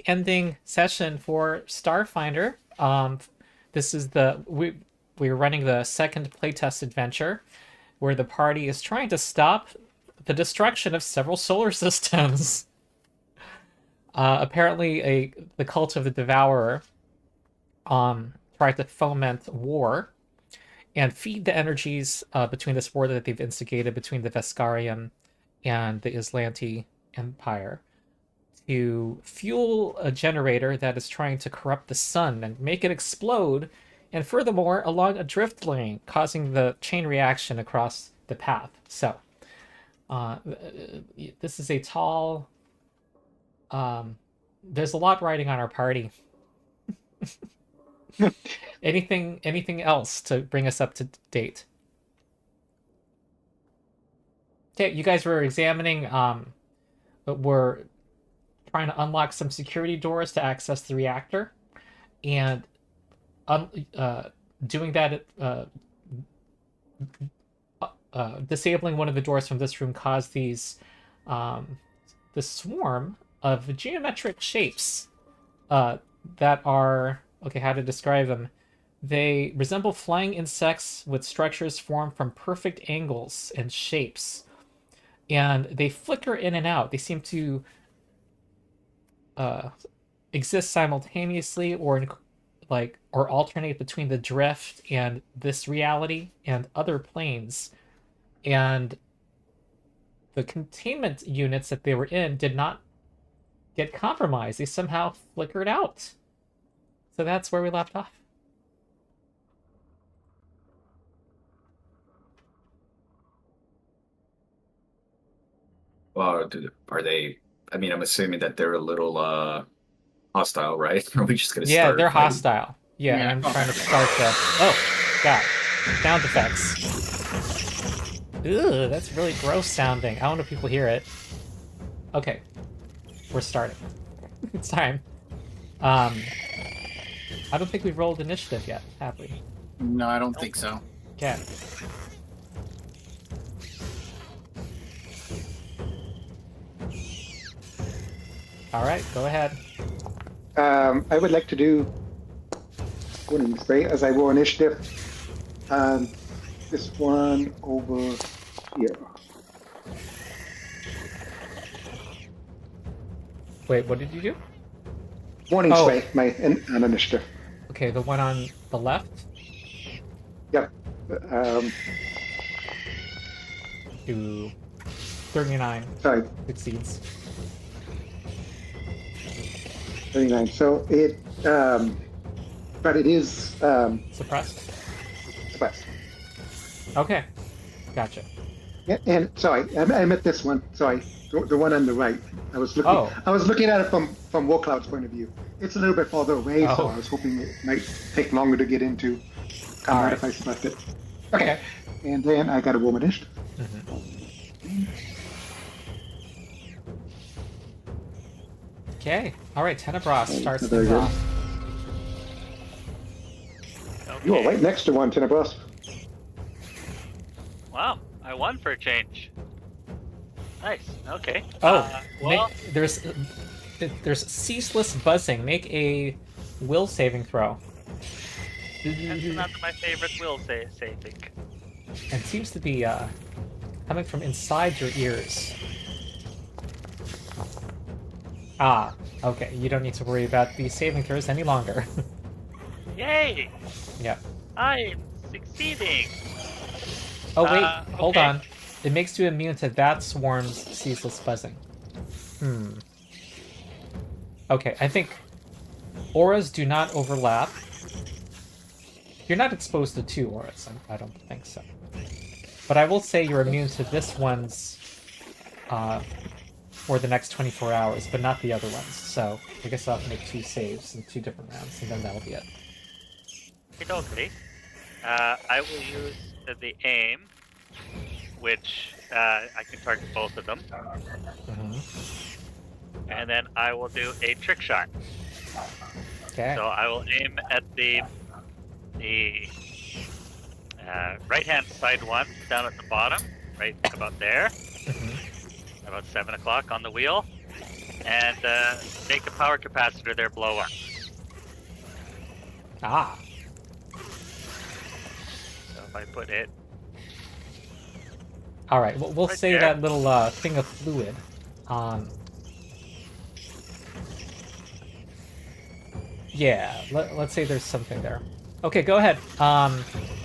ending session for Starfinder. This is we're running the second playtest adventure, where the party is trying to stop the destruction of several solar systems. Apparently, the cult of the Devourer tried to foment war and feed the energies between this war that they've instigated between the Veskarian and the Islanti Empire to fuel a generator that is trying to corrupt the sun and make it explode, and furthermore, along a drift lane, causing the chain reaction across the path. So, uh, this is a tall. There's a lot riding on our party. Anything else to bring us up to date? Okay, you guys were examining. We're trying to unlock some security doors to access the reactor, and doing that, disabling one of the doors from this room caused this swarm of geometric shapes that are, okay, how to describe them. They resemble flying insects with structures formed from perfect angles and shapes, and they flicker in and out. They seem to uh, exist simultaneously, or alternate between the drift and this reality and other planes. And the containment units that they were in did not get compromised. They somehow flickered out. So that's where we left off. Well, are they? I mean, I'm assuming that they're a little hostile, right? Are we just gonna Yeah, start they're fighting? hostile. Yeah, and Yeah. I'm trying to start the. Oh, God. Sound effects. Ugh, that's really gross sounding. I don't know if people hear it. Okay, we're starting. It's time. Um, I don't think we've rolled initiative yet, have we? No, I don't think so. Okay. All right, go ahead. I would like to do one spray as I roll initiative. This one over here. Wait, what did you do? Warning Oh. spray, my an initiative. Okay, the one on the left? Yep. To 39 Sorry, succeeds. 39. So it, but it is Suppressed? suppressed. Okay, gotcha. And sorry, I meant this one. Sorry, the one on the right. I was looking. Oh. I was looking at it from Warcloud's point of view. It's a little bit farther away, so Oh. I was hoping it might take longer to get into. All right. If I suppressed it. Okay. And then I got a roll initiative. Okay, all right, Tenebras starts very things good. off. You are Okay. right next to one, Tenebras. Wow, I won for a change. Nice. Okay. Oh, well, there's ceaseless buzzing. Make a will saving throw. that's not my favorite will saving. And seems to be coming from inside your ears. Ah, okay. You don't need to worry about the saving throws any longer. Yay! Yeah. I'm succeeding. Oh wait, hold okay. on. It makes you immune to that swarm's ceaseless buzzing. Okay, I think auras do not overlap. You're not exposed to two auras. I don't think so. But I will say you're immune to this one's for the next 24 hours, but not the other ones. So I guess I'll have to make 2 saves in 2 different rounds, and then that'll be it. Okay. I will use the aim, which I can target both of them, and then I will do a trick shot. Okay. So I will aim at the right-hand side one down at the bottom, right about there, about 7 o'clock on the wheel, and make the power capacitor there blow up. Ah. So if I put it, All right. We'll Right say there. that little thing of fluid. Yeah. Let's say there's something there. Okay, go ahead.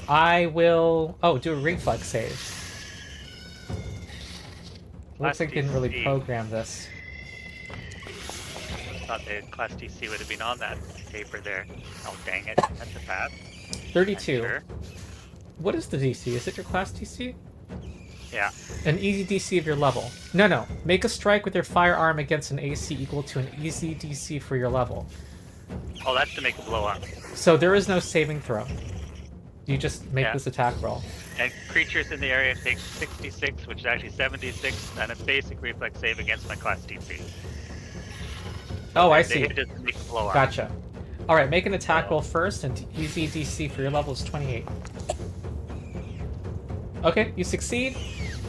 I will. Oh, do a reflex save. Looks like they didn't really DC. program this. thought the class DC would have been on that paper there. Oh dang it! That's a pass. 32. Sure. What is the DC? Is it your class DC? Yeah. An easy DC of your level. No. Make a strike with your firearm against an AC equal to an easy DC for your level. Oh, that's to make it blow up. So there is no saving throw. You just make Yeah. this attack roll. And creatures in the area take 66, which is actually 76, and a basic reflex save against my class DC. Oh, I They see. hit it to make it blow up. Gotcha. All right, make an attack roll first, and easy DC for your level is 28. Okay, you succeed,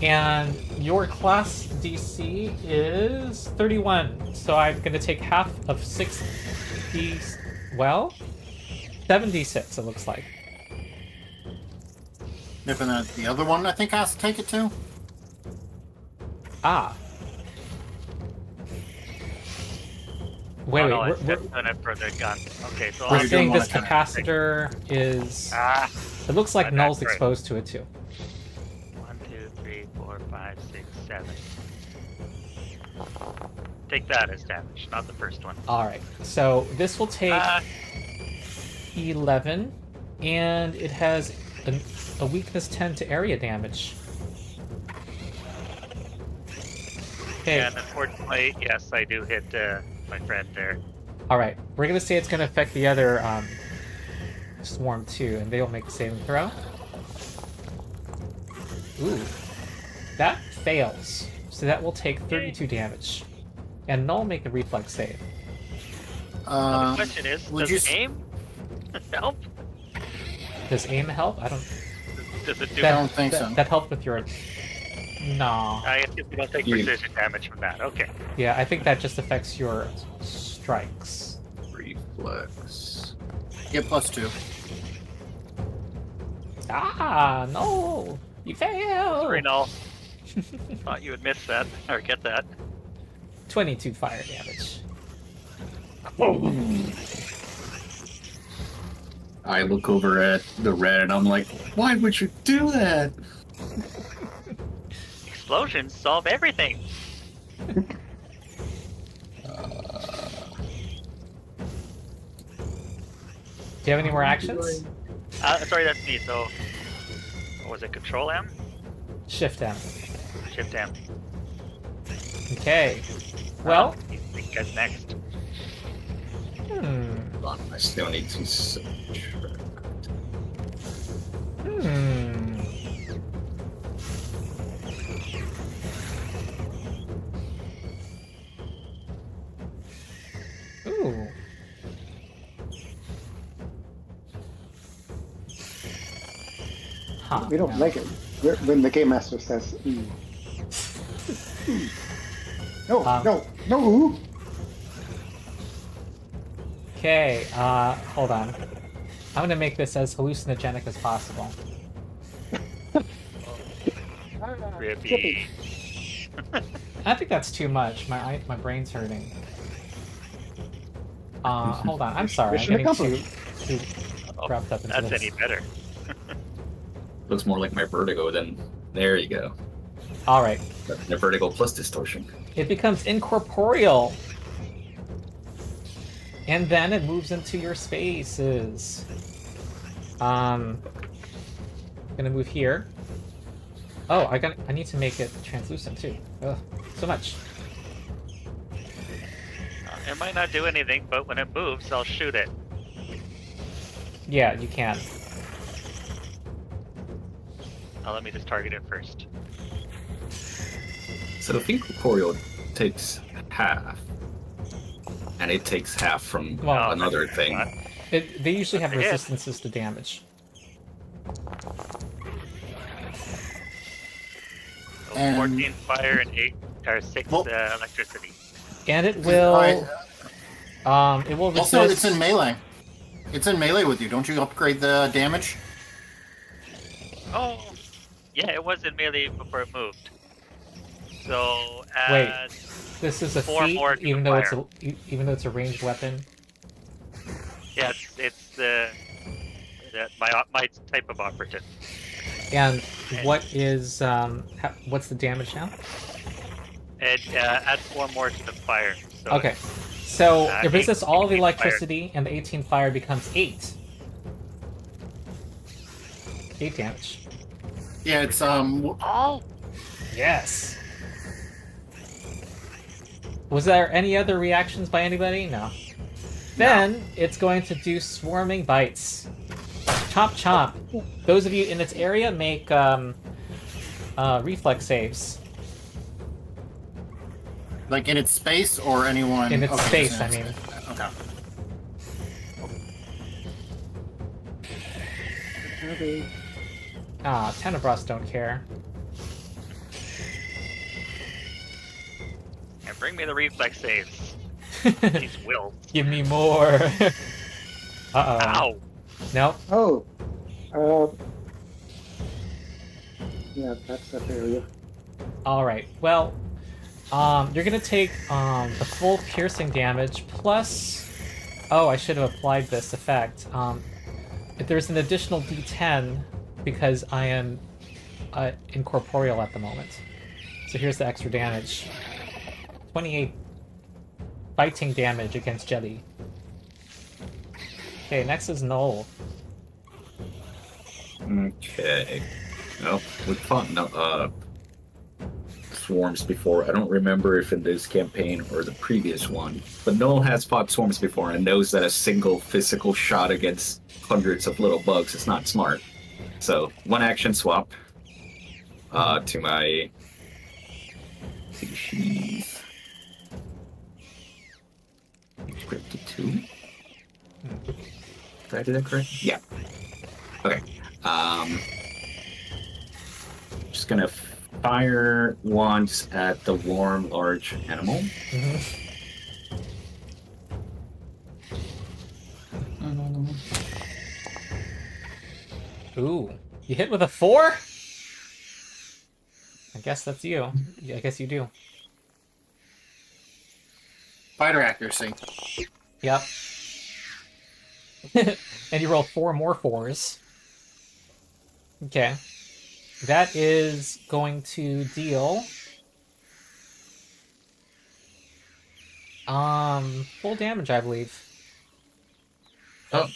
and your class DC is 31. So I'm going to take half of 6d. Well, 7d6. It looks like. If the other one, I think, has to take it too. Ah. Wait, Oh, no, wait. it's just doing it for the gun. Okay, so We're you're saying doing this one attack. capacitor is. Ah, It looks like that's null's right. exposed to it too. 1, 2, 3, 4, 5, 6, 7. Take that as damage, not the first one. All right, so this will take Ah, 11, and it has a weakness 10 to area damage. Okay, and unfortunately, yes, I do hit my friend there. all right. We're gonna say it's gonna affect the other swarm too, and they'll make a saving throw. Ooh, that fails. So that will take 32 damage, and null make a reflex save. Now, the question is, would does you aim help? Does aim help? I don't. Does it do? I don't think so. That helped with your. No. I guess you don't take You- precision damage from that. Okay. Yeah, I think that just affects your strikes. Reflex. Get +2. Ah, no! You fail! Sorry, Null. Thought you would miss that or get that. 22 fire damage. I look over at the red and I'm like, why would you do that? Explosions solve everything. Do you have any more actions? Sorry, that's me. So, what was it? Control M? Shift M. Shift M. Okay. Well, You think that's next? hmm. Hold on, I still need to subtract. Hmm. Ooh. Huh. We don't no. like it when the game master says, No, no. Okay, hold on. I'm gonna make this as hallucinogenic as possible. Rippy. I think that's too much. My brain's hurting. Hold on. I'm sorry. I'm Mission getting too accomplished. wrapped up into That's this. any better. Looks more like my vertigo than. There you go. All right. The vertigo plus distortion. It becomes incorporeal. And then it moves into your spaces. Gonna move here. Oh, I need to make it translucent too. Ugh, so much. It might not do anything, but when it moves, I'll shoot it. Yeah, you can. Now let me just target it first. So if incorporeal takes half, and it takes half from Well, another thing. What? They usually have It is. resistances to damage. So And- 14 fire and 6 Well- electricity. And it will. It will resist. Also, it's in melee. It's in melee with you. Don't you upgrade the damage? Oh, yeah, it was in melee before it moved. So Wait, add this is a 4 feat, more to even the though it's fire. even though it's a ranged weapon. Yeah, it's the my type of operative. And what is what's the damage now? It adds 4 more to the fire. So Okay, so it 8 resists all of the 18 electricity, and the 18 fire becomes 8. 8 damage. Yeah, it's Oh, Yes. Was there any other reactions by anybody? No. Then it's going to do swarming bites. Chomp chomp. Those of you in its area make reflex saves. like in its space or anyone In its okay, space, so I mean. Okay. Ah, Tenebras don't care. and bring me the reflex saves. These will. Give me more. Uh-oh. Ow. Nope. Oh. Uh, yeah, that's that area. Alright, well, you're gonna take the full piercing damage plus... Oh, I should have applied this effect. If there's an additional d10 because I am incorporeal at the moment. So here's the extra damage. 28 biting damage against Jelly. Okay, next is Null. Okay. Well, we fought swarms before. I don't remember if in this campaign or the previous one, but Noel has fought swarms before and knows that a single physical shot against hundreds of little bugs is not smart. So, one action swap to my species. Encrypted 2. Did I do that correct? Yeah. Okay. Just gonna fire once at the warm large animal. Ooh, you hit with a 4? I guess that's you. Yeah, I guess you do. Fighter accuracy. Yep. And you roll 4 more 4s. Okay. That is going to deal... full damage, I believe. Oh.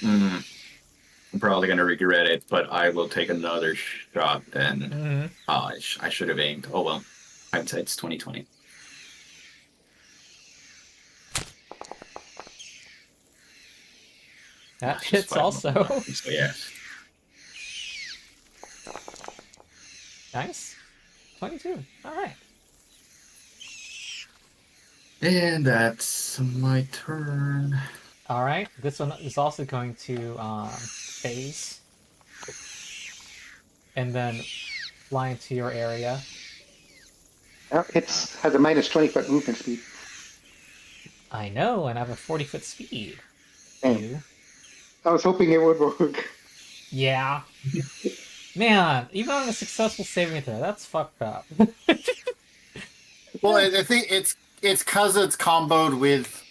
I'm probably gonna regret it, but I will take another shot then. Mm-hmm. I should have aimed. Oh well. Hindsight's 2020. That Just hits 5 more also. rounds, So yeah. Nice. 22. Alright. And that's my turn. Alright. This one is also going to phase. And then fly into your area. It has a minus 20-foot movement speed. I know, and I have a 40-foot speed. Damn. You. I was hoping it would work. Yeah. Man, even on a successful saving throw, that's fucked up. Well, I think it's because it's comboed with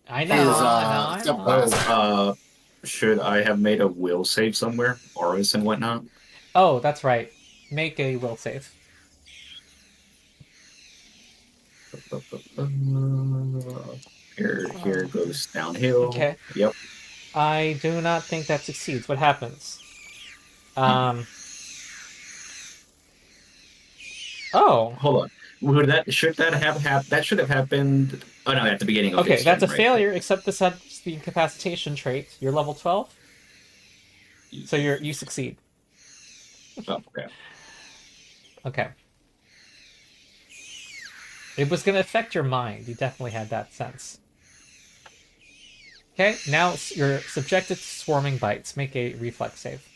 I know, his I know. subclass. Should I have made a will save somewhere? Auras and whatnot? Oh, that's right. Make a will save. Here goes downhill. Okay. Yep. I do not think that succeeds. What happens? Oh. Hold on. Should that have happened? That should have happened. Oh no, at the beginning of Okay, this that's a game, right? failure, except this has the incapacitation trait. You're level 12, so you succeed. Oh, okay. Okay. It was going to affect your mind. You definitely had that sense. Okay, now you're subjected to swarming bites. Make a reflex save.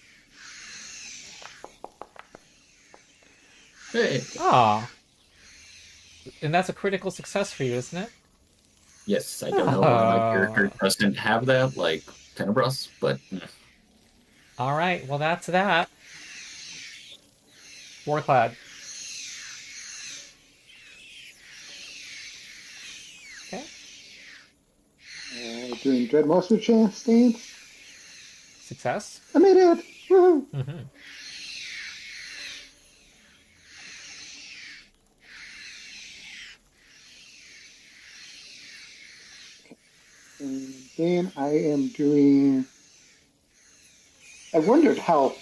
Hey. Ah, And that's a critical success for you, isn't it? Yes, I don't know why my character Oh. doesn't have that, like Tenebras, but All right, well, that's that. Warclad. Okay. Doing Dreadmonster stance. Success. I made it! Woohoo! Mm-hmm. And then I am doing. I wondered how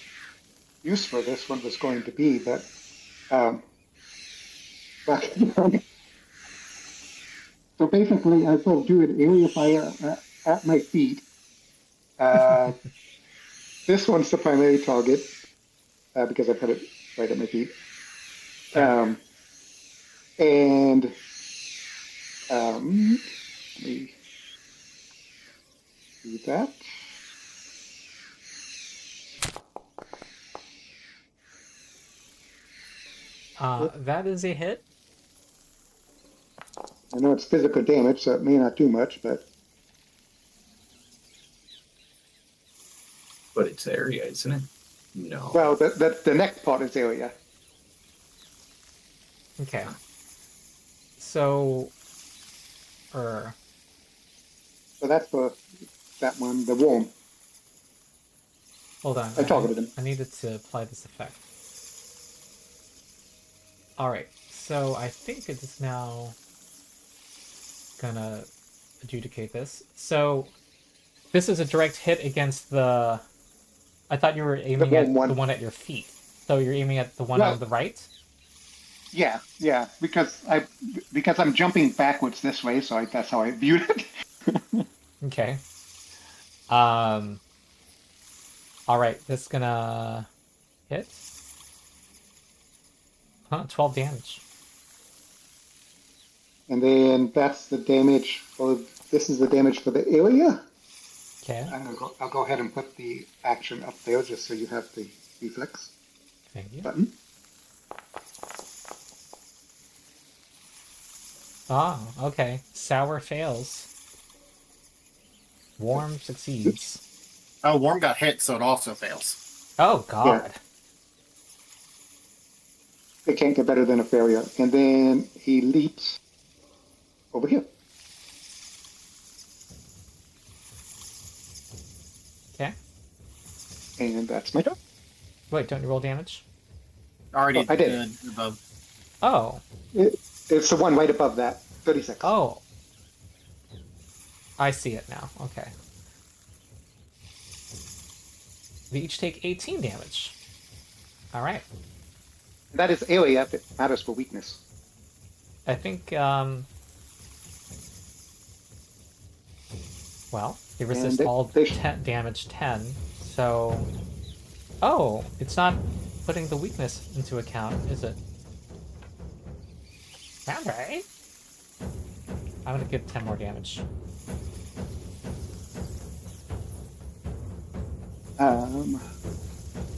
useful this one was going to be, but so basically, I will do an area fire at my feet. This one's the primary target because I put it right at my feet. And let me do that. That is a hit. I know it's physical damage, so it may not do much, but it's area, isn't it? No. well, the next part is area. Okay. So, So that's for that one, the worm. hold on. I targeted him. I needed to apply this effect. Alright, so I think it is now gonna adjudicate this. So, this is a direct hit against the... I thought you were aiming at one. the one at your feet. So you're aiming at the one No. on the right? Yeah, because I'm jumping backwards this way, so that's how I viewed it. Okay. Alright, this gonna hit. 12 damage. And then that's the damage for. This is the damage for the area. Okay. I'll go ahead and put the action up there just so you have the reflex Thank you. button. Ah, okay. Sour fails. Warm succeeds. Oh, Worm got hit, so it also fails. Oh, God. It can't get better than a failure. And then he leaps over here. Okay. And that's my turn. Wait, don't you roll damage? Already Oh, I did. above. Oh. It's the one right above that. 36. Oh. I see it now. Okay. They each take 18 damage. Alright. That is area if it matters for weakness. I think, well, they resist And all they- damage 10, so... Oh, it's not putting the weakness into account, is it? Okay. I'm gonna give 10 more damage.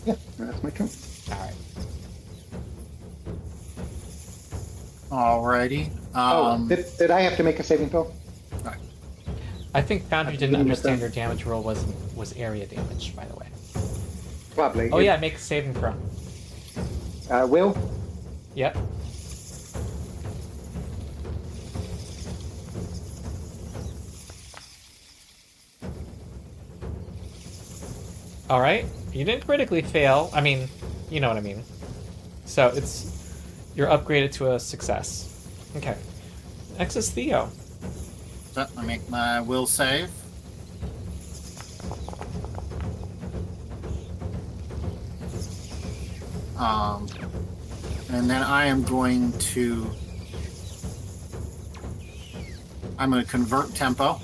Yeah, that's my turn. Alright. Alrighty. Did I have to make a saving throw? I think Foundry didn't didn't understand understand. your damage roll was area damage, by the way. Probably. Oh yeah, make a saving throw. Will? Yep. Alright. You didn't critically fail. I mean, you know what I mean. So you're upgraded to a success. Okay. Next is Theo. So I make my will save. And then I'm going to convert tempo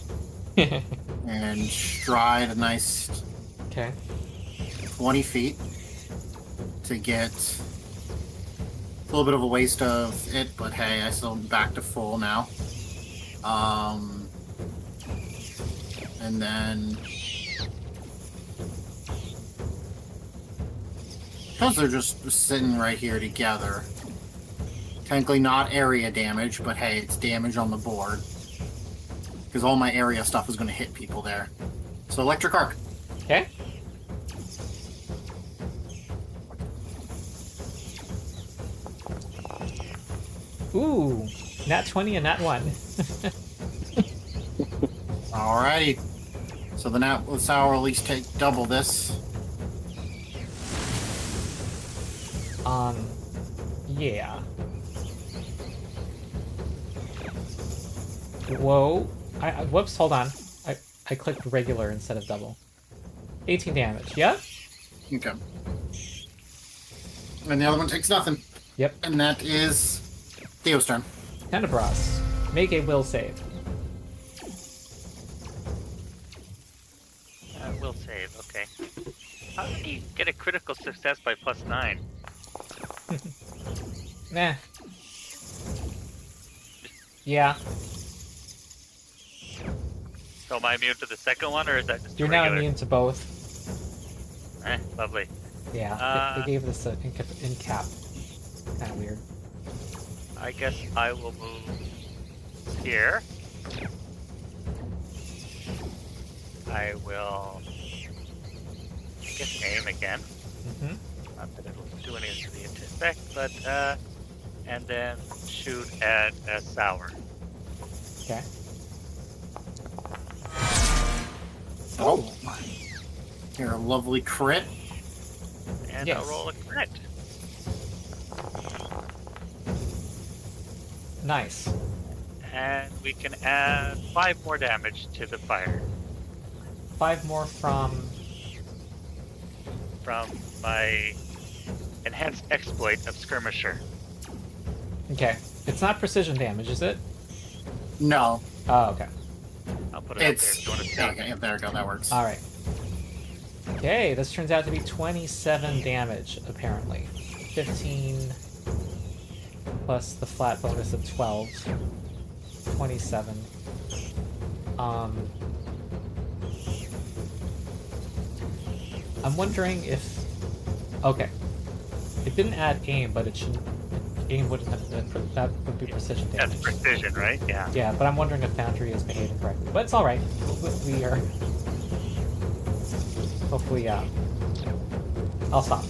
and stride a nice Okay. 20 feet to get a little bit of a waste of it, but hey, I still back to full now. And then because they're just sitting right here together, Technically not area damage, but hey, it's damage on the board. Because all my area stuff is going to hit people there. So electric arc. Okay. Ooh, nat 20 and nat 1. Alrighty. So the nat sour will at least take double this. Yeah. Whoa. Whoops, hold on. I clicked regular instead of double. 18 damage, yeah? Okay. And the other one takes nothing. Yep. And that is Theo's turn. Tenebras, make a will save. Will save, okay. How do you get a critical success by +9? Nah. Yeah, So am I immune to the second one, or is that just you're now regular? immune to both. Lovely. Yeah, they gave this an in-cap. Kind of weird. I guess I will move here. I will, I guess, aim again. Mm-hmm. Not that it'll do anything to the effect, but and then shoot at Sour. Okay. Oh. You're a lovely crit. And Yes. I'll roll a crit. Nice. And we can add 5 more damage to the fire 5 more from... from my enhanced exploit of Skirmisher. Okay. It's not precision damage, is it? No. Oh, okay. I'll put it up there It's... if you want to see. Okay, yeah, there we go. That works. Alright. Okay, this turns out to be 27 damage, apparently. 15 plus the flat bonus of 12. 27. I'm wondering if... Okay. It didn't add aim, but it should... Aim wouldn't have... That would be precision That's damage. precision, right? Yeah. Yeah, but I'm wondering if Foundry is behaving correctly. But it's alright. We are... Hopefully, I'll stop.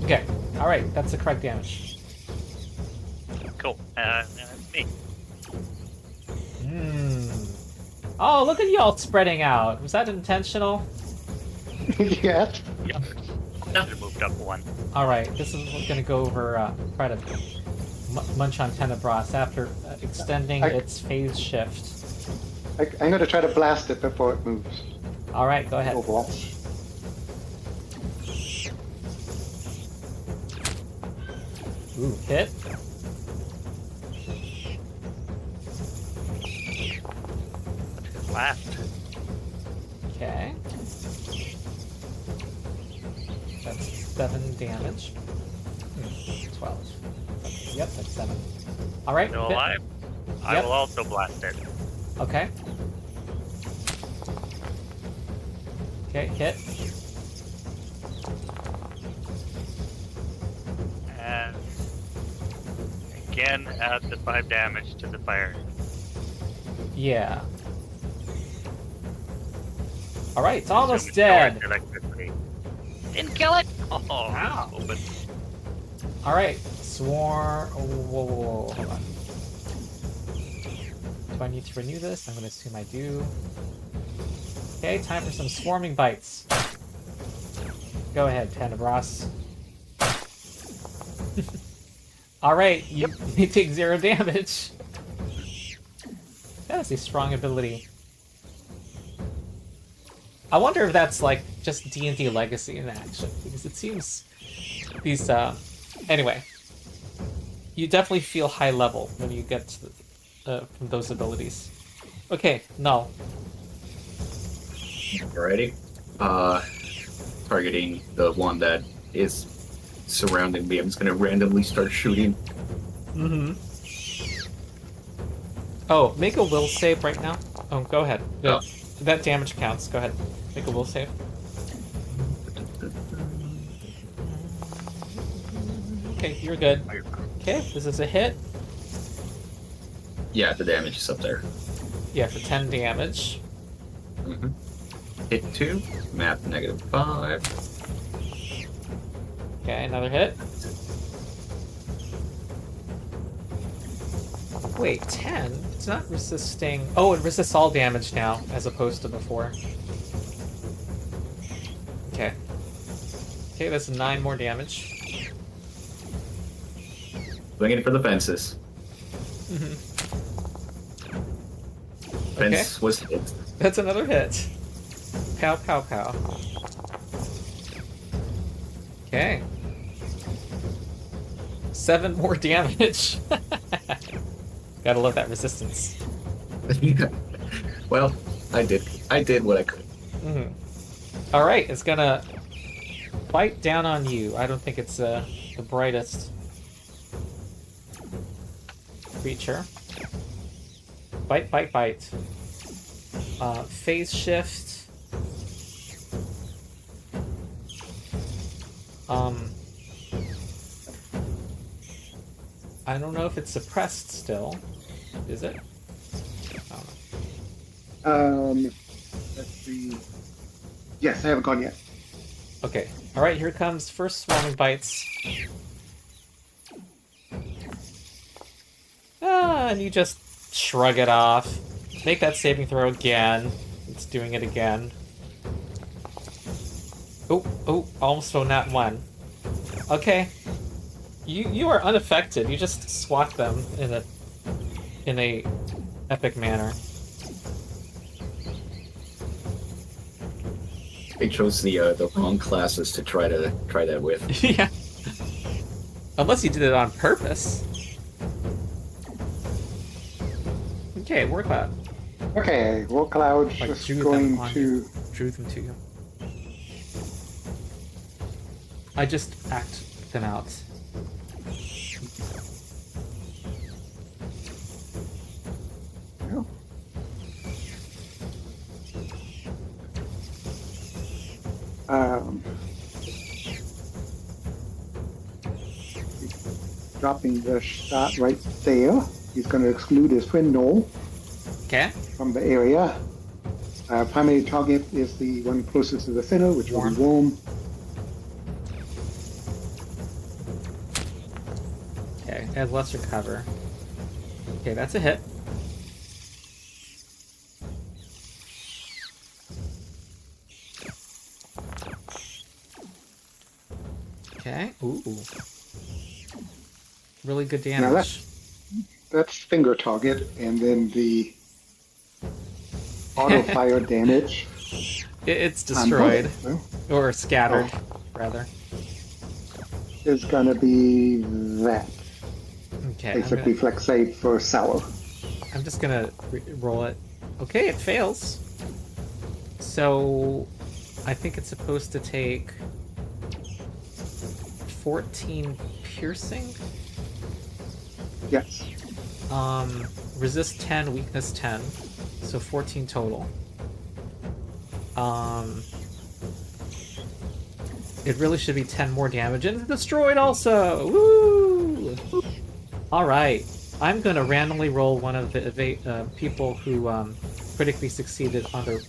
Okay. Alright, that's the correct damage. Cool. And that's me. Oh, look at y'all spreading out. Was that intentional? Yes. Yep. Should have moved up 1. Alright, this is gonna go over, try to munch on Tenebras after extending its phase shift. I'm going to try to blast it before it moves. Alright, go ahead. Oh, blast. Ooh, hit. Last. Okay. That's 7 damage. 12. Yep, that's 7. Alright. Still alive. I Yep. will also blast it. Okay. Okay, hit. And again, add the 5 damage to the fire. Yeah. Alright, it's almost Assume dead. it's electricity. Didn't kill it! Oh, Wow. open. Alright, swarm. Whoa, hold on. Do I need to renew this? I'm gonna assume I do. Okay, time for some swarming bites. Go ahead, Tenebras. Alright, you take 0 damage. That is a strong ability. I wonder if that's like just D&D Legacy in action, because it seems these anyway, you definitely feel high level when you get to from those abilities. Okay, no. Alrighty. Targeting the one that is surrounding me. I'm just gonna randomly start shooting. Mm-hmm. Oh, make a will save right now. Oh, go ahead. Yeah, that damage counts. Go ahead. Make a will save. Okay, you're good. Okay, this is a hit. Yeah, the damage is up there. Yeah, for 10 damage. Mm-hmm. Hit 2, map -5. Okay, another hit. Wait, 10? It's not resisting... Oh, it resists all damage now, as opposed to before. Okay. Okay, that's 9 more damage. Swinging for the fences. Mhm. Fence was hit. That's another hit. Pow, pow, pow. Okay. 7 more damage. Gotta love that resistance. Well, I did what I could. Alright, it's gonna bite down on you. I don't think it's the brightest creature. Bite, bite, bite. Phase shift. I don't know if it's suppressed still. Is it? I don't know. Let's see. Yes, I haven't gone yet. Okay. Alright, here comes first swarming bites. And you just shrug it off. Make that saving throw again. It's doing it again. Oh, almost so not one. Okay. You are unaffected. You just swat them in a epic manner. They chose the wrong classes to try that with. Yeah. Unless you did it on purpose. Okay, War Cloud. Okay, War Cloud's Like, just drew them going on to. you. Drew them to you. I just act them out. Well, dropping the shot right there. He's going to exclude his friend Noel Okay. from the area. Primary target is the one closest to the center, which will be Worm. Okay, has lesser cover. Okay, that's a hit. Okay. Ooh. Really good Now damage. that's finger target, and then the auto fire damage. It's on destroyed. both, Or scattered, rather. is going to be that. Okay, Basically, flex save for sour. I'm just gonna roll it. Okay, it fails. So, I think it's supposed to take 14 piercing. Yes. Resist 10, weakness 10, so 14 total. It really should be 10 more damage, and it's destroyed also. Woo! All right, I'm gonna randomly roll one of the people who critically succeeded on their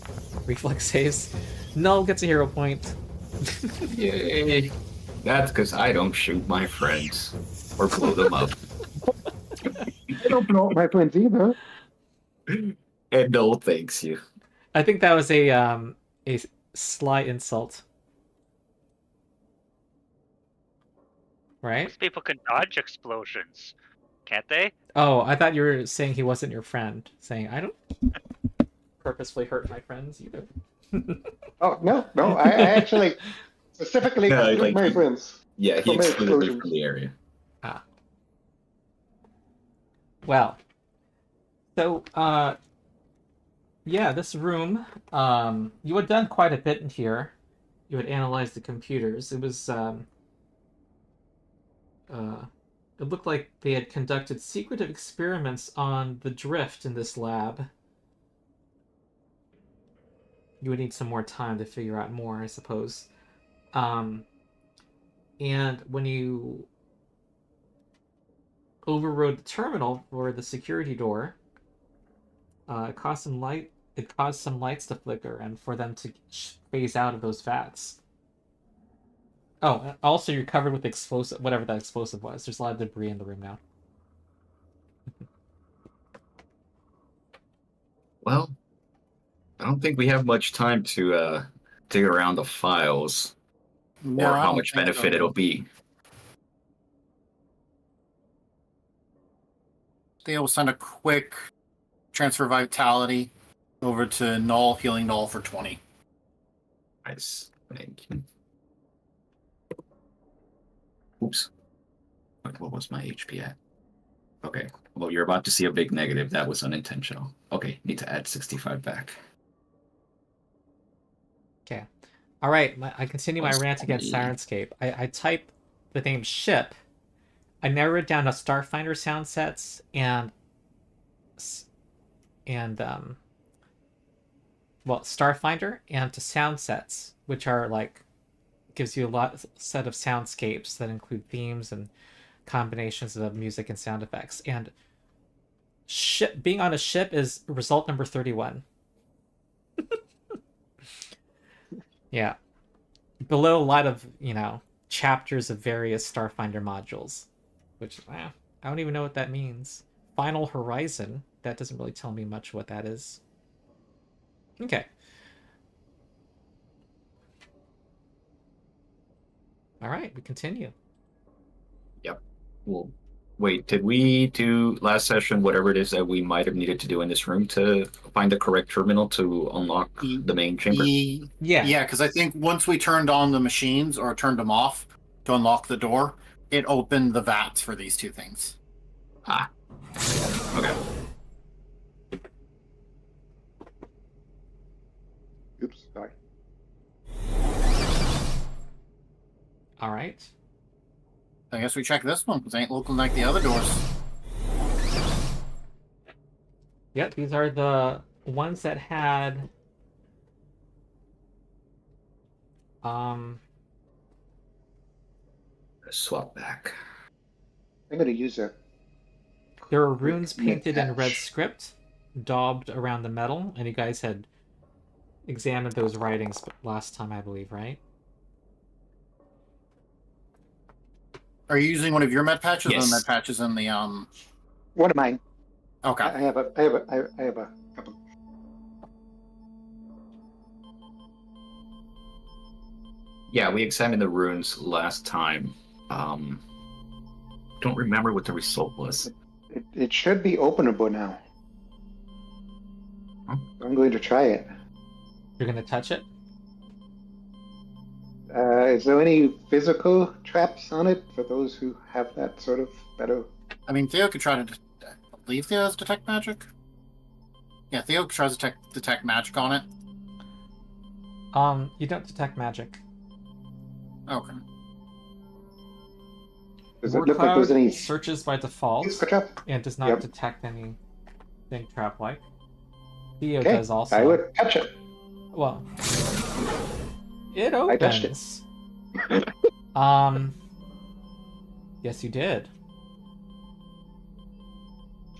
reflex saves. Null gets a hero point. Yay! That's because I don't shoot my friends or blow them up. I don't blow up my friends either. And no thanks you. I think that was a sly insult. Right? Most people can dodge explosions, can't they? Oh, I thought you were saying he wasn't your friend. Saying, I don't purposefully hurt my friends either. Oh, no. I actually specifically No, exclude like, my friends. Yeah, he From excluded me explosions. from the area. Ah. Well. So, yeah, this room, you had done quite a bit in here. You had analyzed the computers. It was, it looked like they had conducted secretive experiments on the drift in this lab. You would need some more time to figure out more, I suppose. And when you overrode the terminal for the security door. It caused some light. It caused some lights to flicker and for them to phase out of those vats. Oh, also you're covered with explosive, whatever that explosive was. There's a lot of debris in the room now. Well, I don't think we have much time to dig around the files No, or I how don't much think benefit so. it'll be. They will send a quick transfer vitality over to Null, healing Null for 20. Nice. Thank you. Oops. What was my HP at? Okay. Well, you're about to see a big negative. That was unintentional. Okay, need to add 65 back. Okay. All right. I continue my Plus rant against 20. Sirenscape. I type the name ship. I narrow it down to Starfinder sound sets and Starfinder and to sound sets, which are like gives you a set of soundscapes that include themes and combinations of music and sound effects. And ship being on a ship is result number 31. Yeah. Below a lot of, chapters of various Starfinder modules, which I don't even know what that means. Final Horizon, that doesn't really tell me much what that is. Okay. All right, we continue. Yep. Well, wait, did we do last session whatever it is that we might have needed to do in this room to find the correct terminal to unlock the main chamber? Yeah. because I think once we turned on the machines or turned them off to unlock the door, it opened the vats for these two things. Ah. Okay. Oops, sorry. All right. I guess we check this one because it ain't looking like the other doors. Yep, these are the ones that had Swap back. I'm going to use it. there were runes Quick painted in red patch. script, daubed around the metal, and you guys had examined those writings last time, I believe, right? Are you using one of your med patches or Yes. the med patches in the One of mine. Okay. I have a couple. Yeah, we examined the runes last time. Don't remember what the result was. It should be openable now. Huh? I'm going to try it. You're gonna touch it? Is there any physical traps on it for those who have that sort of better? I mean, Theo could try to. I believe Theo has detect magic. Yeah, Theo tries to detect magic on it. You don't detect magic. Okay. Does it look like there's any searches by default physical trap? and does not Yep. detect anything trap-like. Theo Okay, does also. I would touch it. Well, it I touched it. opens. Yes, you did.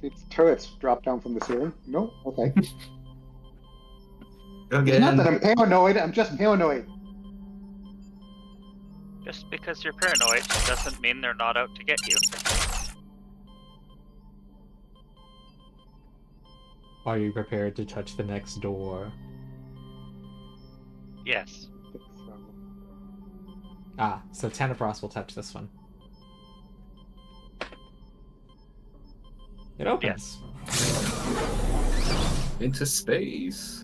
Its turrets drop down from the ceiling. No? Okay. It's not Again. that I'm paranoid, I'm just paranoid. Just because you're paranoid doesn't mean they're not out to get you. Are you prepared to touch the next door? Yes. So Tenebros will touch this one. It opens. Into space.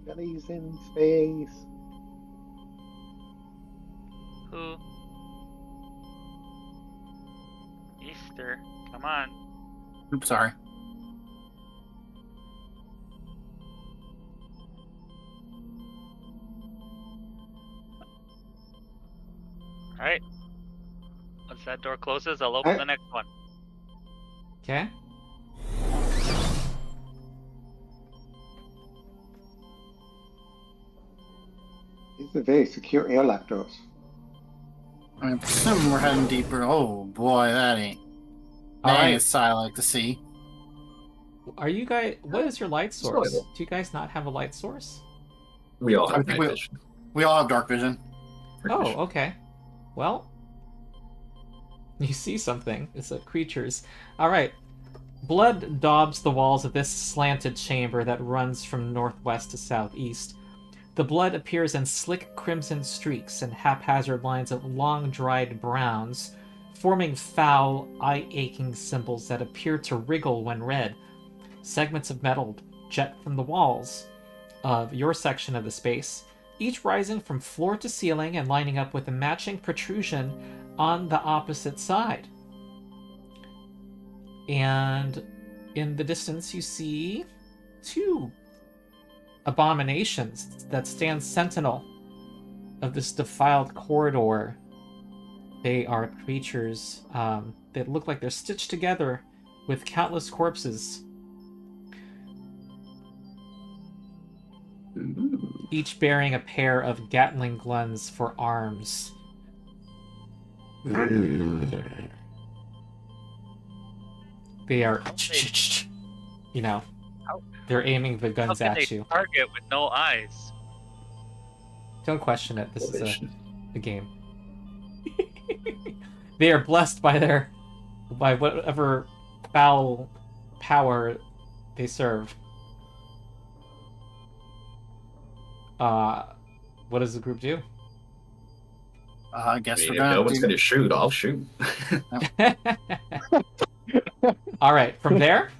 Jelly's in space. Who? Easter. Come on. Oops, sorry. Alright. Once that door closes, I'll open the next one. Okay. These are very secure airlock doors. I mean, assuming we're heading deeper. Oh boy, that ain't. All That ain't right. a sight I like to see. Are you guys? What is your light source? Enjoyable. Do you guys not have a light source? We all I have think night vision. We all have dark vision. Oh, okay. Well, you see something. It's a creature's. All right. Blood daubs the walls of this slanted chamber that runs from northwest to southeast. The blood appears in slick crimson streaks and haphazard lines of long-dried browns, forming foul, eye-aching symbols that appear to wriggle when read. Segments of metal jet from the walls of your section of the space, each rising from floor to ceiling and lining up with a matching protrusion on the opposite side. And in the distance you see two abominations that stand sentinel of this defiled corridor. They are creatures that look like they're stitched together with countless corpses, each bearing a pair of Gatling guns for arms. They are, you know, they're aiming the How guns can at they you. target with no eyes? Don't question it. This is Vision. a game. They are blessed by whatever foul power they serve. What does the group do? I I guess mean, we're if gonna. no one's gonna shoot, I'll shoot. All right, from there,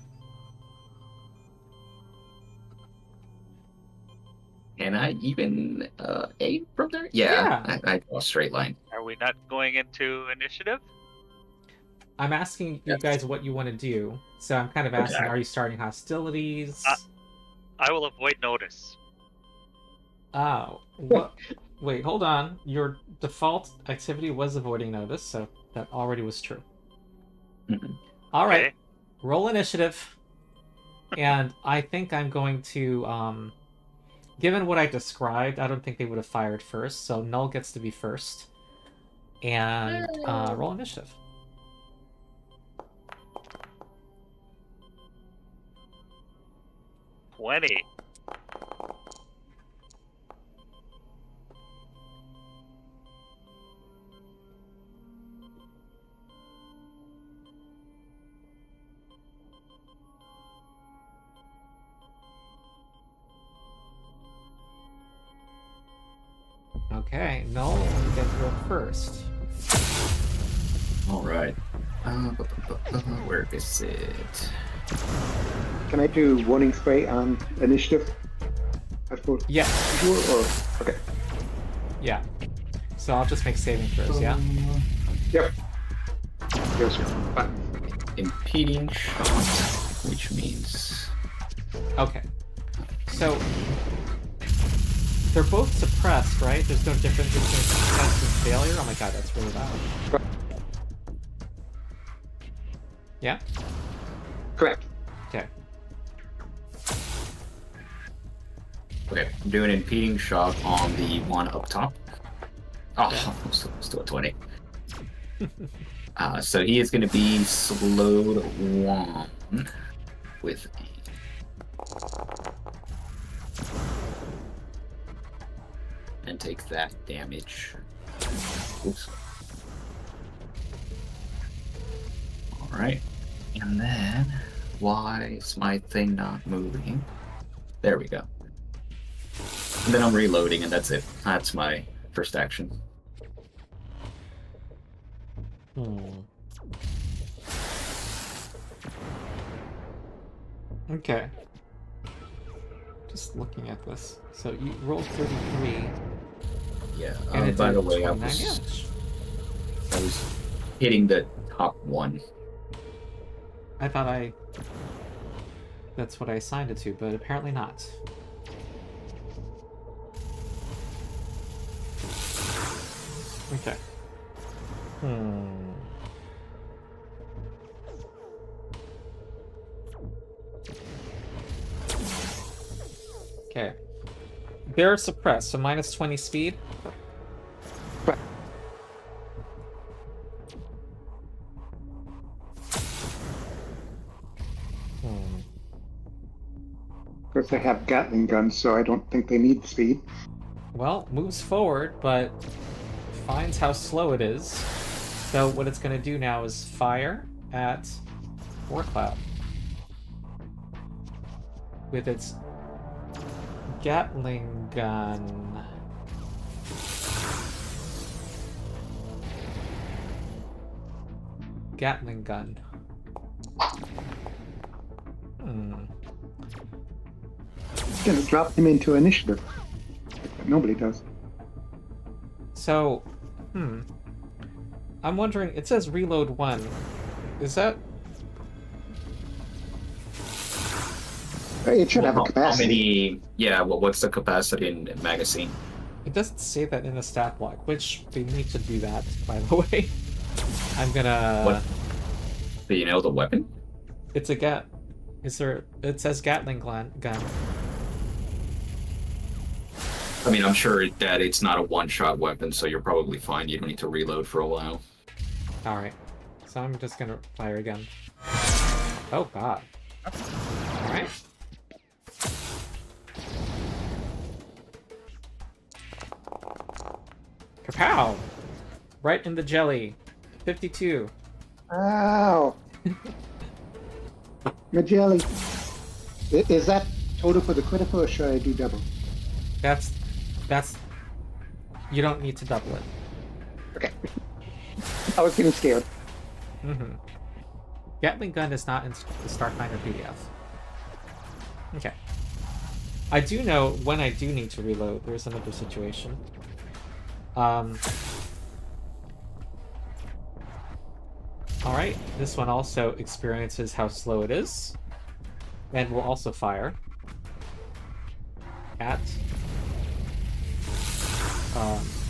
Can I even aim from there? Yeah. I draw a straight line. Are we not going into initiative? I'm asking you Yes. guys what you want to do. So I'm kind of asking, Okay. are you starting hostilities? I will avoid notice. Oh, what? Wait, hold on. Your default activity was avoiding notice, so that already was true. Mhm. All right, Okay. roll initiative. And I think I'm going to, given what I described, I don't think they would have fired first, so Null gets to be first. And roll initiative. $20. Okay, Null, you get to go first. All right. Where is it? Can I do warning spray on initiative? I suppose. Yeah, Sure, or okay. yeah. So I'll just make saving throws, yeah? Yep. Yes, sir. Fine. Impeding shot, which means Okay. So they're both suppressed, right? There's no difference between success and failure. Oh my god, that's really loud. Yeah? Correct. Okay. okay. I'm doing impeding shock on the one up top. Oh, Yeah. still a 20. So he is going to be slowed one with and take that damage. Oops. All right, and then why is my thing not moving? There we go. And then I'm reloading, and that's it. That's my first action. Okay. Just looking at this. So you rolled 33, Yeah. and it By did the way, 29 damage. I was hitting the top one. I thought that's what I assigned it to, but apparently not. Okay. Okay. They're suppressed, so minus 20 speed. course, they have Gatling guns, so I don't think they need speed. Well, moves forward, but finds how slow it is. So what it's going to do now is fire at Warcloud with its Gatling gun. Gatling gun. It's gonna drop him into initiative. Nobody does. So, I'm wondering, it says reload 1. Is that... It should have a How capacity. many? Yeah. What's the capacity in magazine? It doesn't say that in the stat block, which they need to do that, by the way. I'm gonna... What? Do you know the weapon? It's a gat. Is there... It says Gatling gun. I mean, I'm sure that it's not a one-shot weapon, so you're probably fine. You don't need to reload for a while. Alright. So I'm just gonna fire again. Oh god. Alright. Kapow! Right in the jelly. 52. Ow! Magelli. Is that total for the critical, or should I do double? That's... You don't need to double it. Okay. I was getting scared. Gatling gun is not in the Starfinder PDF. Okay. I do know when I do need to reload. There's another situation. Alright, this one also experiences how slow it is. And will also fire at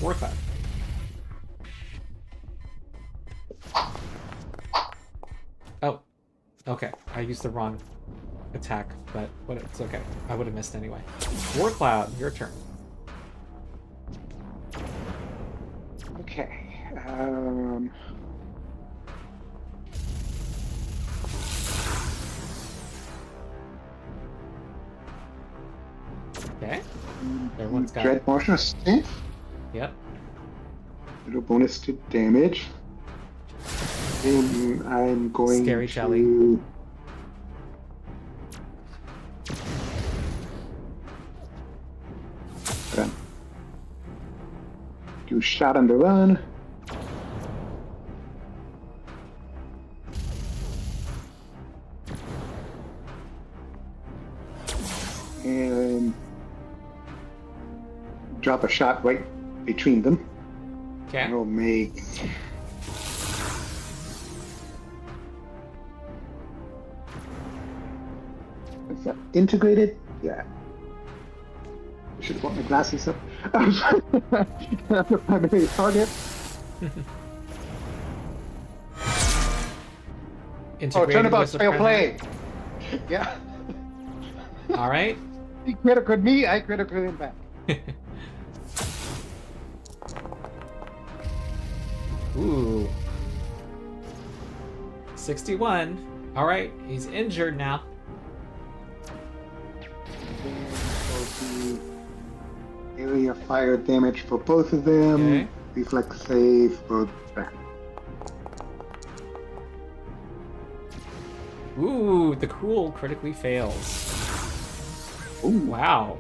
Warcloud. Oh, okay. I used the wrong attack, but it's okay. I would have missed anyway. Warcloud, your turn. Okay. Okay. Everyone's got Dread Martial Stance. Yep. Little bonus to damage. And I'm going Scary to... jelly. Done. Do shot on the run. And drop a shot right between them. Okay. We'll make... Is that integrated? Yeah. Should have brought my glasses up. The primary target. Oh, turnabout, fail play. Yeah. All right. He critical me, I critical him back. Ooh. 61. All right, he's injured now. Area fire damage for both of them. Okay. Reflex save for that. Ooh, the cruel critically fails. Ooh. Wow.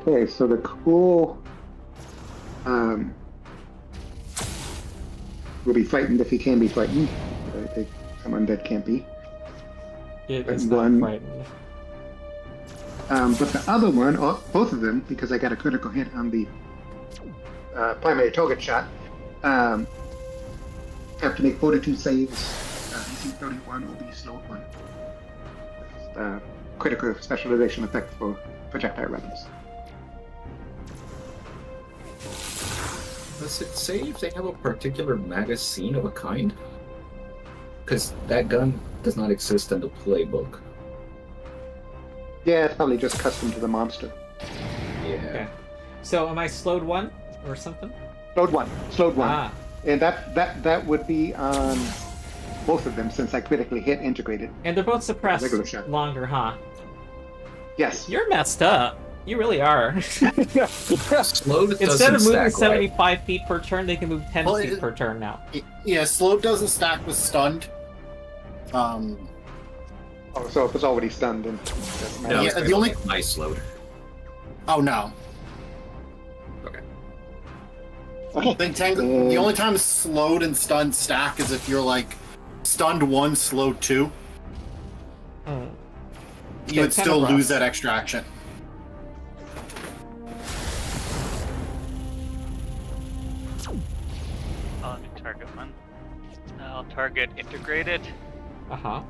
Okay, so the cool will be frightened if he can be frightened. I think some undead can't be. It But is not one- frightened. But the other one, or both of them, because I got a critical hit on the primary target shot, have to make fortitude saves. DC 31 will be slow 1. Critical specialization effect for projectile weapons. Does it say if they have a particular magazine of a kind? Because that gun does not exist in the playbook. Yeah, it's probably just custom to the monster. Yeah. Okay. So am I slowed 1 or something? Slowed 1. Slowed 1. Ah. And that would be on both of them since I critically hit integrated. And they're both suppressed Regular shot. longer, huh? Yes. You're messed up. You really are. Slowed Instead of doesn't moving stack 75 feet per turn, they can move 10 Well, feet per turn now. Yeah, slowed doesn't stack with stunned. Oh, so if it's already stunned, then it doesn't matter. No, Yeah, it's the only- nice slowed. Oh no. Okay. I think the only time slowed and stunned stack is if you're like stunned 1, slowed 2. Hmm. You would still Tenebras. lose that extra action. Let me target one. I'll target integrated. Uh-huh.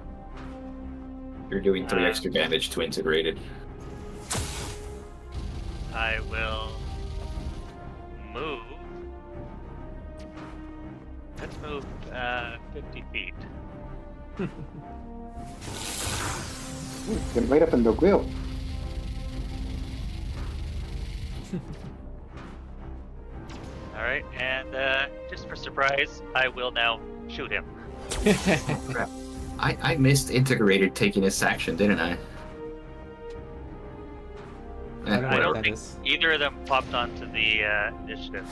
You're doing 3 extra damage to integrated. I will move. Let's move 50 feet. Get right up in the grill. All right, and just for surprise, I will now shoot him. Crap. I missed integrated taking this action, didn't I? I don't know I what don't that think is. either of them popped onto the initiative.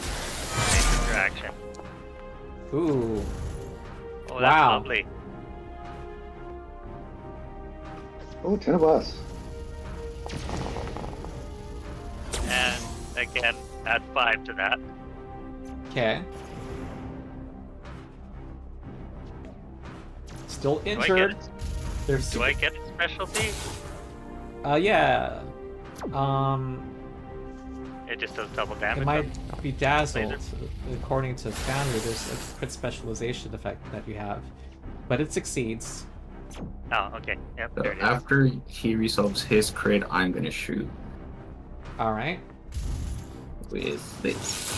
Major action. Ooh. Oh, that's Wow. lovely. Oh, 10 of us. And again, add 5 to that. Okay. Still Do I get injured. it? There's Do I get a specialty? yeah. It just does double damage. It might be dazzled. Laser. According to Foundry, there's a crit specialization effect that you have. But it succeeds. Oh, okay. Yep, So there it is. after he resolves his crit, I'm gonna shoot Alright. with this.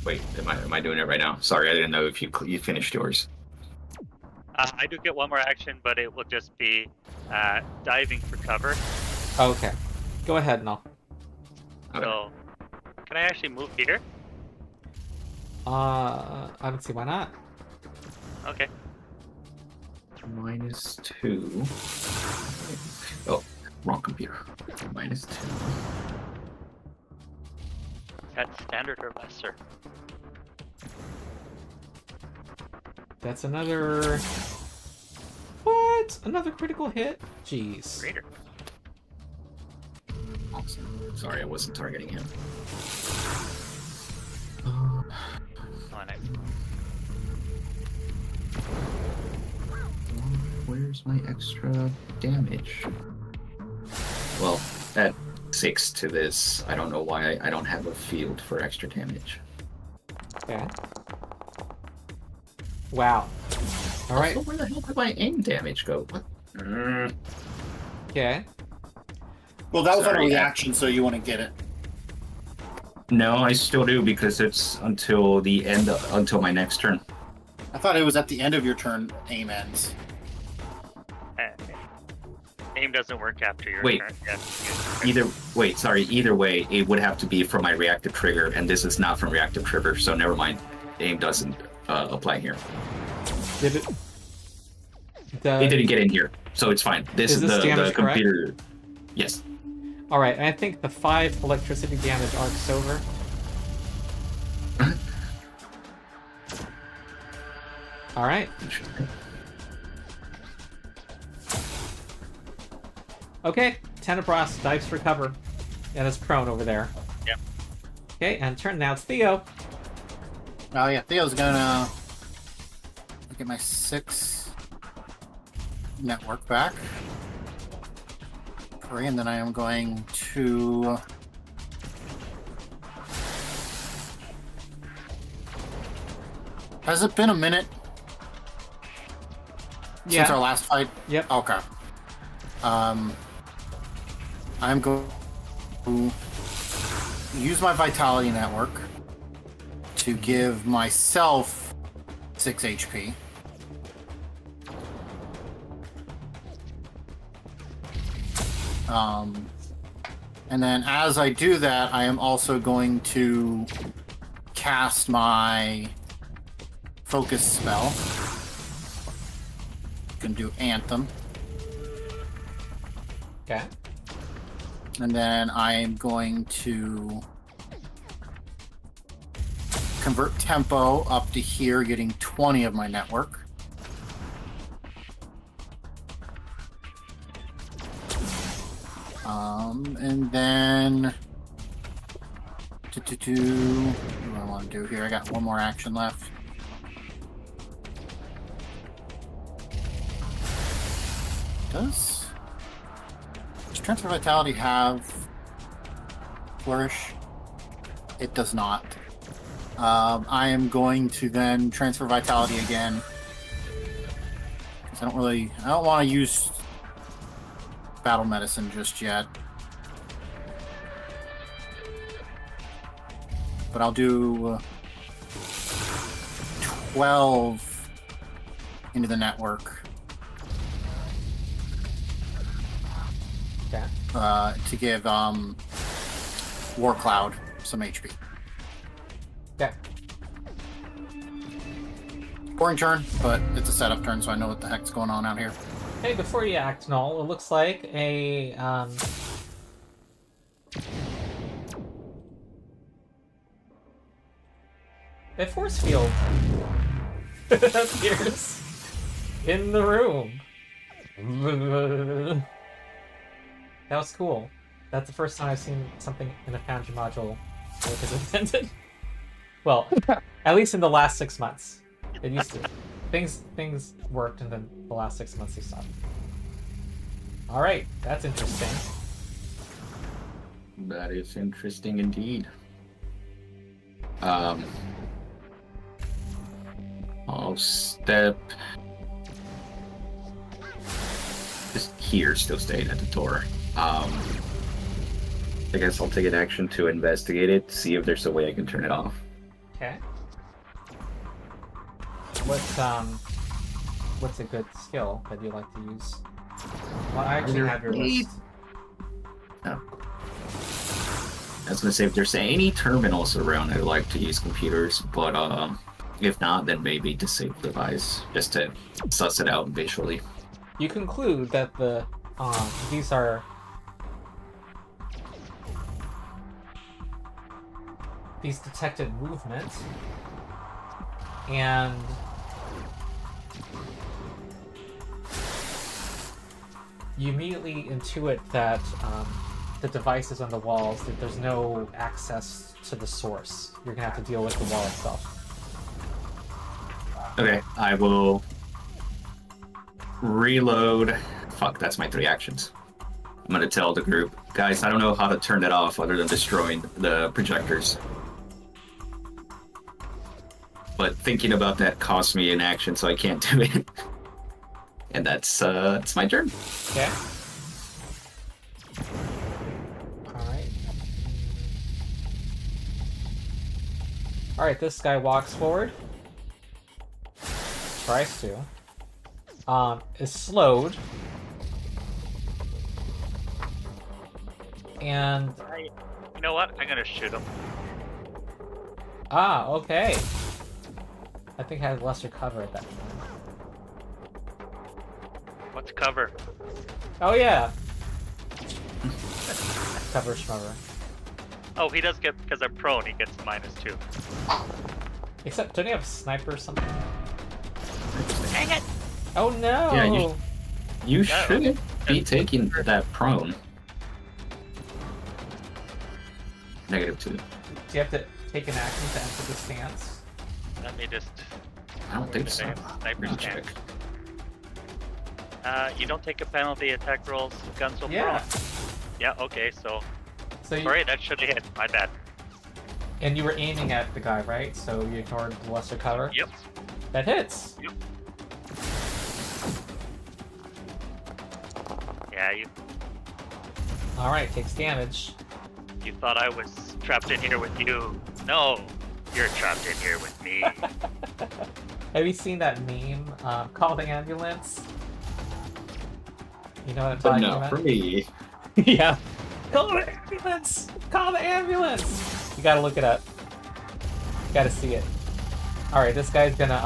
Wait, am I doing it right now? Sorry, I didn't know if you finished yours. I do get one more action, but it will just be diving for cover. Okay. Go ahead, Null. Okay. So, can I actually move here? I don't see why not. Okay. -2. Oh, wrong computer. -2. That's standard or lesser. That's another... What? Another critical hit? Jeez. Greater. Awesome. Sorry, I wasn't targeting him. Oh, nice. Where's my extra damage? Well, at 6 to this, I don't know why I don't have a field for extra damage. Okay. Wow. Alright. Also, where the hell did my aim damage go? What? Okay. Well, that was on a Sorry, reaction, so you want to get it. No, I still do because it's until the end, until my next turn. I thought it was at the end of your turn, aim ends. Aim doesn't work after your Wait. turn. Yes. Either way, it would have to be from my reactive trigger, and this is not from reactive trigger, so never mind. Aim doesn't apply here. Did it... It didn't get in here, so it's fine. This Is is this the damage correct? computer. Yes. Alright, I think the 5 electricity damage arc's over. Alright. Okay, Tenebras dives for cover. And is prone over there. Yep. Okay, and turn now it's Theo. Oh yeah, Theo's gonna get my 6 network back. 3, and then I am going to Has it been a minute since our last fight? Yep. Okay. I'm going to use my vitality network to give myself 6 HP. And then as I do that, I am also going to cast my focus spell. Can do Anthem. Okay. And then I am going to convert tempo up to here, getting 20 of my network. And then what do I want to do here? I got one more action left. Does Transfer Vitality have Flourish? It does not. I am going to then Transfer Vitality again. Because I don't want to use Battle Medicine just yet. But I'll do 12 into the network. Okay. To give War Cloud some HP. Okay. Boring turn, but it's a setup turn, so I know what the heck's going on out here. Hey, before you act, Null, it looks like a force field appears in the room. That was cool. That's the first time I've seen something in a Foundry module work as intended. Well, at least in the last 6 months. It used to. Things worked, and then the last 6 months they stopped. Alright, that's interesting. That is interesting indeed. I'll step just here, still staying at the door. I guess I'll take an action to investigate it, see if there's a way I can turn it off. Okay. What's a good skill that you like to use? Well, I actually have your list. Oh. I was gonna say if there's any terminals around, I'd like to use computers, but if not, then maybe disable device just to suss it out visually. You conclude that these are these detected movements, and you immediately intuit that the devices on the walls, that there's no access to the source. You're gonna have to deal with the wall itself. Okay, I will reload. Fuck, that's my 3 actions. I'm gonna tell the group, guys, I don't know how to turn it off other than destroying the projectors. But thinking about that cost me an action, so I can't do it. And that's my turn. Okay. Alright. Alright, this guy walks forward. Tries to. Is slowed. And... You know what? I'm gonna shoot him. Ah, okay. I think I had lesser cover at that time. What's cover? Oh yeah! Cover schmover. Oh, he does get, because I'm prone, he gets -2. Except, don't you have a sniper or something? Dang it! Oh no! Yeah, you shouldn't be taking that prone. -2. Do you have to take an action to enter the stance? Let me just... I don't think so. Sniper I'll stance. check. You don't take a penalty attack rolls, guns will Yeah. prone. Yeah, okay, so... So you, Sorry, that should have hit. My bad. and you were aiming at the guy, right? So you ignored the lesser cover? Yep. That hits! Yep. Yeah, you Alright, takes damage. thought I was trapped in here with you. No, you're trapped in here with me. Have you seen that meme? Call the ambulance? You know what I'm But talking no, about? for me, Yeah. Call the ambulance! Call the ambulance! You gotta look it up. You gotta see it. Alright, this guy's gonna,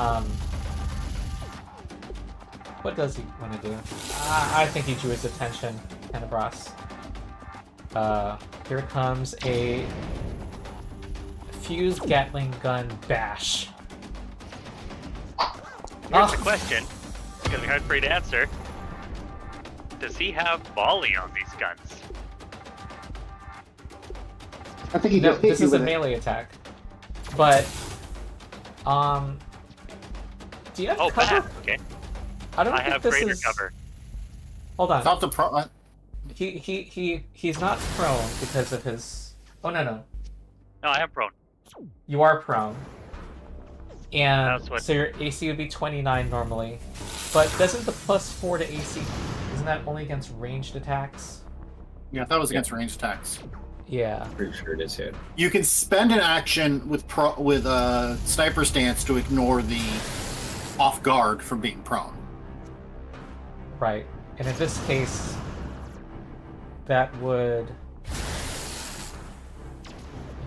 what does he want to do? I think he drew his attention, Tenebras. Here comes a fused Gatling gun bash. Here's the question. It's gonna be hard for you to answer. Does he have volley on these guns? I think he No, just hit this you is a with it. melee attack. But, do you have Oh, cover? bad. Okay. I don't I think have this greater is... cover. Hold on. Not the pro. He's not prone because of his... Oh, no. No, I am prone. You are prone. And That's what- so your AC would be 29 normally. But doesn't the +4 to AC... Isn't that only against ranged attacks? Yeah, that was against ranged attacks. Yeah. Pretty sure it is hit. You can spend an action with sniper stance to ignore the off guard from being prone. Right. And in this case, that would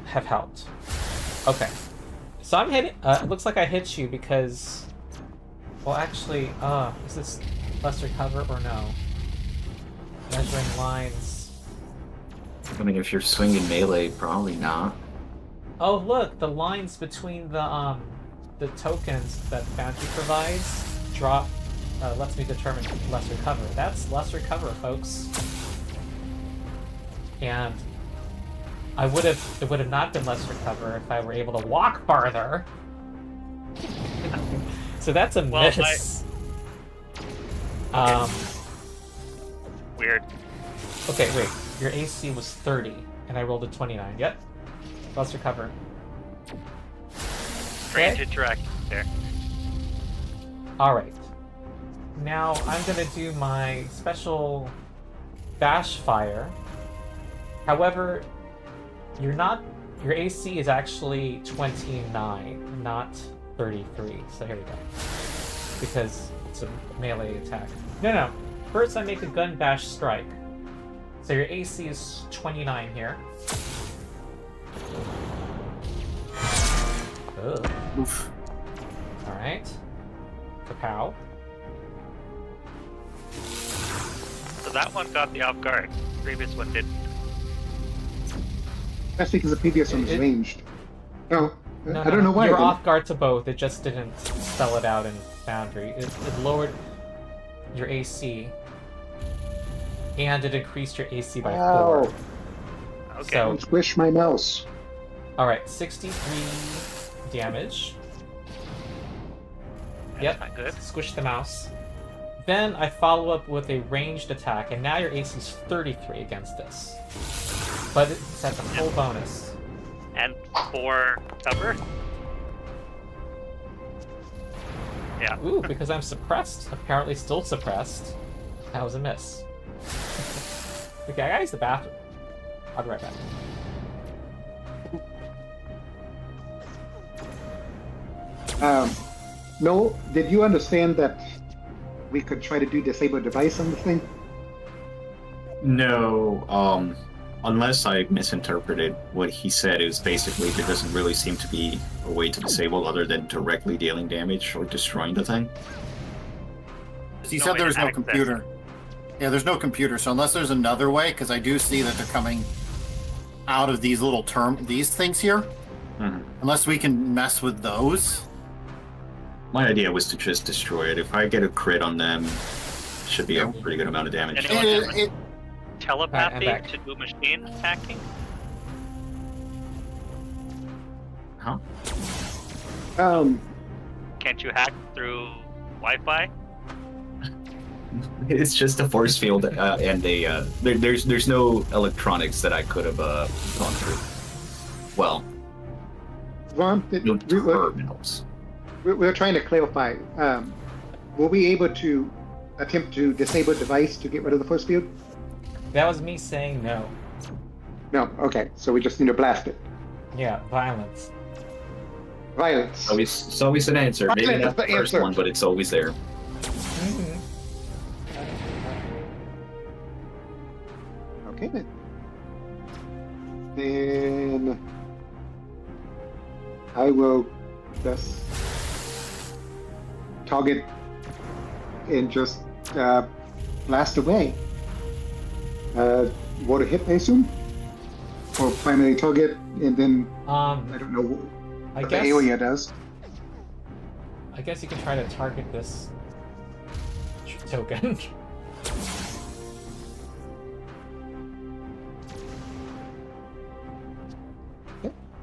have helped. Okay. So I'm hitting... it looks like I hit you because... Well, actually, is this lesser cover or no? Measuring lines... I mean, if you're swinging melee, probably not. Oh, look! The lines between the tokens that Bounty provides drop... lets me determine lesser cover. That's lesser cover, folks. And... it would have not been lesser cover if I were able to walk farther. So that's a Well, miss. Weird. Okay, wait. Your AC was 30, and I rolled a 29. Yep. Lesser cover. Strange Okay. interaction there. Alright. Now I'm gonna do my special bash fire. However, your AC is actually 29, not 33. So here we go. Because it's a melee attack. No. First I make a gun bash strike. So your AC is 29 here. Ugh. Oof. Alright. Kapow. So that one got the off guard. The previous one didn't. That's because the previous one was It- ranged. No, No, I don't know why. You were it didn't. off guard to both. It just didn't spell it out in Boundary. It lowered your AC, and it increased your AC by 4. Ow. Okay. So, Don't squish my mouse. alright, 63 damage. That's Yep, not good. squish the mouse. Then I follow up with a ranged attack, and now your AC is 33 against this. But it's at the full bonus. And 4 cover. Yeah. Ooh, because I'm suppressed. Apparently still suppressed. That was a miss. Okay, I gotta use the bathroom. I'll be right back. No, did you understand that we could try to do disable device on the thing? No, unless I misinterpreted what he said, it was basically there doesn't really seem to be a way to disable other than directly dealing damage or destroying the thing. He No said way there's to no access computer. Yeah, there's no computer. So unless there's another way, because I do see that they're coming out of these little these things here. Mhm. Unless we can mess with those. My idea was to just destroy it. If I get a crit on them, should be a pretty good amount of damage. Anyone have It, telepathy back. to do machine hacking? Huh? Can't you hack through Wi-Fi? It's just a force field and a there's no electronics that I could have gone through. Well, Ron, no we terminals. we're trying to clarify. Were we able to attempt to disable device to get rid of the force field? That was me saying no. No. Okay, so we just need to blast it. Yeah, violence. Violence. It's always an answer. Maybe Violence not is the the first answer. one, but it's always there. Mm-hmm. Okay then. Then I will just target and just blast away. Water hit, I assume, or primary target, and then I don't know I what guess the area does. I guess you can try to target this token.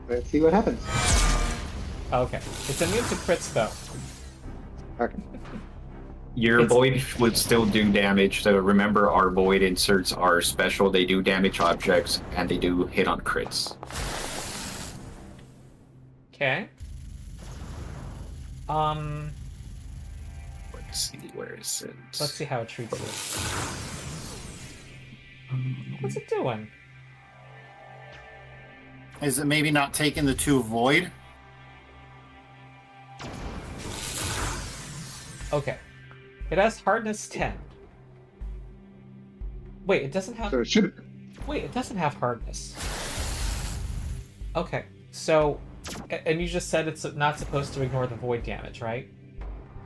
Let's see what happens. Okay, it's immune to crits though. Okay. Your It's- void would still do damage, so remember our void inserts are special. They do damage objects, and they do hit on crits. Okay. Let's see, where is it? Let's see how it treats it. What's it doing? Is it maybe not taking the 2 void? Okay. It has hardness 10. Wait, it doesn't have... So it should. Wait, it doesn't have hardness. Okay, so... And you just said it's not supposed to ignore the void damage, right?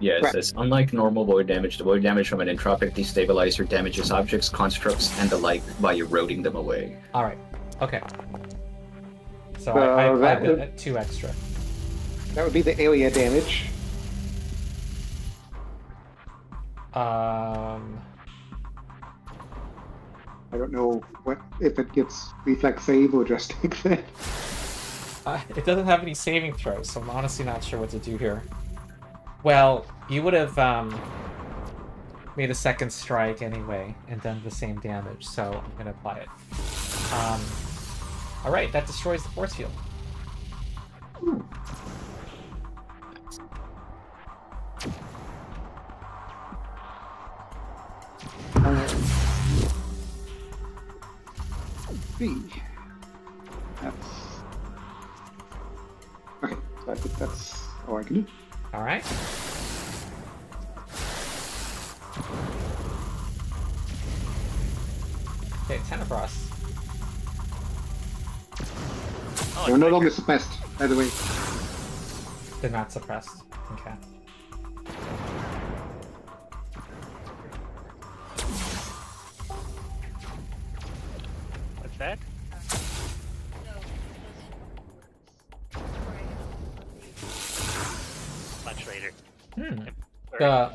Yes, Right. it's unlike normal void damage. The void damage from an entropic destabilizer damages objects, constructs, and the like by eroding them away. Alright, okay. So So I that applied would- 2 extra. That would be the area damage. Um... I don't know what if it gets reflex save or just takes it. It doesn't have any saving throws, so I'm honestly not sure what to do here. Well, you would have made a second strike anyway and done the same damage, so I'm gonna apply it. Alright, that destroys the force field. See. That's okay. So I think that's all I can do. Alright. Okay, Tenebros. Oh, They're it's no like- longer suppressed, by the way. They're not suppressed. Okay. What's that? Much later. Hmm. Sorry.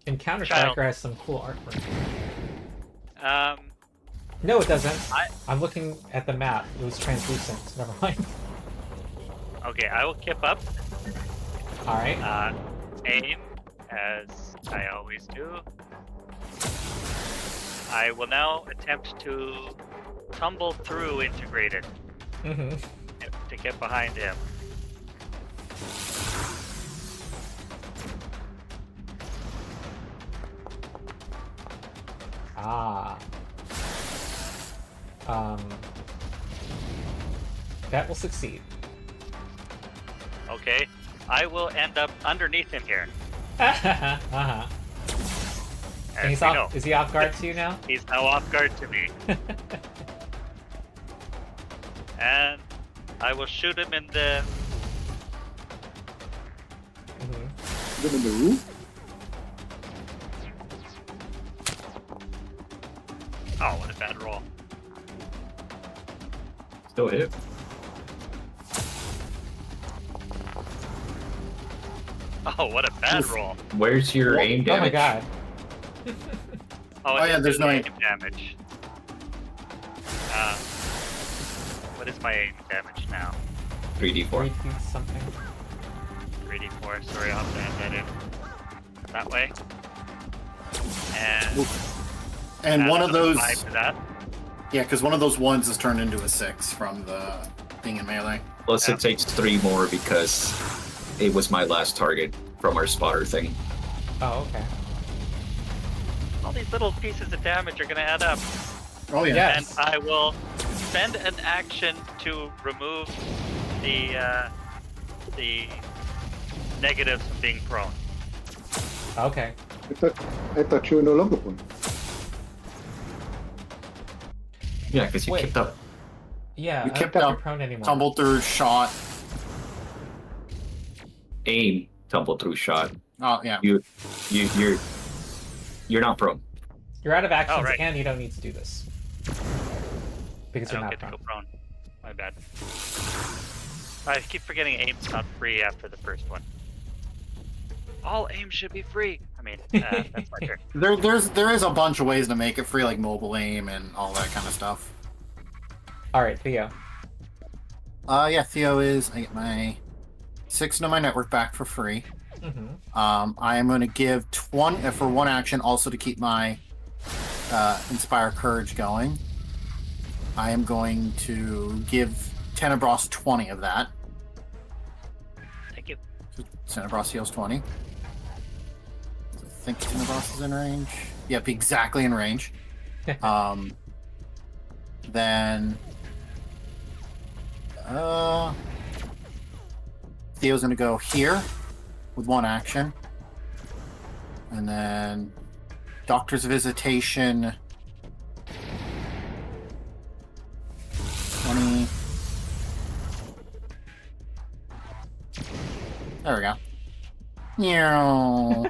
The encounter Child. tracker has some cool artwork. Um, No, it doesn't. I- I'm looking at the map. It was translucent. Never mind. okay, I will kip up. Alright. Aim, as I always do. I will now attempt to tumble through integrated Mm-hmm. to get behind him. Ah. That will succeed. Okay, I will end up underneath him here. uh-huh. As And he's we off, know. is he off guard to you now? He's now off guard to me. And I will shoot him in the... Mhm. Is it in the room? Oh, what a bad roll. Still hit. Oh, what a bad roll. Where's your aim Oh damage? my god. Oh, Oh, yeah, there's no aim aim. damage. What is my aim damage now? 3d4. 3 feet something. 3d4. Sorry, I'll have to add that in. That way. And And add one of another those, 5 to that. yeah, because one of those ones is turned into a 6 from the thing in melee. Plus Yeah. it takes 3 more because it was my last target from our spotter thing. Oh, okay. All these little pieces of damage are going to add up. Oh yeah. Yeah. And I will spend an action to remove the negatives from being prone. Okay. I thought you were no longer one. Yeah, because you Wait. kicked up. Yeah, You I kept don't think up, you're prone anymore. tumbled through, shot. Aim, tumble through shot. Oh yeah. You're not prone. You're out of actions, right. and you don't need to do this. Because I you're don't not get to prone. go prone. My bad. I keep forgetting aim's not free after the first one. All aim should be free. I mean, that's my turn. There is a bunch of ways to make it free, like mobile aim and all that kind of stuff. Alright, Theo. Yeah, Theo is. I get my 6 into my network back for free. Mm-hmm. I am going to give 20 for one action, also to keep my Inspire Courage going. I am going to give Tenebros 20 of that. Thank you. So Tenebros heals 20. I think Tenebros is in range. Yep, exactly in range. Then Theo's gonna go here with one action. And then Doctor's Visitation 20. There we go. Meow.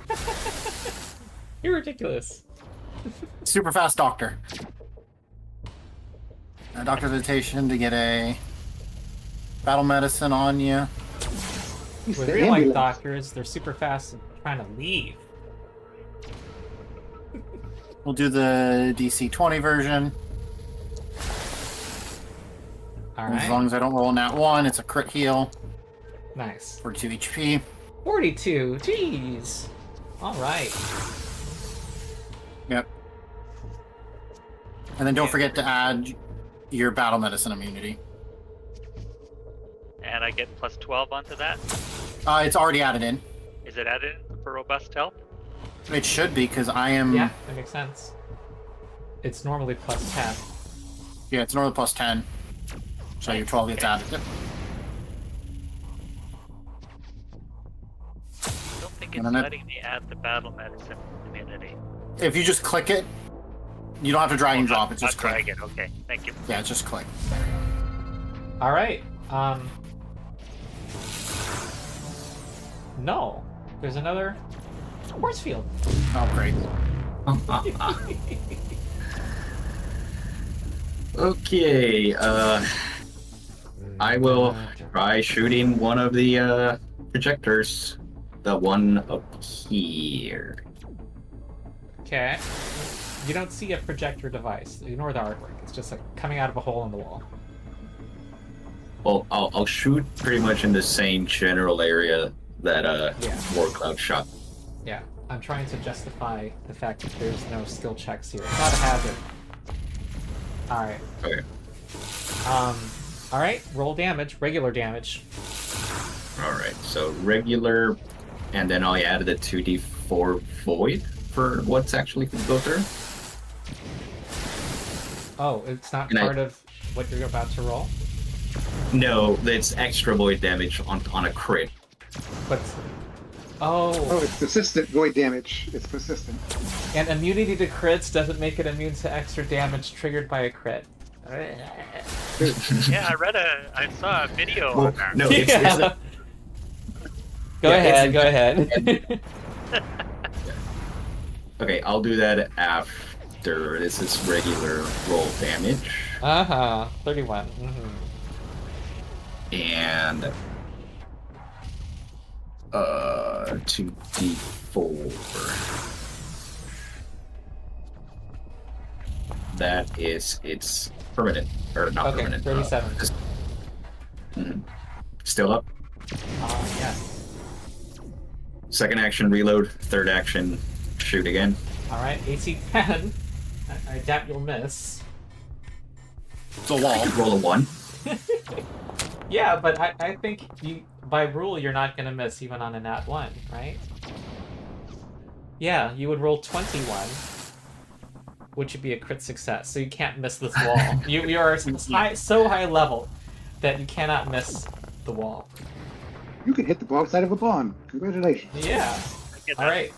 You're ridiculous. Super fast doctor. Doctor's Visitation to get a battle medicine on you. He's With the real life ambulance. doctors, they're super fast and trying to leave. We'll do the DC 20 version. Alright. As long as I don't roll a nat 1, it's a crit heal Nice. for 2 HP. 42. Jeez. Alright. Yep. And then don't Yeah. forget to add your battle medicine immunity. And I get plus 12 onto that. It's already added in. Is it added for robust health? It should be, because I am... Yeah, that makes sense. It's normally plus 10. Yeah, it's normally plus 10. So your 12 gets added. Yep. I don't think And it's then that- letting me add the battle medicine immunity. If you just click it, you don't have to drag and drop. It's just I'll drag click. it. Okay, thank you. Yeah, just click. Alright. No. There's another force field. Oh, great. Okay, I will try shooting one of the projectors. The one up here. Okay. You don't see a projector device. Ignore the artwork. It's just like coming out of a hole in the wall. Well, I'll shoot pretty much in the same general area that Yeah. Warcloud shot. Yeah. I'm trying to justify the fact that there's no skill checks here. It's not a hazard. Alright. Okay. Alright, roll damage, regular damage. Alright, so regular, and then I added a 2d4 void for what's actually going to go through. Oh, it's not And part of what you're about to roll? No, it's extra void damage on a crit. But oh, it's persistent void damage. It's persistent. and immunity to crits doesn't make it immune to extra damage triggered by a crit. Yeah, I saw a video Well, on that. no, it's Yeah. Go Yeah, ahead, it's- go ahead. Okay, I'll do that after. This is regular roll damage. Uh-huh, 31. And 2d4. That is it's permanent or not Okay, permanent. 37. Still up. Yeah. Second action reload. Third action shoot again. Alright, AC 10. I doubt you'll miss. It's a wall. Roll a 1. Yeah, but I think you, by rule you're not gonna miss even on a nat 1, right? Yeah, you would roll 21, which would be a crit success, so you can't miss this wall. you are so high level that you cannot miss the wall. You can hit the ball side of a bomb. Congratulations. Yeah. Get that. Alright.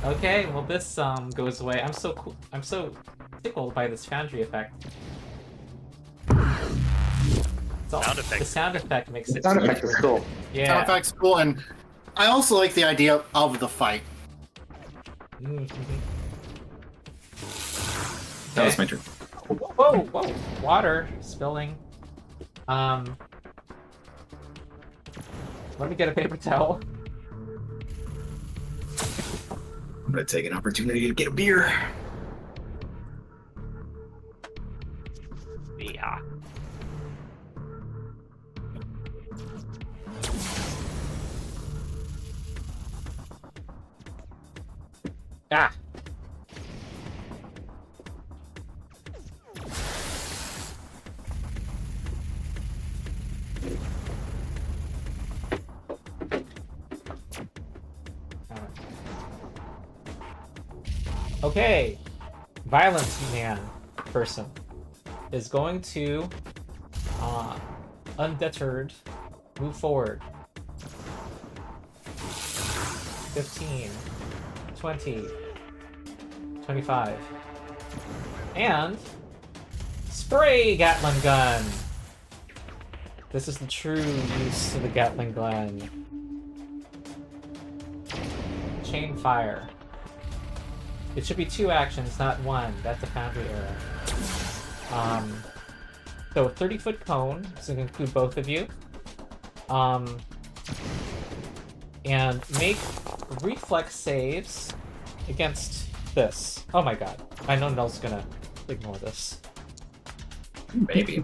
Okay, well this goes away. I'm so tickled by this foundry effect. Sound effect. The sound effect makes The it. sound so effect much is worse. cool. Yeah. Sound effects cool, and I also like the idea of the fight. Mhm. That was Okay. my turn. Whoa, whoa, water spilling. Let me get a paper towel. I'm gonna take an opportunity to get a beer. Yeah. Ah. Okay, violence man person is going to, undeterred, move forward. 15, 20, 25, and spray Gatling gun. This is the true use of the Gatling gun. Chain fire. It should be 2 actions, not 1. That's a foundry error. So a 30-foot cone, so it can include both of you. And make reflex saves against this. Oh my god. I know Nell's gonna ignore this. Maybe.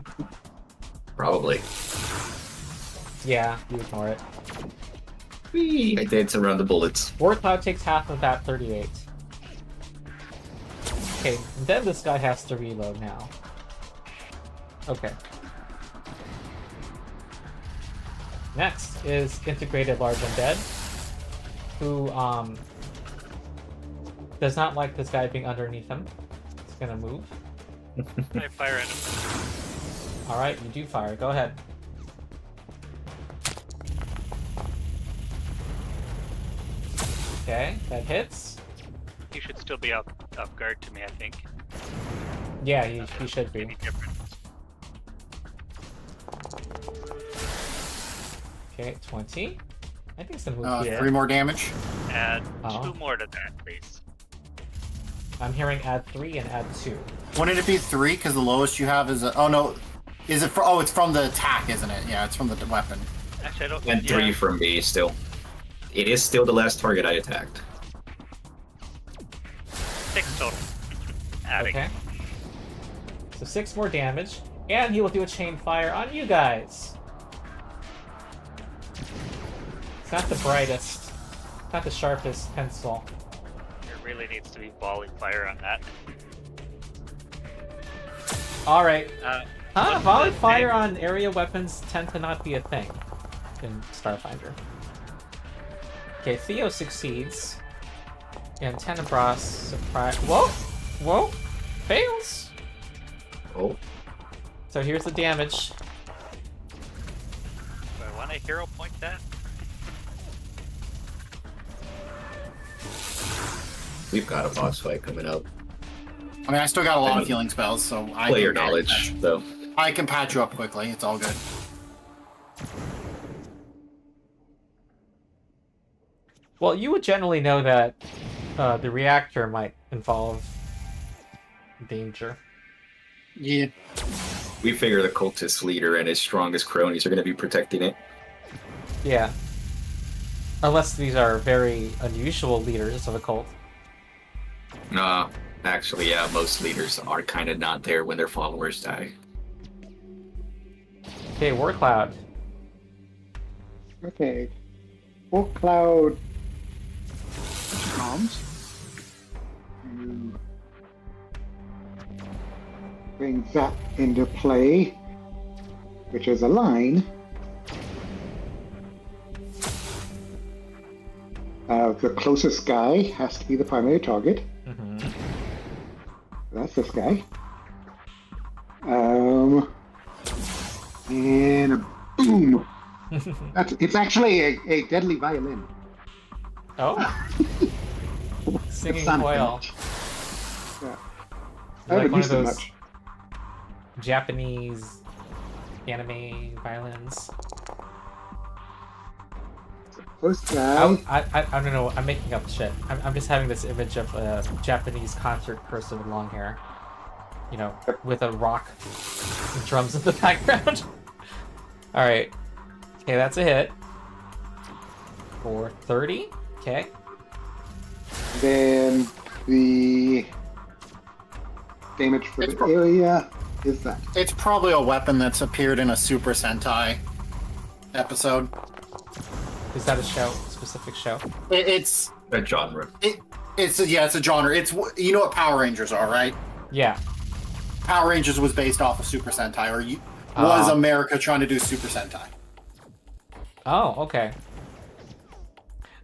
Probably. Yeah, you ignore it. Whee! I dance around the bullets. Warcloud takes half of that 38. Okay, then this guy has to reload now. Okay. Next is Integrated Large Undead, who does not like this guy being underneath him. He's gonna move. I fire at him. Alright, you do fire. Go ahead. Okay, that hits. He should still be off guard to me, I think. Yeah, he should be. Maybe different. Okay, 20. I think it's gonna move here. 3 more damage. Add Oh. 2 more to that, please. I'm hearing add 3 and add 2. Wouldn't it be 3? Because the lowest you have is a... Oh, no. Is it for... Oh, it's from the attack, isn't it? Yeah, it's from the weapon. Actually, I don't. And 3 yeah. from me still. It is still the last target I attacked. 6 total. Adding. Okay. So 6 more damage, and he will do a chain fire on you guys. It's not the brightest, not the sharpest pencil. There really needs to be volley fire on that. All right. What's Volley the fire name? on area weapons tend to not be a thing in Starfinder. Okay, Theo succeeds, and Tenebras surprise. Whoa, whoa, fails. Oh. So here's the damage. Do I want to hero point that? We've got a boss fight coming up. I mean, I still got a lot of healing spells, so I Player can knowledge, though. I can patch you up quickly. It's all good. Well, you would generally know that the reactor might involve danger. Yeah. We figure the cultist leader and his strongest cronies are going to be protecting it. Yeah. Unless these are very unusual leaders of a cult. Actually, yeah, most leaders are kind of not there when their followers die. Okay, Warcloud. Okay. Wolf Cloud comes. You bring that into play, which is a line. The closest guy has to be the primary target. Mm-hmm. That's this guy. And a boom. It's actually a deadly violin. Oh. Singing Sound whale. effect. Yeah. I Like haven't one of used it those much. Japanese anime violins. First guy. I don't know. I'm making up shit. I'm just having this image of a Japanese concert person with long hair. You know, with a rock and drums in the background. All right. Okay, that's a hit. For 30. Okay. Then the damage for It's the area is that. It's probably a weapon that's appeared in a Super Sentai episode. Is that a show? Specific show? It's That genre. it's a genre. It's, you know what Power Rangers are, right? Yeah. Power Rangers was based off of Super Sentai, or was America trying to do Super Sentai? Oh, okay.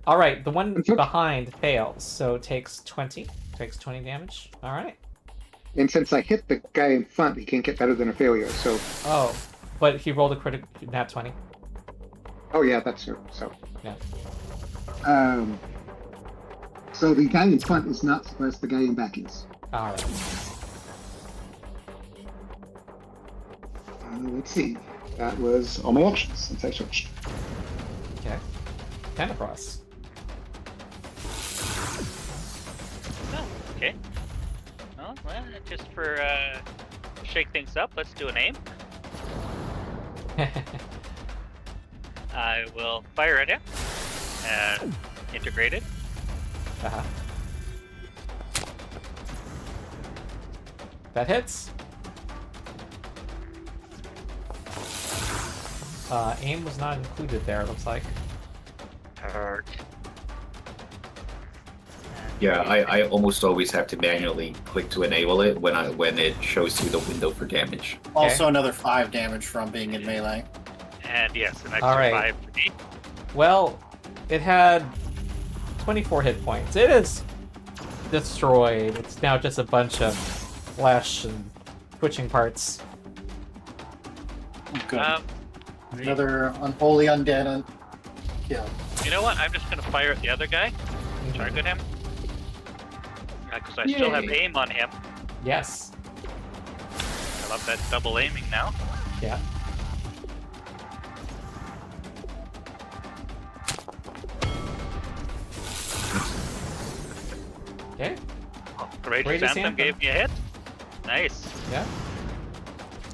All right, the one behind fails, so it takes 20. Takes 20 damage. All right. And since I hit the guy in front, he can't get better than a failure. So, Oh, but he rolled a critical nat 20. oh yeah, that's true. So, Yeah. So the guy in front is not suppressed. The guy in back is. All right. Let's see. That was all my actions since I switched. Okay. Tenebros. Oh, okay. Well, just for shake things up, let's do an aim. I will fire at him. And integrated. Uh-huh. That hits. Aim was not included there, it looks like. Yeah, I almost always have to manually click to enable it when it shows you the window for damage. Also, another 5 damage from being in melee. And yes, an extra All right. 5 for me. Well, it had 24 hit points. It is destroyed. It's now just a bunch of flesh and twitching parts. Good. Um, Another unholy undead kill. you know what? I'm just going to fire at the other guy. Target him. Because I still have Yay. aim on him. Yes. I love that double aiming now. Yeah. Okay. Courageous Courageous Anthem Anthem. gave me a hit. Nice. Yeah.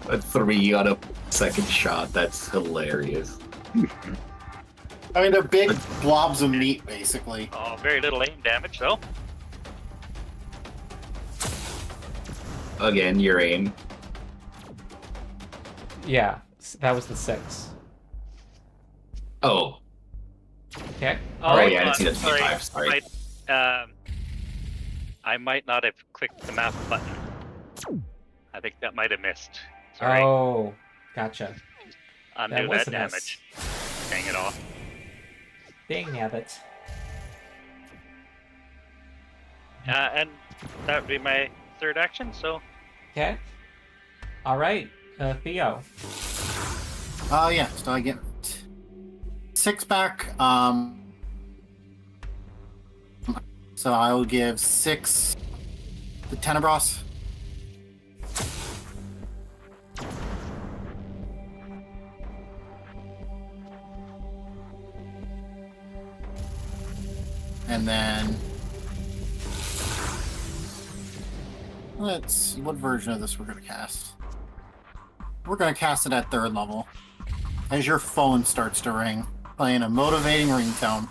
A 3 on a second shot. That's hilarious. I mean, they're big blobs of meat, basically. Oh, very little aim damage though. Again, your aim. Yeah. That was the 6. Oh, Okay. Oh, All right. yeah, I didn't see the 25, sorry. I might not have clicked the mouse button. I think that might have missed. Sorry. Oh, gotcha. Undo was that a damage. Dang it all. Dang nabbit. And that would be my third action, so Okay. All right. Theo. Yeah, so I get 6 back. So I will give 6 to Tenebros. And then let's see what version of this we're gonna cast. We're gonna cast it at 3rd level. As your phone starts to ring, playing a motivating ringtone.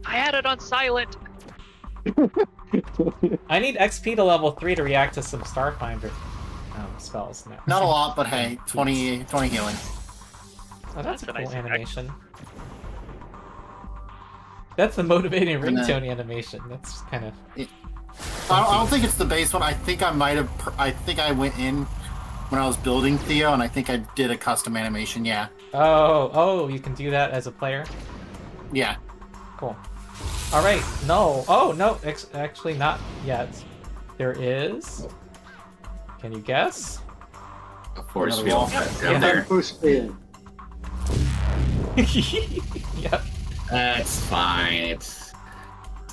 I had it on silent. I need XP to level 3 to react to some Starfinder spells now. Not a lot, but hey, 20 healing. Oh, that's a That's a cool nice effect. animation. That's the motivating And then- ringtone animation. That's kind of... I don't think it's the base one. I think I might have. I think I went in when I was building Theo, and I think I did a custom animation. Yeah, Oh, you can do that as a player? yeah. Cool. All right. No. Oh, no. Actually, not yet. There is... Can you guess? A force Another field wall. down Yeah. there. First fail. Yep. That's fine. It's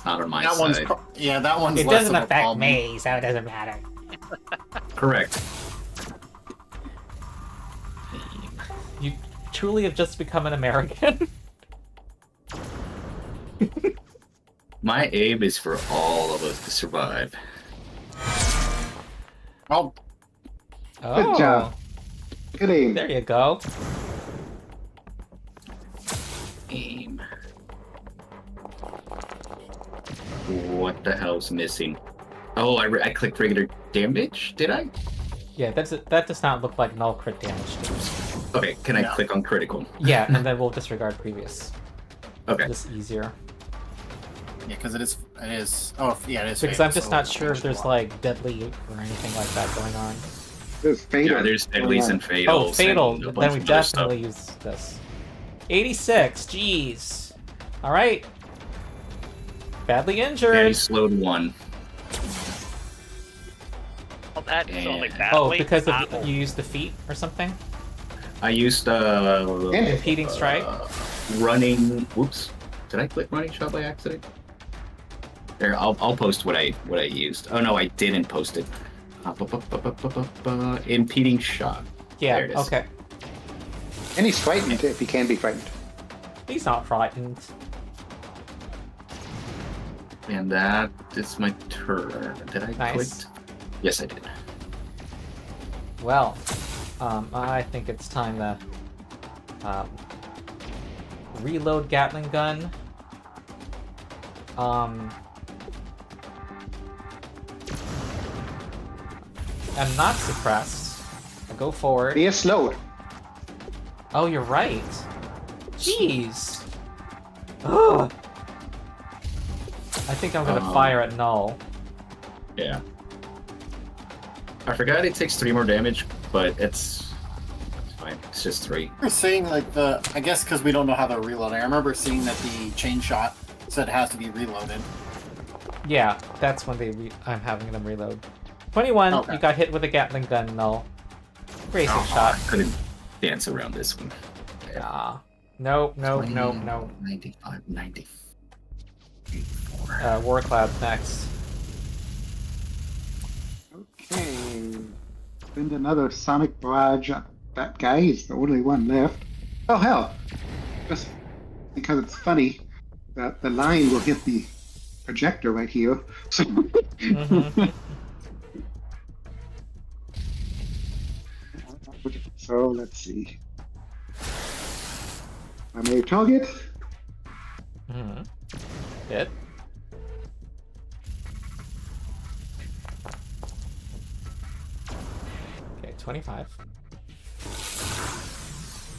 not on my That one's side. that one's. It less doesn't of a affect problem. me, so it doesn't matter. Correct. truly have just become an American? My aim is for all of us to survive. Oh, Oh, job. Good aim. there you go. Aim. What the hell's missing? Oh, I clicked regular damage, did I? Yeah, that does not look like null crit damage to me. Okay, can I No. click on critical? Yeah, and then we'll disregard previous. Okay. Just easier. yeah, because it is. Oh, yeah, it is. Because fatal, I'm just so not sure if there's block. like deadly or anything like that going on. There's fatal. Yeah, there's deadlies and fatals. Oh, fatal. and a Then bunch we of other stuff. definitely use this. 86. Jeez. All right. Badly Yeah, injured. he slowed one. Well, that's only And- badly. Oh, because Ah, you used defeat or something? I used Impeding strike? Running. Whoops! Did I click running shot by accident? There, I'll post what I used. Oh no, I didn't post it. Impeding shot. Yeah, There it is. okay. And he's frightened if he can be frightened. He's not frightened. And that is my turn. Did I Nice. quit? Yes, I did. Well, I think it's time to reload Gatling gun. I'm not suppressed. I go forward. He is slowed. Oh, you're right. Jeez. Ugh. I think I'm gonna fire at null. Yeah. I forgot it takes 3 more damage, but it's fine. It's just 3. I remember seeing like I guess because we don't know how they're reloading. I remember seeing that the chain shot said it has to be reloaded. Yeah, that's when I'm having them reload. 21, Okay. you got hit with a Gatling gun, null. Racing Oh, shot. I couldn't dance around this one. Ah. Nope, nope, nope, nope. 95, 90. War Cloud's next. Okay. Send another sonic barrage at that guy. He's the only one left. Oh hell! Just because it's funny that the line will hit the projector right here. So Mhm. So let's see. I may target. Mhm. Hit. Okay, 25.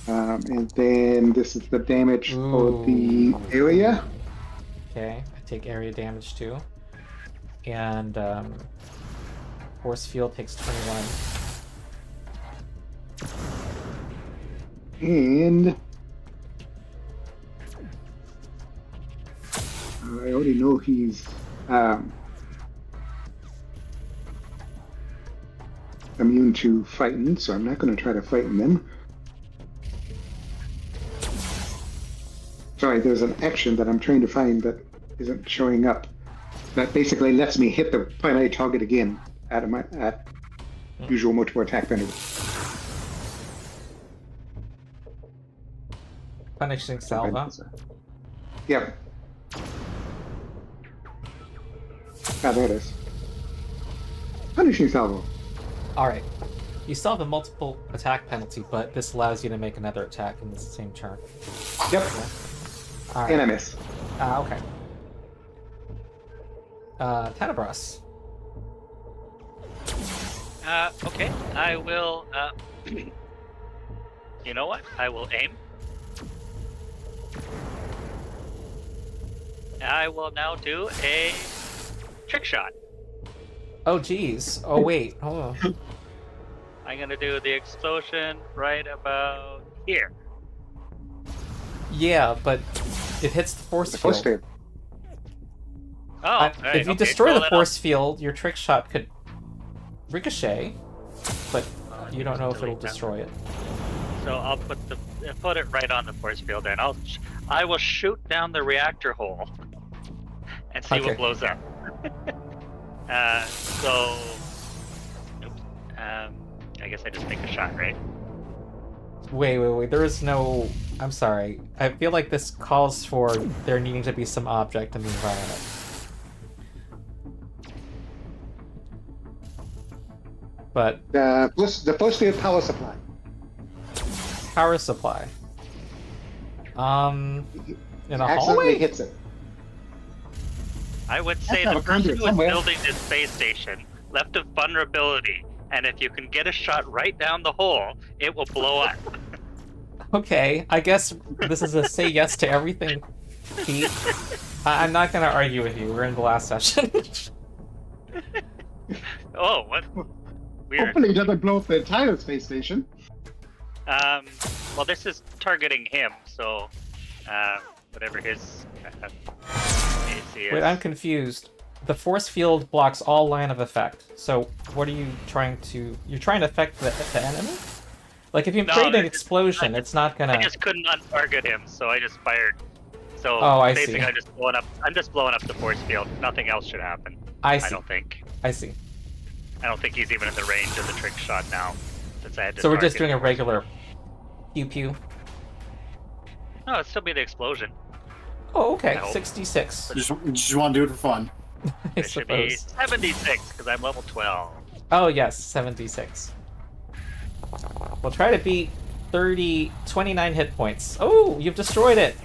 And then this is the damage for the Ooh. area. Okay, I take area damage too. And force field takes 21. And I already know he's immune to frighten, so I'm not going to try to frighten them. Sorry, there's an action that I'm trying to find that isn't showing up. That basically lets me hit the primary target again at usual multiple attack penalty. Punishing salva. Yeah. Ah, there it is. Punishing salvo. Alright. You still have a multiple attack penalty, but this allows you to make another attack in the same turn. Yep. Alright. And I miss. Okay. Tenebras. Okay, I will. You know what? I will aim. I will now do a trick shot. Oh, geez. Oh, wait. Hold on. I'm gonna do the explosion right about here. Yeah, but it hits the force The field. first field. Oh, all right, If you okay, destroy so the then force field, your trick shot could ricochet, but you don't know if it'll delete that. destroy it. So I'll put it right on the force field, and I will shoot down the reactor hole and see Okay. what blows up. So, oops. I guess I just take a shot, right? Wait. There is no... I'm sorry. I feel like this calls for there needing to be some object in the environment. But The force field power supply. power supply. In a Accidentally hallway? hits it. I would say That's the not a person conduit who was somewhere. building this space station left a vulnerability, and if you can get a shot right down the hole, it will blow up. Okay, I guess this is a say yes to everything, Pete. I'm not gonna argue with you. We're in the last session. Oh, what? Weird. Hopefully, it doesn't blow up the entire space station. Well, this is targeting him, so whatever his AC is. Wait, I'm confused. The force field blocks all line of effect. So what are you trying to... You're trying to affect the enemy? Like, if you No, create an I just- explosion, it's not gonna... I just couldn't untarget him, so I just fired. So Oh, I basically, see. I'm just blowing up the force field. Nothing else should happen. I I see. don't think. I see. I don't think he's even in the range of the trick shot now. Since I had to So we're just target doing a the force regular field. pew-pew. No, it'd still be the explosion. Oh, okay. I hope. 66. Just want to do it for fun. I It should be suppose. 76 because I'm level 12. Oh, yes. 76. We'll try to beat 29 hit points. Oh, you've destroyed it.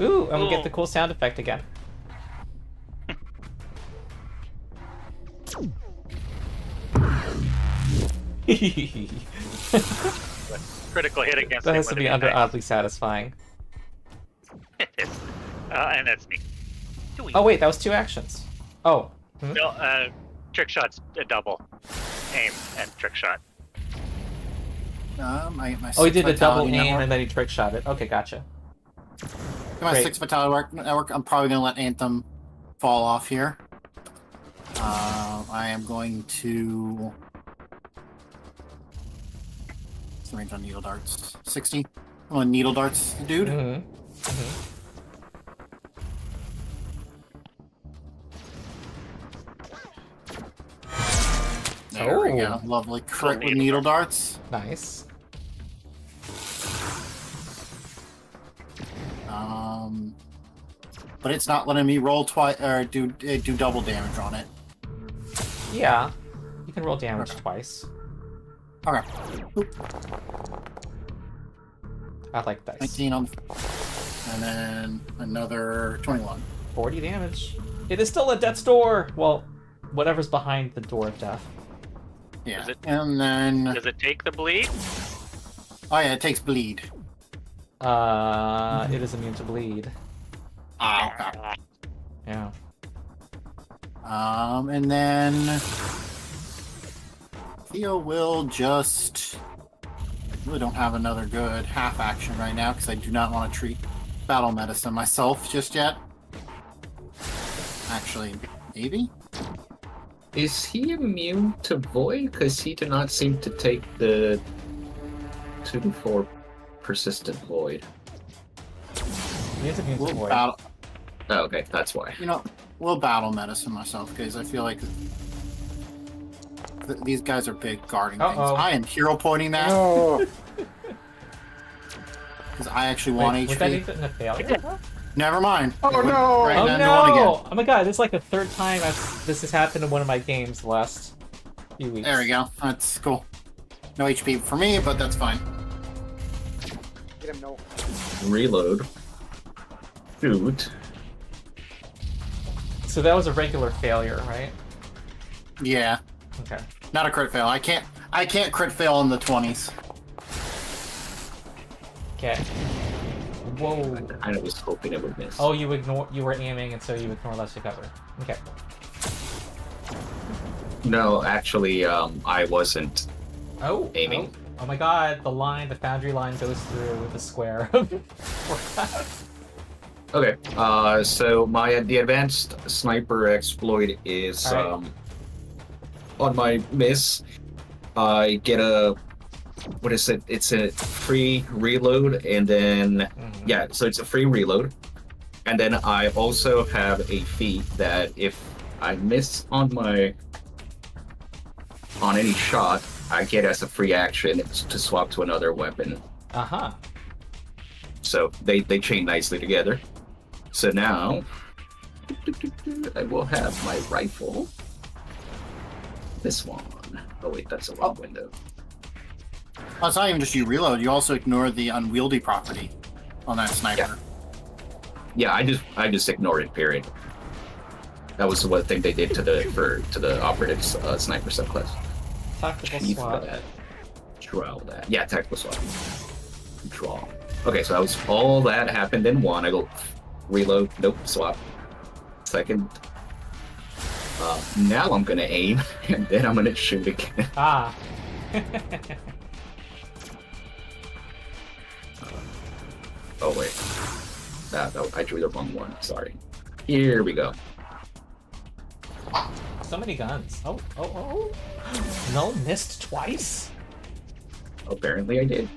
Ooh, and we get the cool sound effect again. Critical hit against That him has to would be have under been nice. oddly satisfying. And that's me. Oh wait, that was 2 actions. Oh. Hmm? No, trick shot's a double. Aim and trick shot. My Oh, he did a double vitality aim network. and then he trick shot it. Okay, gotcha. My Great. 6 vitality network. I'm probably gonna let Anthem fall off here. I am going to. What's the range on needle darts? 60. I'm gonna needle darts, the dude. Mm-hmm. Mm-hmm. There we Oh. go. Lovely crit with needle needle darts. Nice. But it's not letting me roll twice or do double damage on it. Yeah. You can roll damage Okay. twice. Okay. I like dice. 19 on, and then another 21. 40 damage. It is still a death's door. Well, whatever's behind the door of death. Yeah. Is it- And then Does it take the bleed? oh yeah, it takes bleed. It is immune to bleed. Ah, okay. Yeah. And then Theo will just. I really don't have another good half action right now because I do not want to treat battle medicine myself just yet. Actually, maybe. Is he immune to void? Because he did not seem to take the 2-4 persistent void. He is immune to We'll void. battle. Oh, okay, that's why. You know, we'll battle medicine myself because I feel like these guys are big guarding things. Uh-oh. I am hero pointing that Oh, because I actually want Wait, was that HP. even a failure? Never mind. Oh, no! Right, Oh then do one again. no! Oh my god, this is like the 3rd time this has happened in one of my games the last few weeks. There we go. That's cool. No HP for me, but that's fine. Get him, no. Reload. Shoot. So that was a regular failure, right? Yeah, Okay. not a crit fail. I can't crit fail in the 20s. Okay. Whoa. I kind of was hoping it would miss. Oh, you were aiming, and so you ignore less recover. Okay. No, actually, I wasn't. Oh. Aiming. Oh my god, the foundry line goes through the square. Okay, so the advanced sniper exploit is Alright. on my miss. I get a what is it? It's a free reload, and then Mhm. yeah, so it's a free reload, and then I also have a feat that if I miss on any shot, I get as a free action to swap to another weapon Uh-huh. So they chain nicely together. So now I will have my rifle. This one. Oh wait, that's a wrong window. Oh, it's not even just you reload. You also ignore the unwieldy property on that sniper. Yeah, I just ignored it. Period. That was the one thing they did to the operative sniper subclass. Tactical Chief swap. that. Draw that. Yeah, tactical swap. Draw. Okay, so that was all that happened in one. I go reload. Nope. Swap. Second. Now I'm gonna aim, and then I'm gonna shoot again. Ah. Oh wait. I drew the wrong one. Sorry. Here we go. So many guns. Oh. No, missed twice? Apparently I did.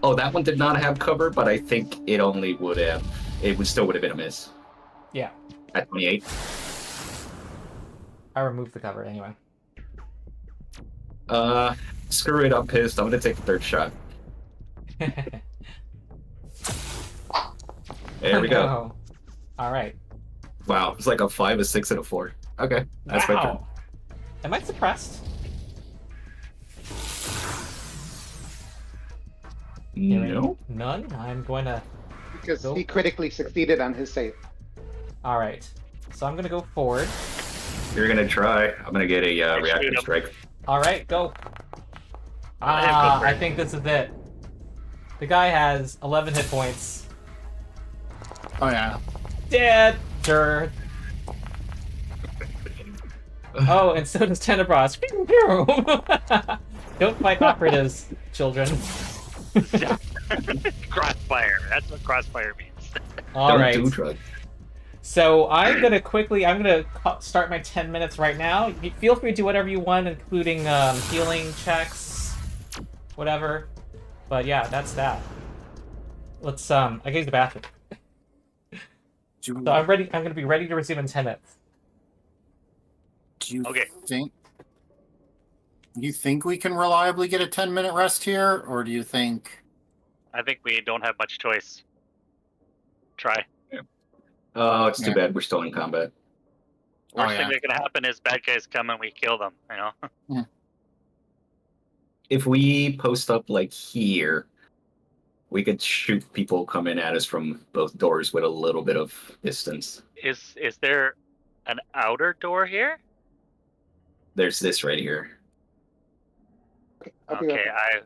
Oh, that one did not have cover, but I think it only would have. Still would have been a miss. Yeah. At 28. I removed the cover anyway. Screw it. I'm pissed. I'm gonna take the third shot. There we go. No. All right. Wow, it's like a 5, a 6, and a 4. Okay, that's my turn. Wow. Am I suppressed? No. None? I'm going to... Because Nope. he critically succeeded on his save. Alright. So I'm going to go forward. You're gonna try. I'm gonna get a shoot reactor him. strike. Alright, go. Ah, I think this is it. The guy has 11 hit points. Oh yeah. Dead! Dirt. Oh, and so does Tenebras. Don't fight operatives, children. Crossfire. That's what crossfire means. Alright. Don't do drugs. So I'm gonna start my 10 minutes right now. Feel free to do whatever you want, including healing checks, whatever. But yeah, that's that. Let's I gotta use the bathroom. So I'm ready. I'm gonna be ready to resume in 10 minutes. Do you Okay. think? You think we can reliably get a 10-minute rest here, or do you think? I think we don't have much choice. Try. Oh, it's too Yeah. bad we're still in combat. Worst yeah. thing that can happen is bad guys come and we kill them. You know. If we post up like here, we could shoot people coming at us from both doors with a little bit of distance. Is there an outer door here? There's this right here. I'll be right Okay, back.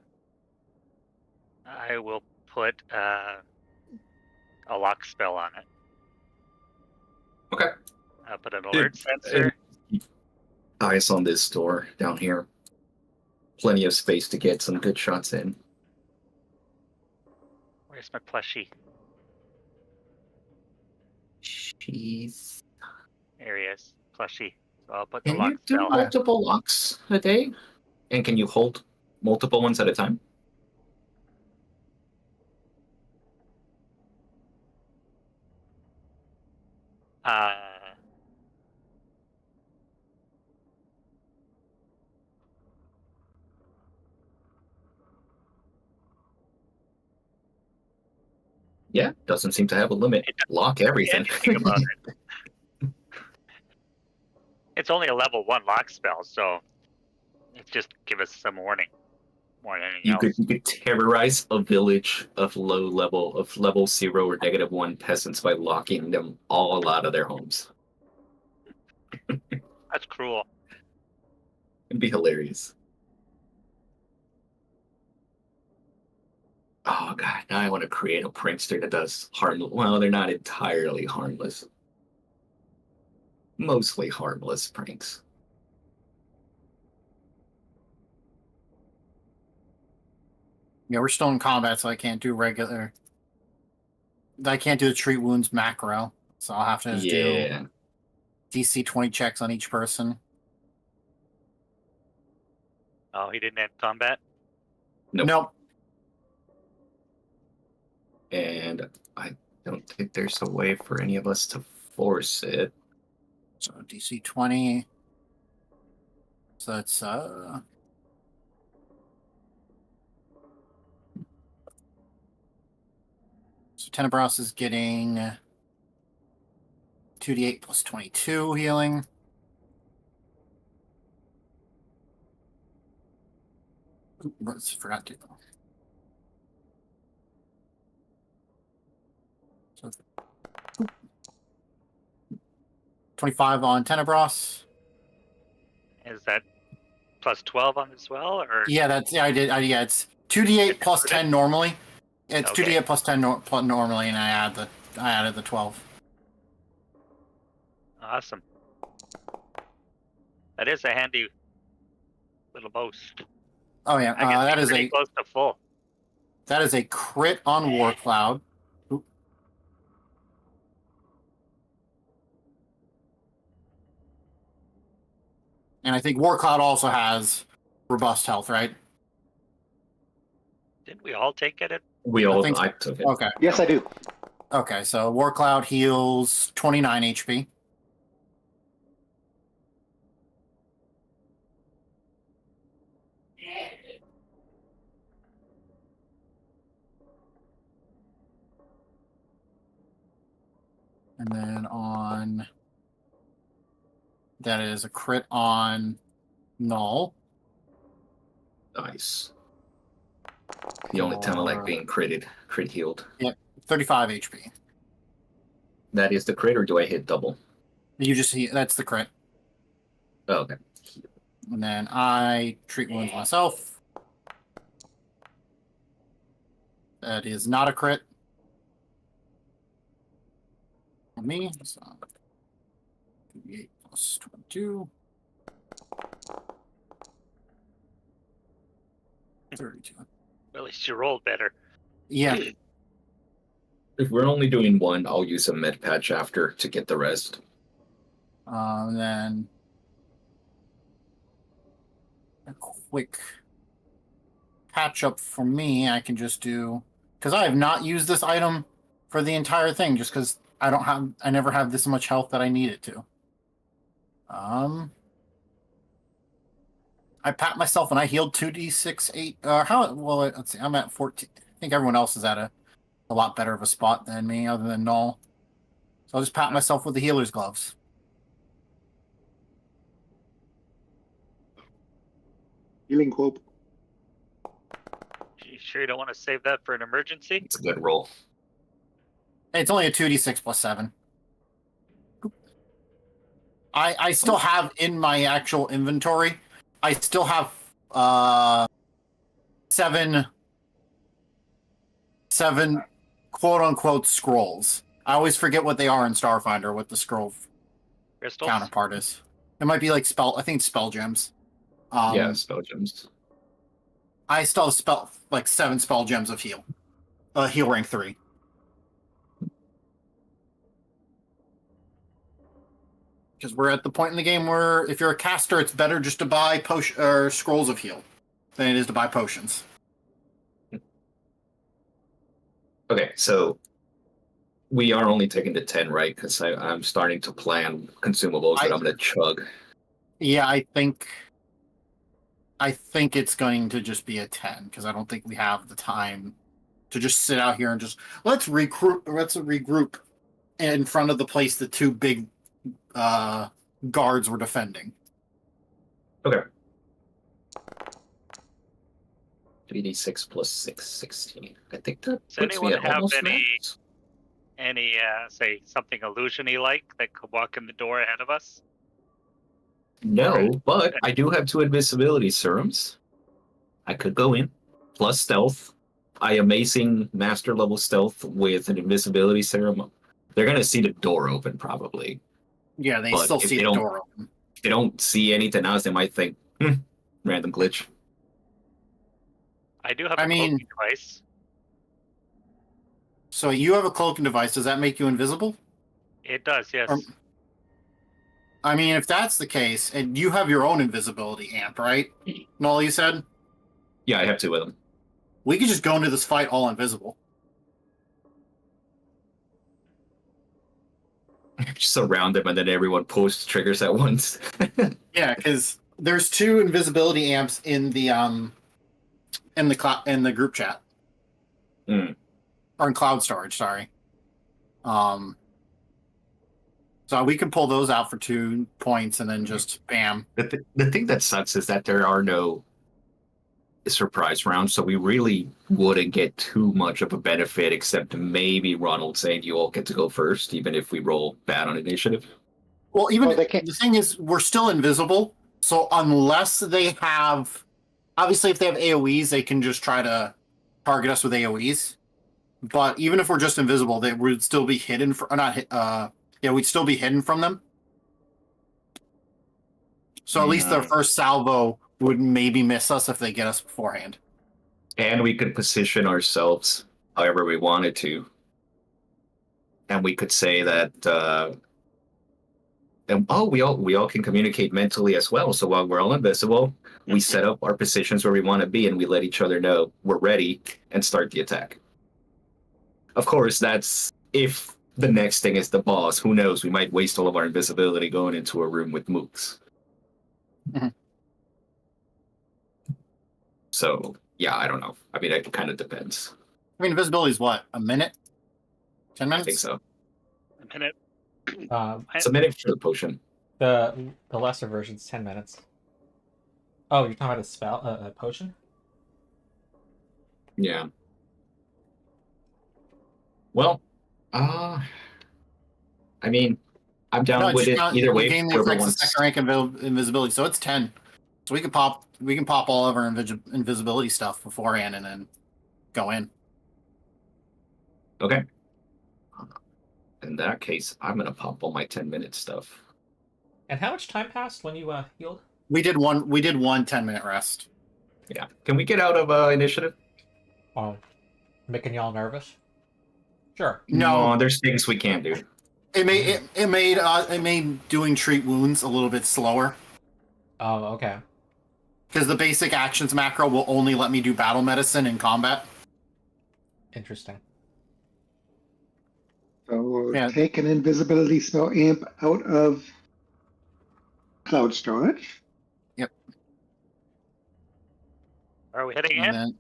I will put a lock spell on it. Okay. I'll put an alert sensor. Eyes on this door down here. Plenty of space to get some good shots in. Where's my plushie? Jeez. There he is. Plushie. So I'll put the Can lock you do spell. multiple locks a day? And can you hold multiple ones at a time? Yeah, doesn't seem to have a limit. It Lock everything. Think about it. It's only a level 1 lock spell, so it just give us some warning. More than anything else. You could terrorize a village of level 0 or -1 peasants by locking them all out of their homes. That's cruel. It'd be hilarious. Oh god, now I want to create a prankster that does harmless. Well, they're not entirely harmless. Mostly harmless pranks. Yeah, we're still in combat, so I can't do regular. I can't do the treat wounds macro, so I'll have to just do Yeah. DC 20 checks on each person. Oh, he didn't end combat? Nope. Nope. And I don't think there's a way for any of us to force it. So DC 20. So that's Tenebros is getting 2d8 plus 22 healing. Oops, forgot to. So, 25 on Tenebros. Is that plus 12 on as well, or Yeah, I did. Yeah, it's 2d8 plus 10 normally. It's Okay. 2d8 plus 10 normally, and I added the 12. awesome? That is a handy little boast. Oh yeah, I get that is pretty a close to full. crit on War Cloud. Oop. And I think War Cloud also has robust health, right? Didn't we all take it? We all think so. I took it. Okay. Yes, I do. Okay, so War Cloud heals 29 HP. And then on that is a crit on Null. Nice. The only time I like For being crit healed. 35 HP. That is the crit, or do I hit double? You just see that's the crit. Oh, okay. And then I treat wounds myself. That is not a crit. On me. So 8 plus 22. 32. At least you rolled better. Yeah. If we're only doing one, I'll use a med patch after to get the rest. And then a quick patch up for me, I can just do because I have not used this item for the entire thing, just because I never have this much health that I need it to. I pat myself and I healed 2d6 8. Let's see, I'm at 14. I think everyone else is at a lot better of a spot than me, other than Null. So I'll just pat myself with the healer's gloves. Healing quote. You sure you don't want to save that for an emergency? It's a good roll. It's only a 2d6 plus 7. I still have in my actual inventory, I still have 7 quote unquote scrolls. I always forget what they are in Starfinder, what the scroll Crystals? counterpart is. It might be like I think it's spell gems. Yeah, spell gems. I still have 7 spell gems of heal. Heal rank 3. Because we're at the point in the game where if you're a caster, it's better just to buy potion or scrolls of heal than it is to buy potions. Okay, so we are only taking the 10, right? Because I'm starting to plan consumables that I'm going to chug. Yeah, I think it's going to just be a 10 because I don't think we have the time to just sit out here and just let's regroup in front of the place the 2 big guards were defending. Okay. 3d6 plus 6, 16. I think that Does puts me anyone at have almost any- max. Any, say, something illusion-y like that could walk in the door ahead of us? No, but I do have 2 invisibility serums. I could go in. Plus stealth. I amazing master level stealth with an invisibility serum. They're going to see the door open, probably. Yeah, they But still if see they the don't- door open. If they don't see anything else, they might think, random glitch. I do have I a mean- cloaking device. So you have a cloaking device. Does that make you invisible? It does, yes. I mean, if that's the case, and you have your own invisibility amp, right? Null, you said? Yeah, I have 2 of them. We could just go into this fight all invisible. Just surround them and then everyone pulls triggers at once. Yeah, because there's 2 invisibility amps in the group chat. Mm. or in cloud storage. Sorry. So we can pull those out for 2 points and then just bam. The thing that sucks is that there are no surprise rounds, so we really wouldn't get too much of a benefit, except maybe Ronald saying you all get to go first, even if we roll bad on initiative. Well, even Well, they can't- the thing is, we're still invisible. So unless they have, obviously, if they have AOE's, they can just try to target us with AOE's. But even if we're just invisible, they would still be hidden. We'd still be hidden from them. So at least their first salvo would maybe miss us if they get us beforehand. And we could position ourselves however we wanted to. And we could say that we all can communicate mentally as well. So while we're all invisible, we set up our positions where we want to be and we let each other know we're ready and start the attack. Of course, that's if the next thing is the boss. Who knows? We might waste all of our invisibility going into a room with mooks. Mm-hmm. So, yeah, I don't know. I mean, it kind of depends. I mean, invisibility is what, a minute? 10 minutes? I think so. A minute. It's a minute for the potion. The lesser version's 10 minutes. Oh, you're talking about a spell, a potion? Yeah. Well, I mean, I'm down with it either way. The game affects the second rank invisibility, so it's 10. So we can pop all of our invisibility stuff beforehand and then go in. Okay. In that case, I'm gonna pop all my 10-minute stuff. And how much time passed when you healed? We did one 10-minute rest. Yeah. Can we get out of initiative? Oh, making y'all nervous? Sure. No, there's things we can't do. it made doing treat wounds a little bit slower. Oh, okay. Because the basic actions macro will only let me do battle medicine in combat. Interesting. So Yeah. take an invisibility spell amp out of cloud storage. Yep. Are we heading And in? then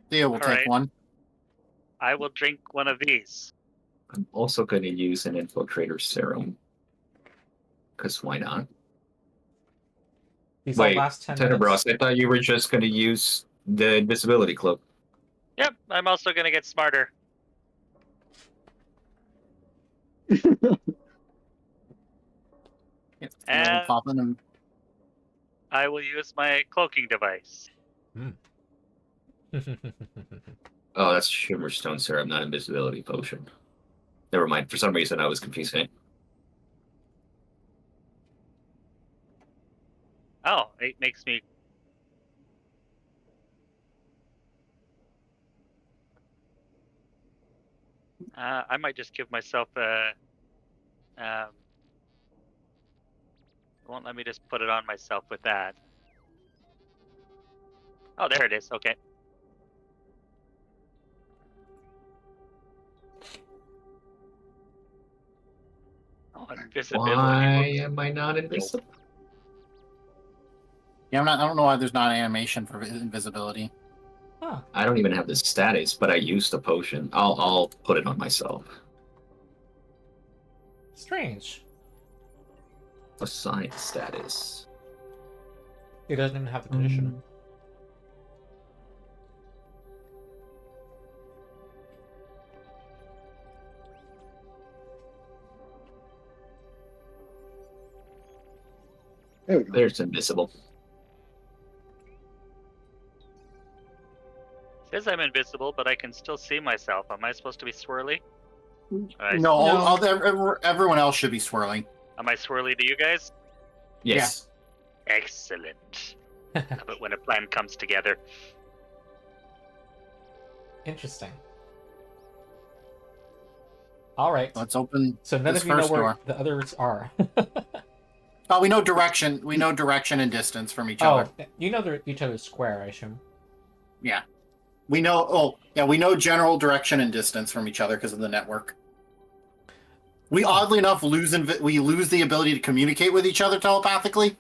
Theo will All take right. one. I will drink one of these. I'm also going to use an infiltrator serum. Because why not? These all Wait, last 10 minutes. Tenebros, I thought you were just going to use the invisibility cloak. Yep, I'm also gonna get smarter. Yep. And- Pop in and I will use my cloaking device. Oh, that's Shimmerstone serum, not invisibility potion. Never mind. For some reason, I was confusing it. Oh, it makes me. I might just give myself a. It won't let me just put it on myself with that. Oh, there it is. Okay. Oh, invisibility. Why am I not invisible? yeah, I don't know why there's not an animation for invisibility. Huh. I don't even have the status, but I used the potion. I'll put it on myself. Strange. Assign status. He doesn't even have the condition. There we go. There's invisible. Says I'm invisible, but I can still see myself. Am I supposed to be swirly? Everyone else should be swirling. Am I swirly to you guys? Yes. Excellent. But when a plan comes together. Interesting. All right. Let's open. So none this of you know first where door. the others are. Oh, we know direction. We know direction and distance from each Oh, other. you know they're each other's square, I assume. Yeah. We know. Oh, yeah. We know general direction and distance from each other because of the network. We oddly enough lose the ability to communicate with each other telepathically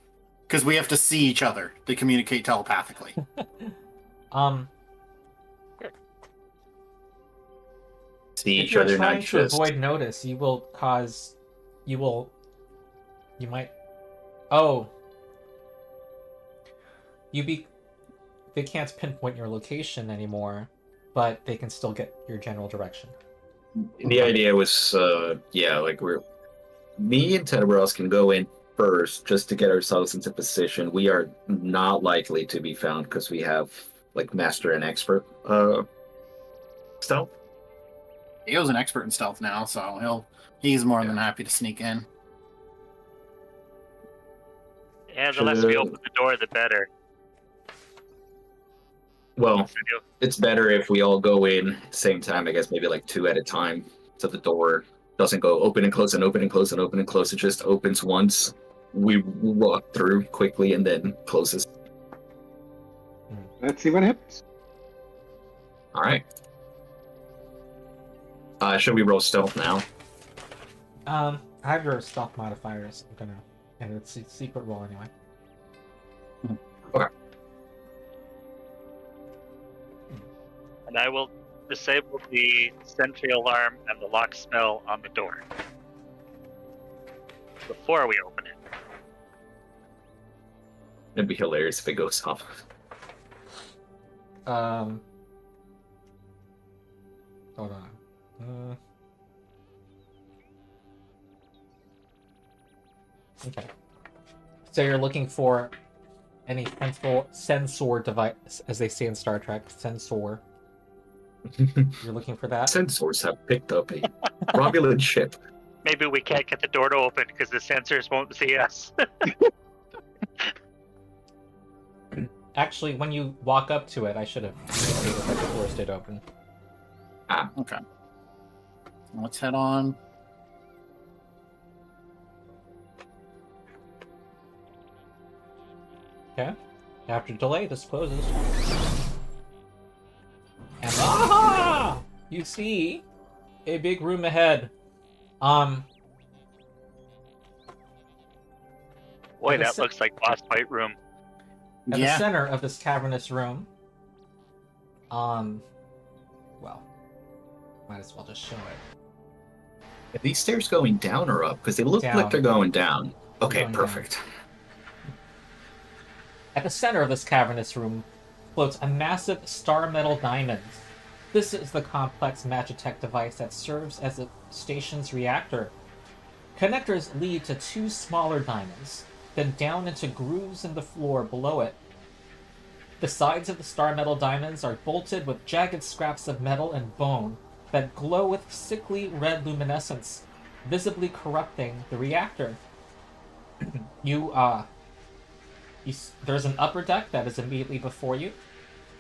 because we have to see each other to communicate telepathically. see If each you're other, trying not to just. avoid notice, you will cause. You might. Oh. They can't pinpoint your location anymore, but they can still get your general direction. The idea was, yeah, like me and Tenebros can go in first just to get ourselves into position. We are not likely to be found because we have like master and expert stealth. He was an expert in stealth now, so he's more than happy to sneak in. Yeah, the less we open the door, the better. Well, it's better if we all go in at the same time, I guess maybe like 2 at a time, so the door doesn't go open and close and open and close and open and close. It just opens once. We walk through quickly and then closes. Let's see what happens. All right. Should we roll stealth now? I have your stealth modifiers. I'm gonna, and it's a secret roll anyway. Okay. And I will disable the sentry alarm and the lock spell on the door before we open it. It'd be hilarious if it goes off. Hold on. Okay. So you're looking for any sensor device, as they say in Star Trek, sensor. You're looking for that? Sensors have picked up a Romulan ship. Maybe we can't get the door to open because the sensors won't see us. Actually, when you walk up to it, I should have indicated that the doors did open. Okay. Let's head on. Okay. After delay, this closes. And aha! You see a big room ahead. Boy, At the that looks like boss fight room. At the Yeah. center of this cavernous room, well, might as well just show it. Are these stairs going down or up? Because they look Down. like they're going down. Okay, Going perfect. At the center of this cavernous room floats a massive star metal diamond. This is the complex Magitech device that serves as the station's reactor. Connectors lead to 2 smaller diamonds, then down into grooves in the floor below it. The sides of the star metal diamonds are bolted with jagged scraps of metal and bone that glow with sickly red luminescence, visibly corrupting the reactor. There's an upper deck that is immediately before you,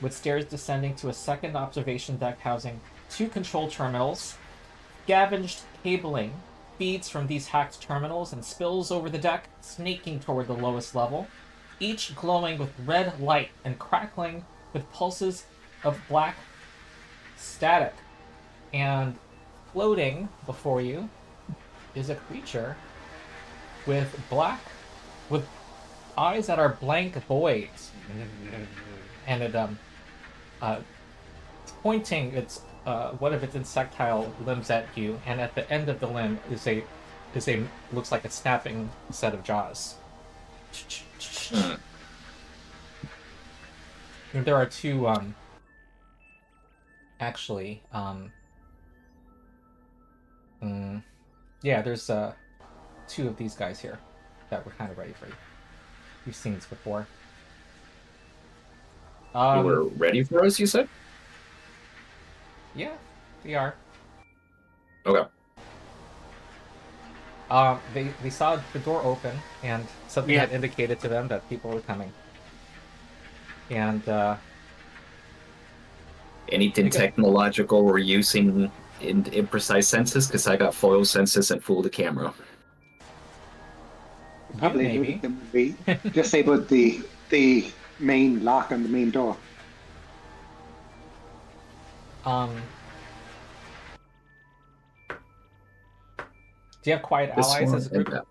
with stairs descending to a second observation deck housing 2 control terminals. Scavenged cabling feeds from these hacked terminals and spills over the deck, snaking toward the lowest level, each glowing with red light and crackling with pulses of black static. And floating before you is a creature with eyes that are blank voids, and it pointing its one of its insectile limbs at you, and at the end of the limb is a looks like a snapping set of jaws. And there are 2 actually yeah, there's 2 of these guys here that were kind of ready for you. You've seen this before. You were ready for us, you said? Yeah, they are. Okay. They saw the door open, and something had indicated to them that people were coming. And Anything technological we're using in imprecise senses? Because I got foil senses and fool the camera. Probably maybe. them would be disabled the main lock on the main door. Do you have quiet This allies one as a group? and that.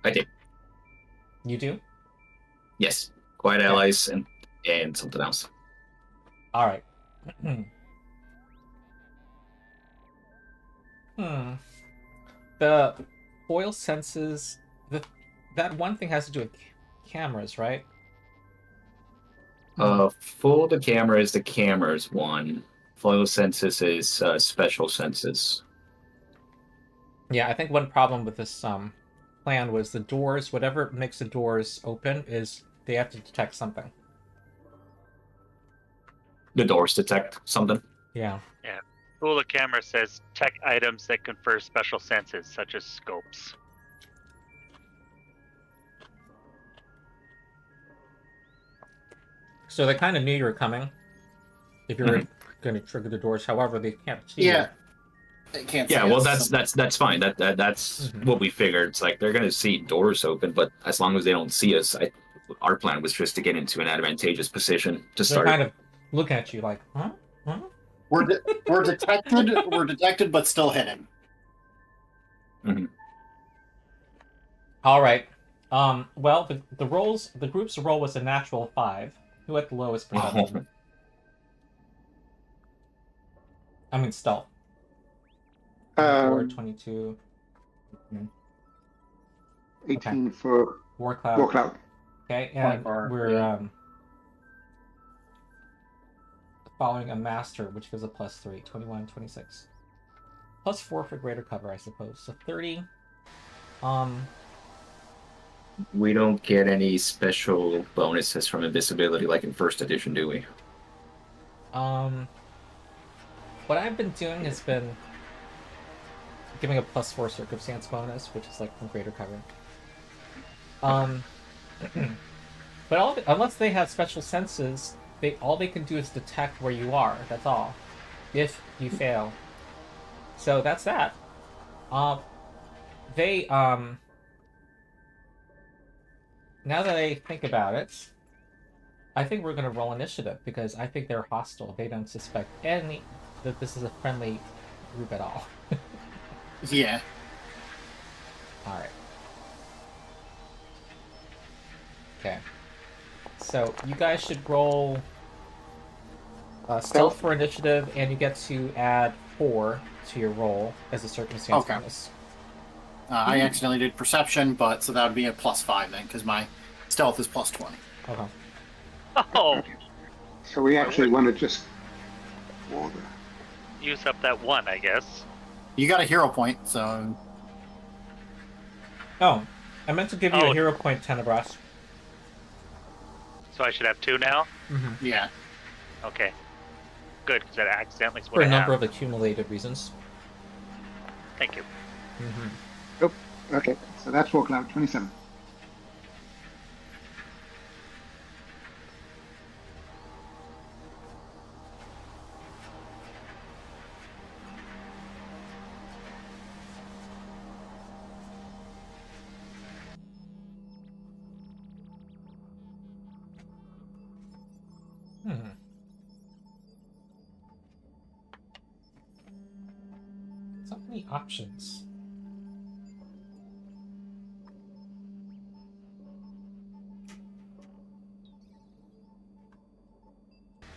I did. You do? Yes. Quiet allies and something else. All right. Hmm. The foil senses that one thing has to do with cameras, right? Full the camera's one. Flow census is special census. Yeah, I think one problem with this plan was the doors. Whatever makes the doors open is they have to detect something. The doors detect something. Yeah. Yeah. Tool of camera says tech items that confer special senses, such as scopes. So they kind of knew you were coming. If you were going to trigger the doors, however, they can't see Yeah. you. They can't. Yeah, see well, us, that's fine. That's Mhm. what we figured. It's like they're gonna see doors open, but as long as they don't see us, our plan was just to get into an advantageous position to They're start. kind of looking at you like, huh? Huh? We're detected. We're detected, but still hidden. All right. Well, the group's roll was a natural 5. Who had the lowest perception? I mean, stealth. 24, 22. 18 for War Cloud. War Cloud. Okay, and 24, we're yeah. Following a master, which gives a +3. 21, 26. +4 for greater cover, I suppose. So 30. We don't get any special bonuses from invisibility like in first edition, do we? What I've been doing has been giving a +4 circumstance bonus, which is like from greater cover. But unless they have special senses, all they can do is detect where you are. That's all. If you fail, so that's that. They Now that I think about it, I think we're gonna roll initiative because I think they're hostile. They don't suspect that this is a friendly group at all. Yeah. All right. Okay. So you guys should roll stealth for initiative, and you get to add 4 to your roll as a circumstance Okay. bonus. I accidentally did perception, but so that would be a +5 then, because my stealth is +20. Okay. Oh, So we actually want to just. use up that one, I guess. You got a hero point, so Oh, I meant to give you Oh. a hero point, Tenebras. So I should have 2 now? Mm-hmm. yeah. Okay. Good, because that accidentally is For what a I number have. of accumulated reasons. Thank you. Mm-hmm. Okay, so that's War Cloud 27. So many options.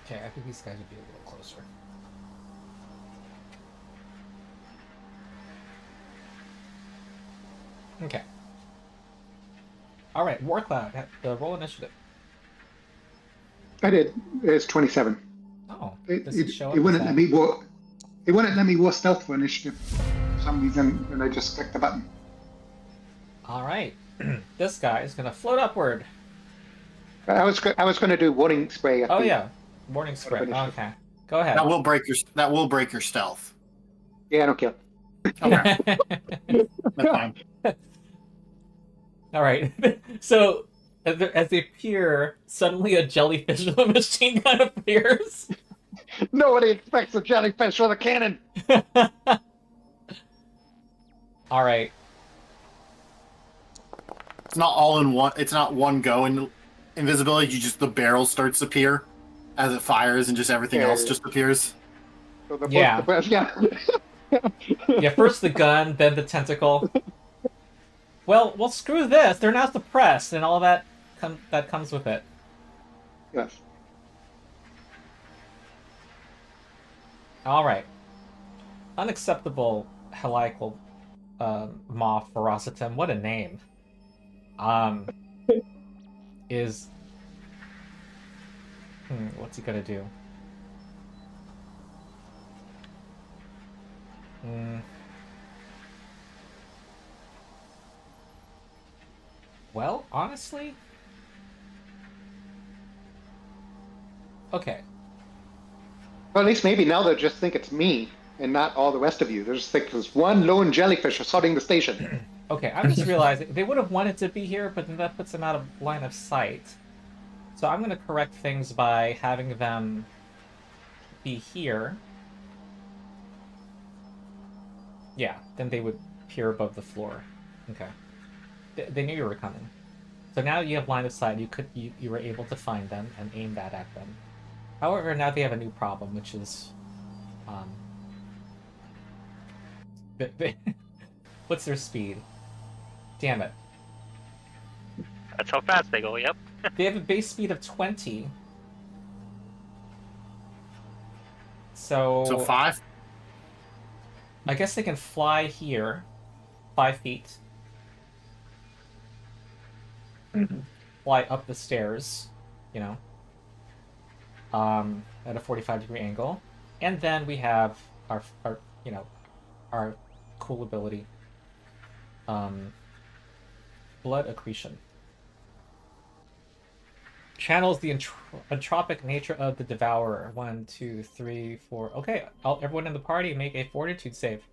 Okay, I think these guys would be a little closer. Okay. All right, Warcloud, the roll initiative. I did. It's 27. Oh, It, does it it, show up it as wouldn't that? let me war. It wouldn't let me war stealth for initiative for some reason, and I just clicked the button. All right, this guy is gonna float upward. I was going to do warning spray. At Oh the, yeah, warning spread. initiative. Okay, go ahead. That will break your stealth. Yeah, I don't care. Okay. That's fine. All right. So as they appear, suddenly a jellyfish with a machine gun appears. Nobody expects a jellyfish with a cannon. All right. It's not all in one. It's not one go in invisibility. The barrel starts to appear as it fires, and just everything else just appears. So the Yeah. Yeah, first the gun, then the tentacle. Well, screw this. They're now suppressed, and all that comes with it. Yes. All right. Unacceptable helical moth Ferocitum, what a name. Is what's he gonna do? Well, honestly, okay. Well, at least maybe now they'll just think it's me and not all the rest of you. They'll just think there's one lone jellyfish assaulting the station. Okay, I'm just realizing they would have wanted to be here, but then that puts them out of line of sight. So I'm going to correct things by having them be here. Yeah, then they would peer above the floor. Okay. They knew you were coming. So now you have line of sight. You were able to find them and aim that at them. However, now they have a new problem, which is what's their speed? Damn it. That's how fast they go, yep. They have a base speed of 20. So 5? I guess they can fly here 5 feet. Fly up the stairs, you know, at a 45-degree angle. And then we have our cool ability. Blood accretion. Channels the entropic nature of the Devourer. 1, 2, 3, 4. Okay, everyone in the party make a fortitude save.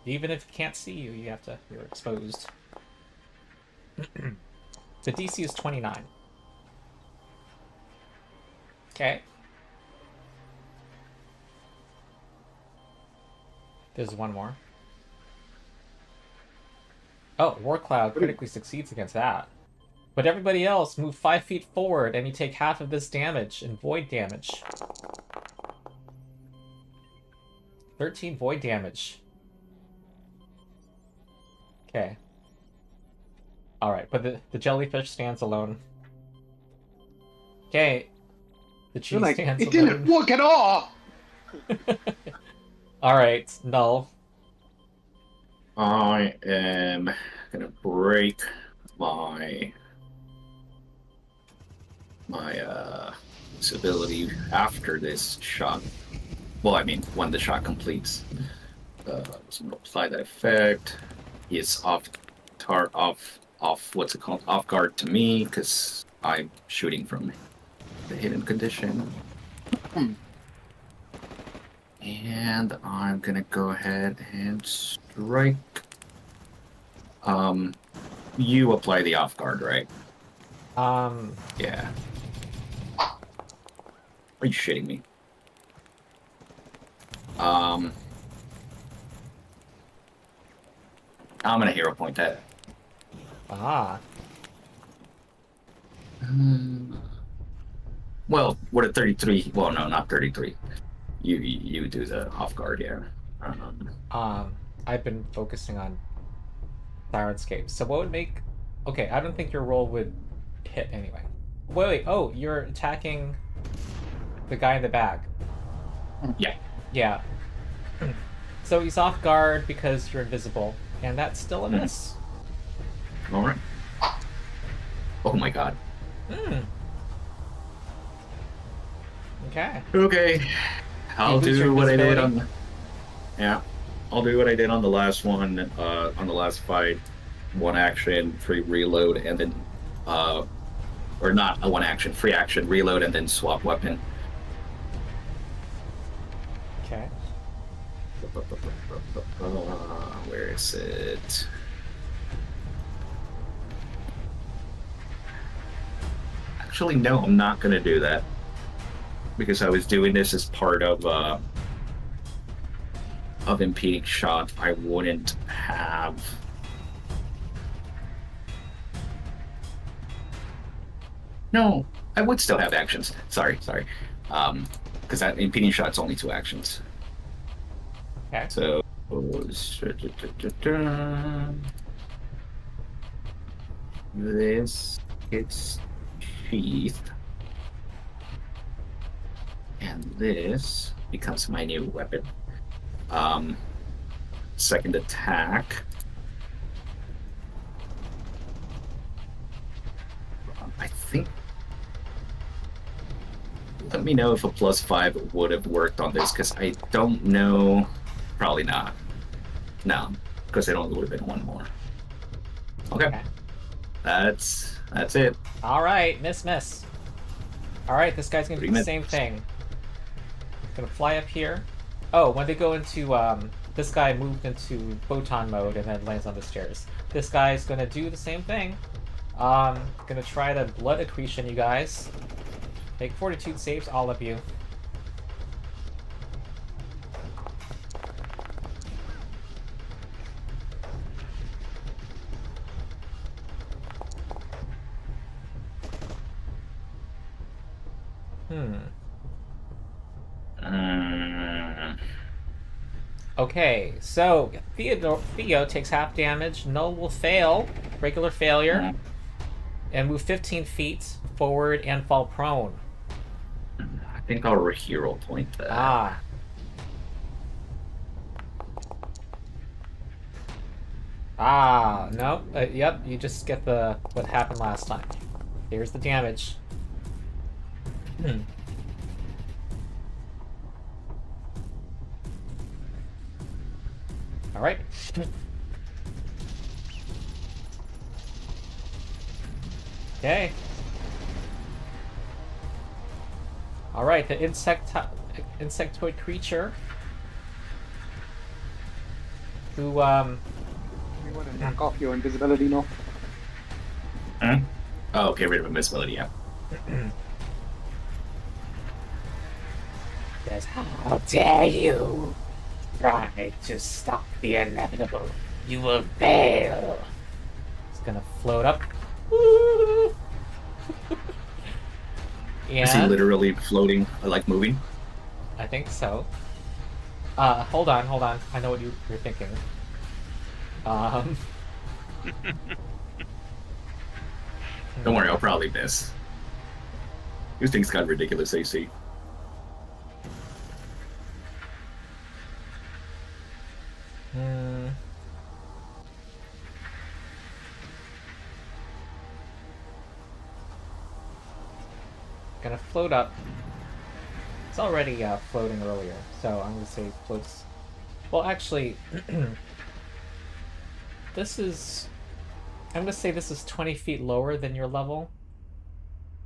Even if it can't see you, you're exposed. The DC is 29. Okay. There's one more. Oh, War Cloud critically succeeds against that. But everybody else move 5 feet forward and you take half of this damage and void damage. 13 void damage. Okay. Alright, but the jellyfish stands alone. Okay. The cheese Like, stands it alone. didn't work at all! Alright, Null. I am gonna break my ability after this shot. Well, I mean, when the shot completes. So I'm gonna apply that effect. He is off what's it called? Off guard to me because I'm shooting from the hidden condition. And I'm gonna go ahead and strike. You apply the off guard, right? Yeah. Are you shitting me? I'm gonna hero point that. Ah. Well, we're at 33. Well, no, not 33. You do the off guard, yeah. I've been focusing on Sirenscape. So what would make... Okay, I don't think your roll would hit anyway. Wait, oh, you're attacking the guy in the bag. Yeah. Yeah. So he's off guard because you're invisible, and that's still a miss. All right. Oh my god. Okay. Okay. I'll lose do your what I did invisibility? on. Yeah. I'll do what I did on the last one. On the last fight, one action, free reload, and then, or not a one action, free action, reload, and then swap weapon. Okay. Where is it? Actually, no, I'm not gonna do that because I was doing this as part of impeding shot. I wouldn't have. No, I would still have actions. Sorry. Because that impeding shot's only 2 actions. Okay. So this gets sheathed, and this becomes my new weapon. Second attack. I think. Let me know if a +5 would have worked on this, because I don't know. Probably not. No, because it only would have been one more. Okay. That's it. All right, miss. All right, this guy's gonna do the Miss. same thing. Gonna fly up here. Oh, when they go into this guy moved into photon mode and then lands on the stairs. This guy's gonna do the same thing. Gonna try to blood accretion you guys. Make fortitude saves, all of you. Okay, so Theo takes half damage. Null will fail, regular failure, and move 15 feet forward and fall prone. I think I'll hero point that. Ah. No. Yep, you just get what happened last time. Here's the damage. All right. Okay. All right, the insectoid creature who You want to knock off your invisibility now? Oh, get rid of invisibility, yeah. says, "How dare you try to stop the inevitable? You will fail." It's gonna float up. Is he And literally floating, like moving? I think so. Hold on. I know what you're thinking. Don't worry, I'll probably miss. These things got ridiculous AC. Gonna float up. It's already floating earlier, so I'm gonna say floats. Well, actually, this is. I'm gonna say this is 20 feet lower than your level.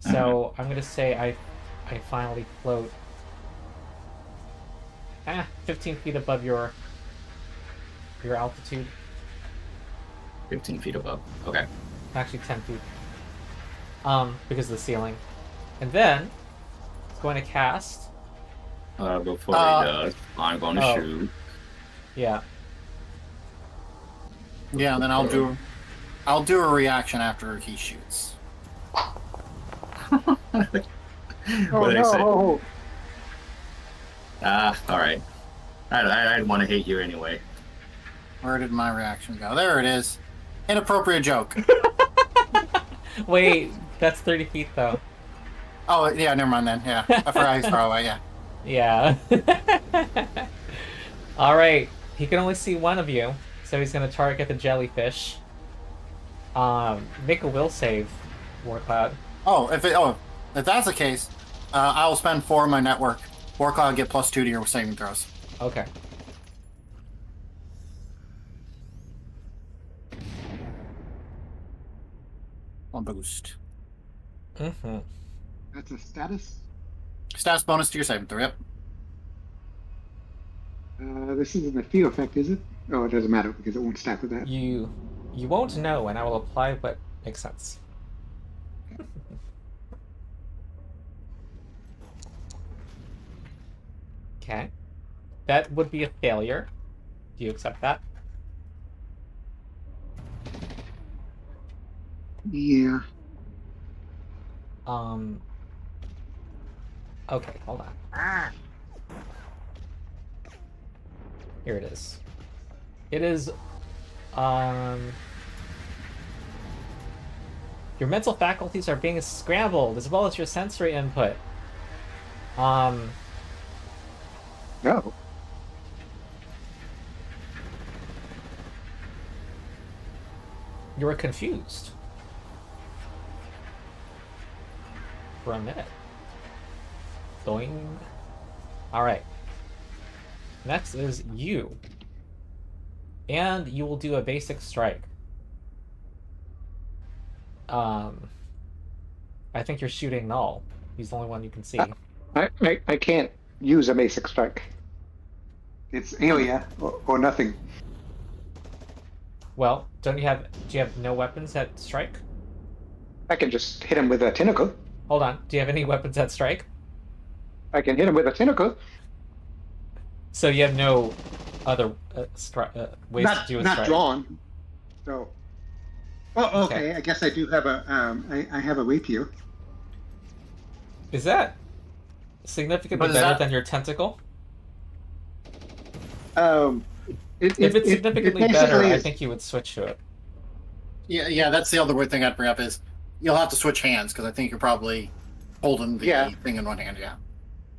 So I'm gonna say I finally float. 15 feet above your altitude. 15 feet above. Okay. Actually, 10 feet. Because of the ceiling. And then it's going to cast. Before he does, I'm going to Oh. shoot. Yeah. Yeah, and then I'll do a reaction after he shoots. What did I say? All right. I'd want to hate you anyway. Where did my reaction go? There it is. Inappropriate joke. Wait, that's 30 feet though. Oh, yeah, never mind then. Yeah, I forgot he's far away, yeah. Yeah. Alright, he can only see one of you, so he's going to target the jellyfish. Make a will save, Warcloud. If that's the case, I will spend 4 of my network. Warcloud get +2 to your saving throws. Okay. One boost. Mm-hmm. That's a status. Stats bonus to your saving throw, yep. This isn't a field effect, is it? Oh, it doesn't matter because it won't stack with that. You won't know, and I will apply what makes sense. Okay. That would be a failure. Do you accept that? Yeah. Okay, hold on. Here it is. It is, your mental faculties are being scrambled, as well as your sensory input. No. You were confused for a minute. Going. All right. Next is you, and you will do a basic strike. I think you're shooting Null. He's the only one you can see. I can't use a basic strike. It's Aelia or nothing. Well, do you have no weapons that strike? I can just hit him with a tentacle. Hold on. Do you have any weapons that strike? I can hit him with a tentacle. So you have no other ways to do a strike? Not drawn. So. Oh, okay. I guess I do have a. I have a rapier. Is that significantly better than your tentacle? If it's significantly better, I think you would switch to it. Yeah. That's the other weird thing I'd bring up is you'll have to switch hands because I think you're probably holding the thing in one hand. Yeah.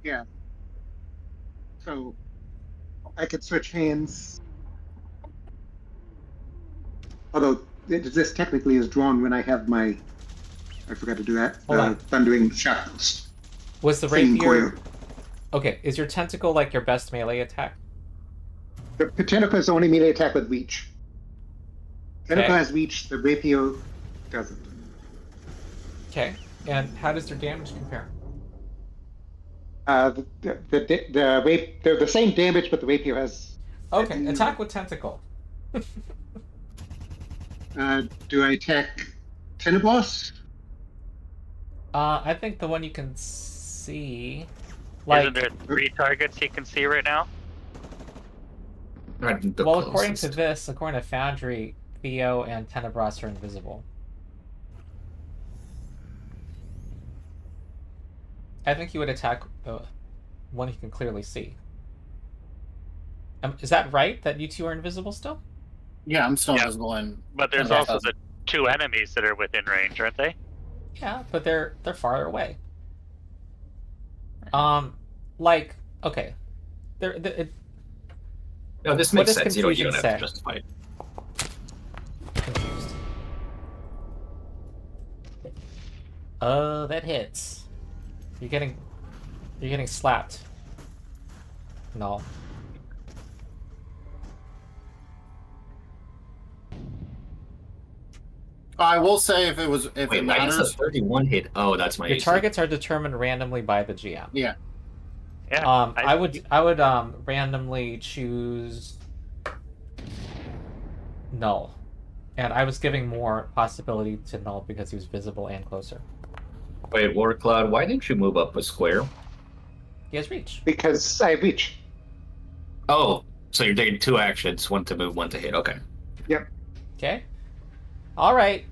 Yeah. So I could switch hands. Although this technically is drawn when I have my. I forgot to do that. Thundering shackles. Was the rapier? Okay, is your tentacle like your best melee attack? The tentacle is the only melee attack with reach. Tentacle Okay. has reach. The rapier doesn't. Okay, and how does their damage compare? They're the same damage, but the rapier has. Okay, attack with tentacle. Do I attack Tenebos? I think the one you can see, Isn't there 3 targets you can see right now? Well, according to Foundry, Theo and Tenebros are invisible. I think you would attack the one you can clearly see. Is that right? That you two are invisible still? Yeah, I'm still invisible and. But there's also the 2 enemies that are within range, aren't they? Yeah, but they're farther away. Okay, No, this What makes does sense. You don't confusion have say? to justify it. confused. That hits. You're getting slapped. No. I will say if Wait, it why is matters. a 31 hit? Oh, that's my Your AC. targets are determined randomly by the GM. Yeah. Yeah. I would randomly choose Null, and I was giving more possibility to Null because he was visible and closer. Wait, War Cloud, why didn't you move up a square? He has reach. Because I have reach. Oh, so you're taking 2 actions, 1 to move, 1 to hit. Okay. Yep. Okay. All right.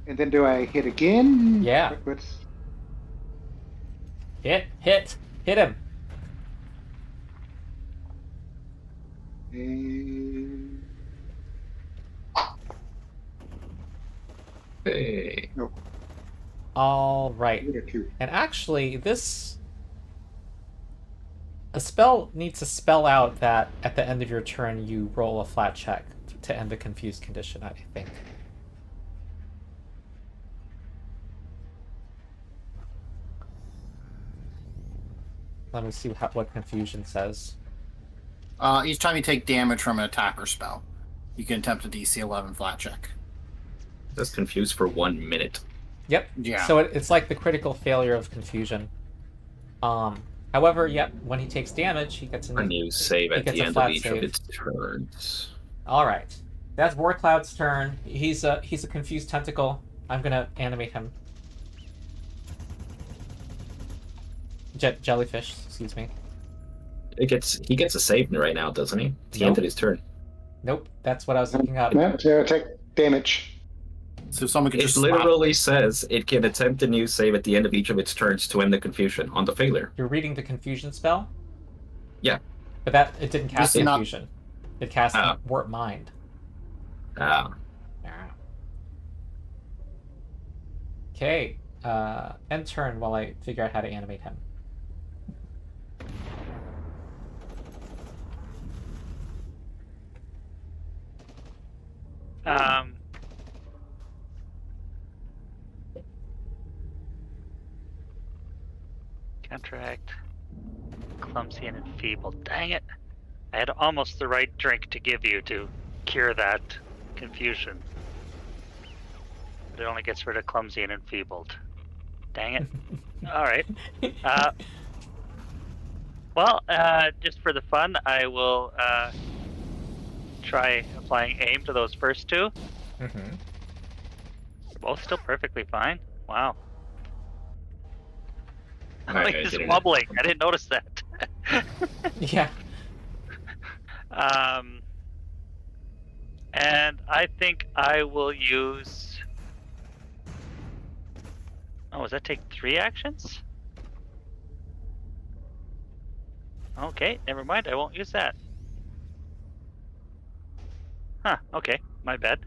And then do I hit again? Yeah. What's... Hit him. Hey. No. All right. And actually, a spell needs to spell out that at the end of your turn you roll a flat check to end the confused condition, I think. Let me see what confusion says. Each time you take damage from an attack or spell, you can attempt a DC 11 flat check. Just confused for 1 minute. Yep. Yeah. So it's like the critical failure of confusion. However, yep, when he takes damage, he gets A new save he at gets the a end flat of each save. of its turns. All right. That's Warcloud's turn. He's a confused tentacle. I'm gonna animate him. Jellyfish, excuse me. He gets a save right now, doesn't he? It's the end Nope. of his turn. Nope, that's what I was looking up. No, so take damage. So someone can It just slap. literally says it can attempt a new save at the end of each of its turns to end the confusion on the failure. You're reading the confusion spell? Yeah. But it didn't cast This is not- confusion. It cast Oh. warp mind. Ah. Okay. End turn while I figure out how to animate him. Counteract. Clumsy and enfeebled. Dang it! I had almost the right drink to give you to cure that confusion. But it only gets rid of clumsy and enfeebled. Dang it. Alright. Well, just for the fun, I will try applying aim to those first two. Mm-hmm. They're both still perfectly fine. Wow. Alright, He's I did it. wobbling. I didn't notice that. Yeah. And I think I will use. Oh, does that take 3 actions? Okay, never mind. I won't use that. Huh, okay. My bad.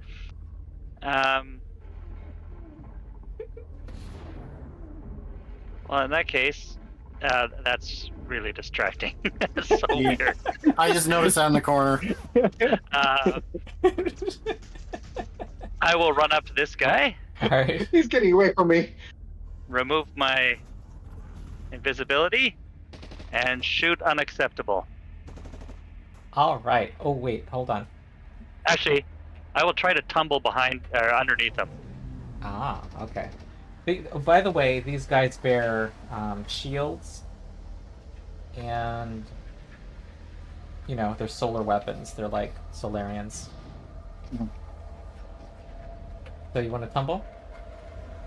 Well, in that case, that's really distracting. That's so Yeah. weird. I just noticed that in the corner. I will run up to this guy, All right. He's getting away from me. remove my invisibility, and shoot unacceptable. All right. Oh wait, hold on. Actually, I will try to tumble behind or underneath him. Ah, okay. By the way, these guys bear shields, and they're solar weapons. They're like Solarians. Mhm. So you want to tumble?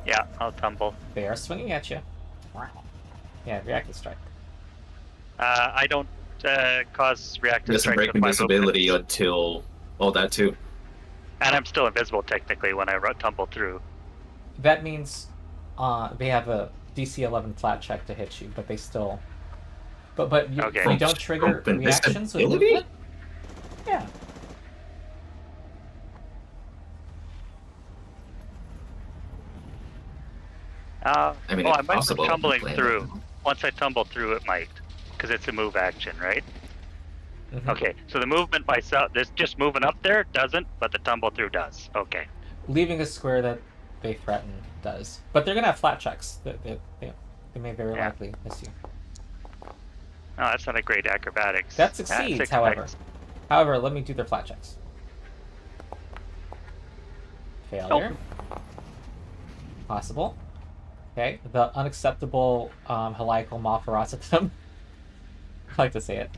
Yeah, I'll tumble. They are swinging at you. Wow. Yeah, reactive strike. I don't cause reactive Doesn't strike break with my invisibility movement. until that too. And I'm still invisible technically when I tumble through. That means they have a DC 11 flat check to hit you, but they still. But you, Okay. you don't trigger Open reactions with visibility? movement? Yeah. I mean, I it's might possible. be tumbling Plan through. it. Once I tumble through, it might, because it's a move action, right? Mhm. Okay, so the movement by this just moving up there doesn't, but the tumble through does. Okay. Leaving a square that they threaten does. But they're going to have flat checks. They may very Yeah. likely miss you. Oh, that's not a great acrobatics. That succeeds, six however. attacks. However, let me do their flat checks. Failure. Possible. Okay. The unacceptable helical Malferocitum. I like to say it.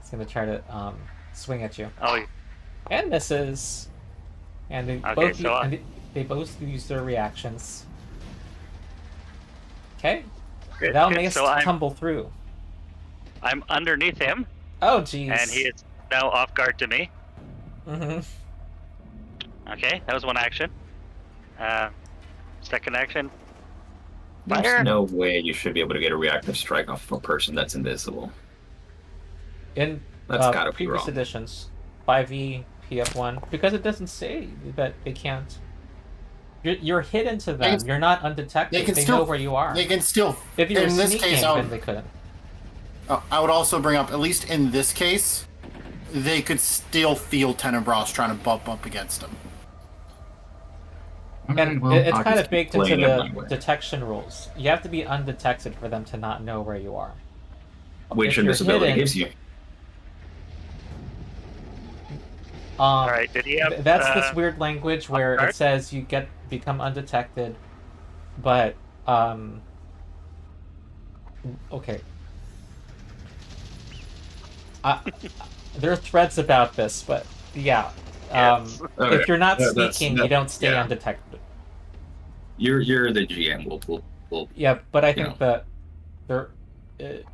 It's going to try to swing at you. Oh, And misses. And they Okay, both so they both use their reactions. Okay. good, Thou good. mayst So tumble through. I'm underneath him, Oh, jeez. and he is now off guard to me. Mm-hmm. Okay, that was one action. Second action. There's Fire. no way you should be able to get a reactive strike off of a person that's invisible. In That's gotta be previous wrong. editions, 5e, PF1, because it doesn't say that they can't. You're hidden to them. You're not undetected. They can They still- know where you are. They can still. If you were in this sneaking, case, then they couldn't. I would also bring up, at least in this case, they could still feel Tenebras trying to bump up against them. And Well, it's I'll kind just of keep baked into playing it my the way. detection rules. You have to be undetected for them to not know where you are. Which If you're invisibility hidden, gives you. All right, did he have? That's this weird language where guard? it says you become undetected, but okay. There are threads about this, but yeah. Yes. Okay. If you're not Yeah, that's- sneaking, you don't stay yeah. undetected. You're the GM. We'll Yeah, but I You think know. that there,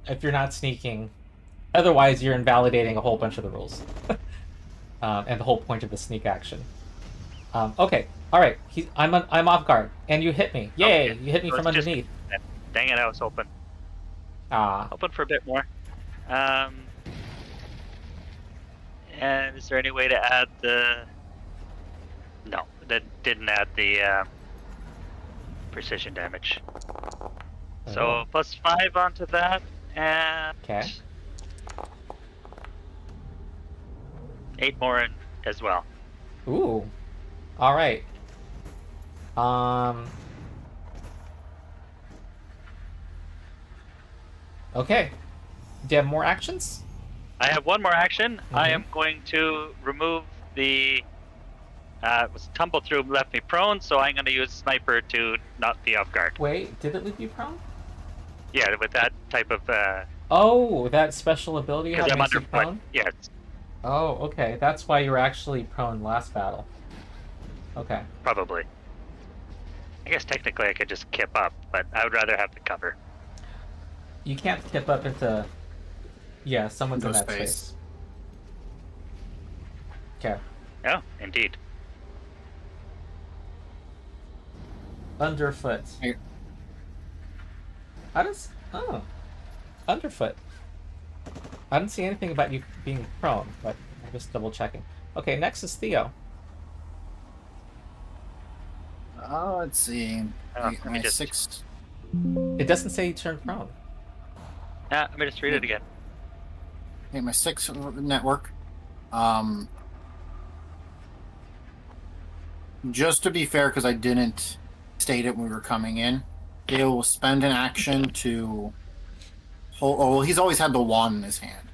if you're not sneaking, otherwise you're invalidating a whole bunch of the rules, and the whole point of the sneak action. Okay, all right. I'm off guard, and you hit me. Yay! Okay, You hit me so from it's just- underneath. Dang it, I was open. Ah, Open for a bit more. And is there any way to add the? No, that didn't add the precision damage. So Oh. +5 onto that, and Okay. 8 more in as well. Ooh. All right. Okay. Do you have more actions? I have one more action. I Mhm. am going to remove the was tumble through left me prone, so I'm going to use sniper to knock me off guard. Wait, did it leave you prone? Yeah, with that type of Oh, that special ability you because have I'm makes you under foot. prone? Yes, Oh, okay. That's why you were actually prone last battle. Okay. probably. I guess technically I could just kip up, but I would rather have the cover. You can't tip up into... Yeah, someone's in Into that space. space. Okay. Oh, indeed. Underfoot. Here. How does... Oh. Underfoot. I didn't see anything about you being prone, but I'm just double checking. Okay, next is Theo. Let's see. Oh, let me My just- 6. It doesn't say you turned prone. Let me just read it again. Okay, my 6 network. Just to be fair, because I didn't state it when we were coming in, they will spend an action to hold. Oh, well, he's always had the wand in his hand,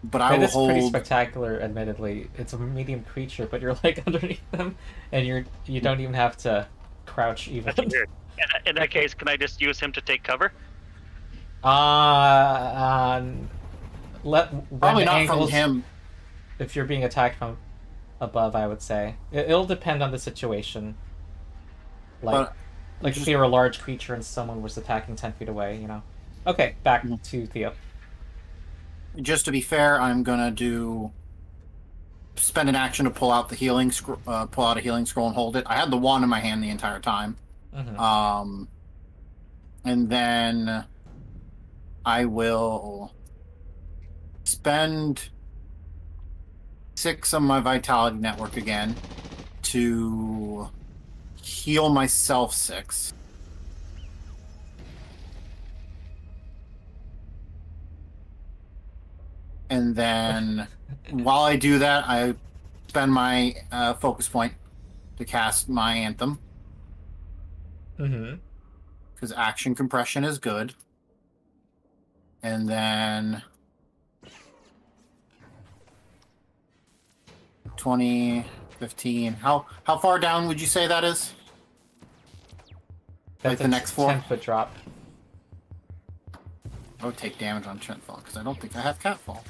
but I It will is pretty hold. spectacular, admittedly. It's a medium creature, but you're like underneath them, and you don't even have to crouch even. That's weird. In that case, can I just use him to take cover? When Probably the not angles, from him. if you're being attacked from above, I would say it'll depend on the situation. Like, But if you were a large creature and someone was attacking 10 feet away, you know. Okay, back to Theo. just to be fair, I'm gonna spend an action to pull out the pull out a healing scroll and hold it. I had the wand in my hand the entire time. Mm-hmm. And then I will spend 6 of my vitality network again to heal myself 6. And then while I do that, I spend my focus point to cast my anthem. Mm-hmm. Because action compression is good. And then 20, 15. How far down would you say that is? Like the next 4? 10-foot drop. I would take damage on Trentfall because I don't think I have Catfall.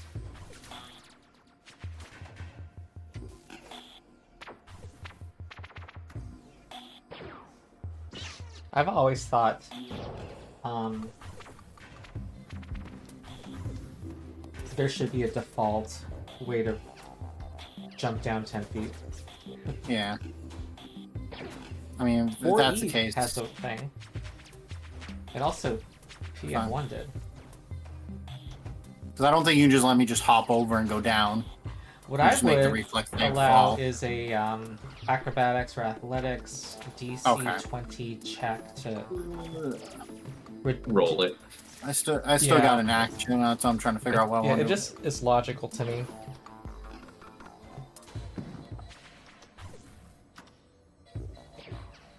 I've always thought, there should be a default way to jump down 10 feet. Yeah. I mean, if 4E that's the case. has a thing. And also, PM1 did. Because I don't think you can just let me just hop over and go down. What You I just make the would reflex thing allow fall. is a acrobatics or athletics DC Okay. 20 check to Roll it. I still Yeah. got an action. That's what I'm trying to figure out what I Yeah, want it to just is logical to me.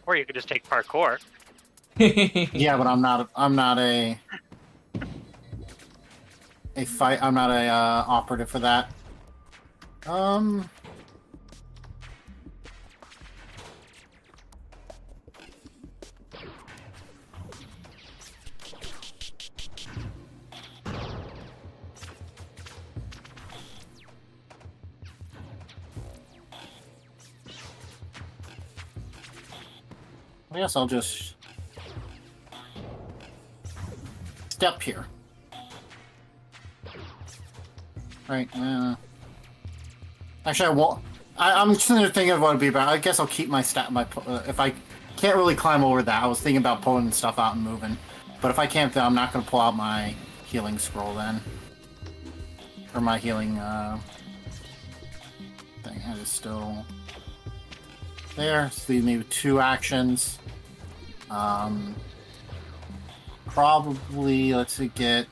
Or you could just take parkour. Yeah, but I'm not a fight. I'm not a operative for that. I guess I'll just step here. Right. Actually, I won't. I'm just thinking of what it'd be about. I guess I'll keep my if I can't really climb over that. I was thinking about pulling stuff out and moving, but if I can't, then I'm not going to pull out my healing scroll then, or my healing thing. That is still there. So leave me with 2 actions. Probably let's see, get.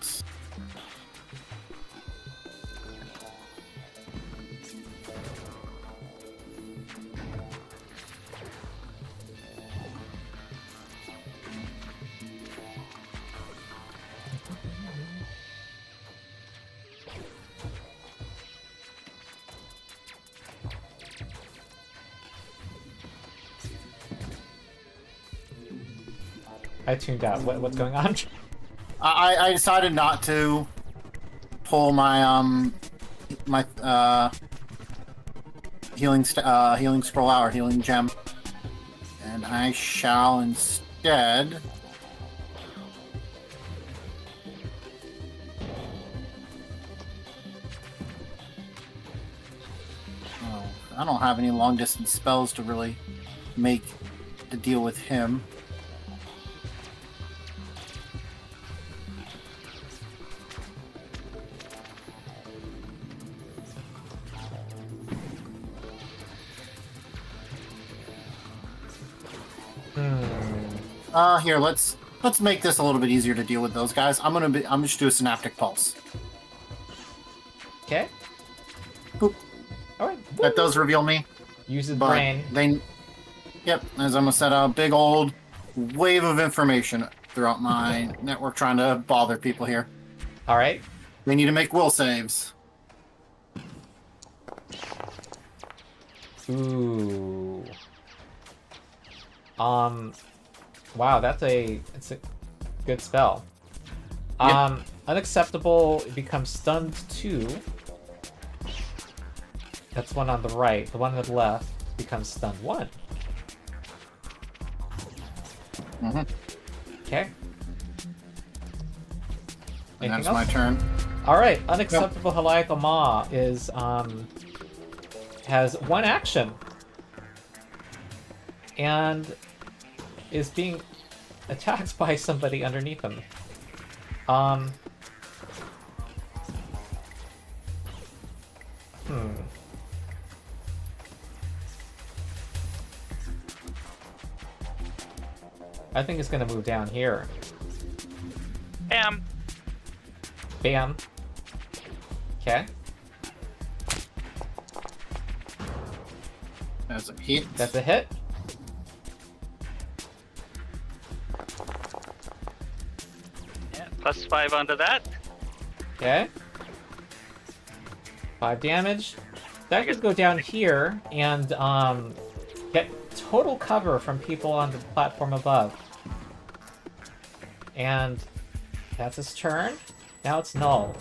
I tuned out. What's going on? I decided not to pull my healing scroll out or healing gem, and I shall instead. Oh, I don't have any long distance spells to really make to deal with him. Here, let's make this a little bit easier to deal with those guys. I'm just do a synaptic pulse. Okay. Boop. All right. That does reveal me. Use the But brain. Yep, as I'm gonna set a big old wave of information throughout my network trying to bother people here. All right. They need to make will saves. Ooh. Wow, it's a good spell. Yep. Unacceptable becomes stunned 2. That's one on the right. The one on the left becomes stunned 1. Mm-hmm. Okay. And Anything that's my else? turn. All right. Unacceptable Heliacal Maw is has 1 action and is being attacked by somebody underneath him. I think it's gonna move down here. Bam. Bam. Okay. That's a hit. That's a hit. Yeah, +5 onto that. Okay. 5 damage. That could go down here and get total cover from people on the platform above. And that's his turn. Now it's null.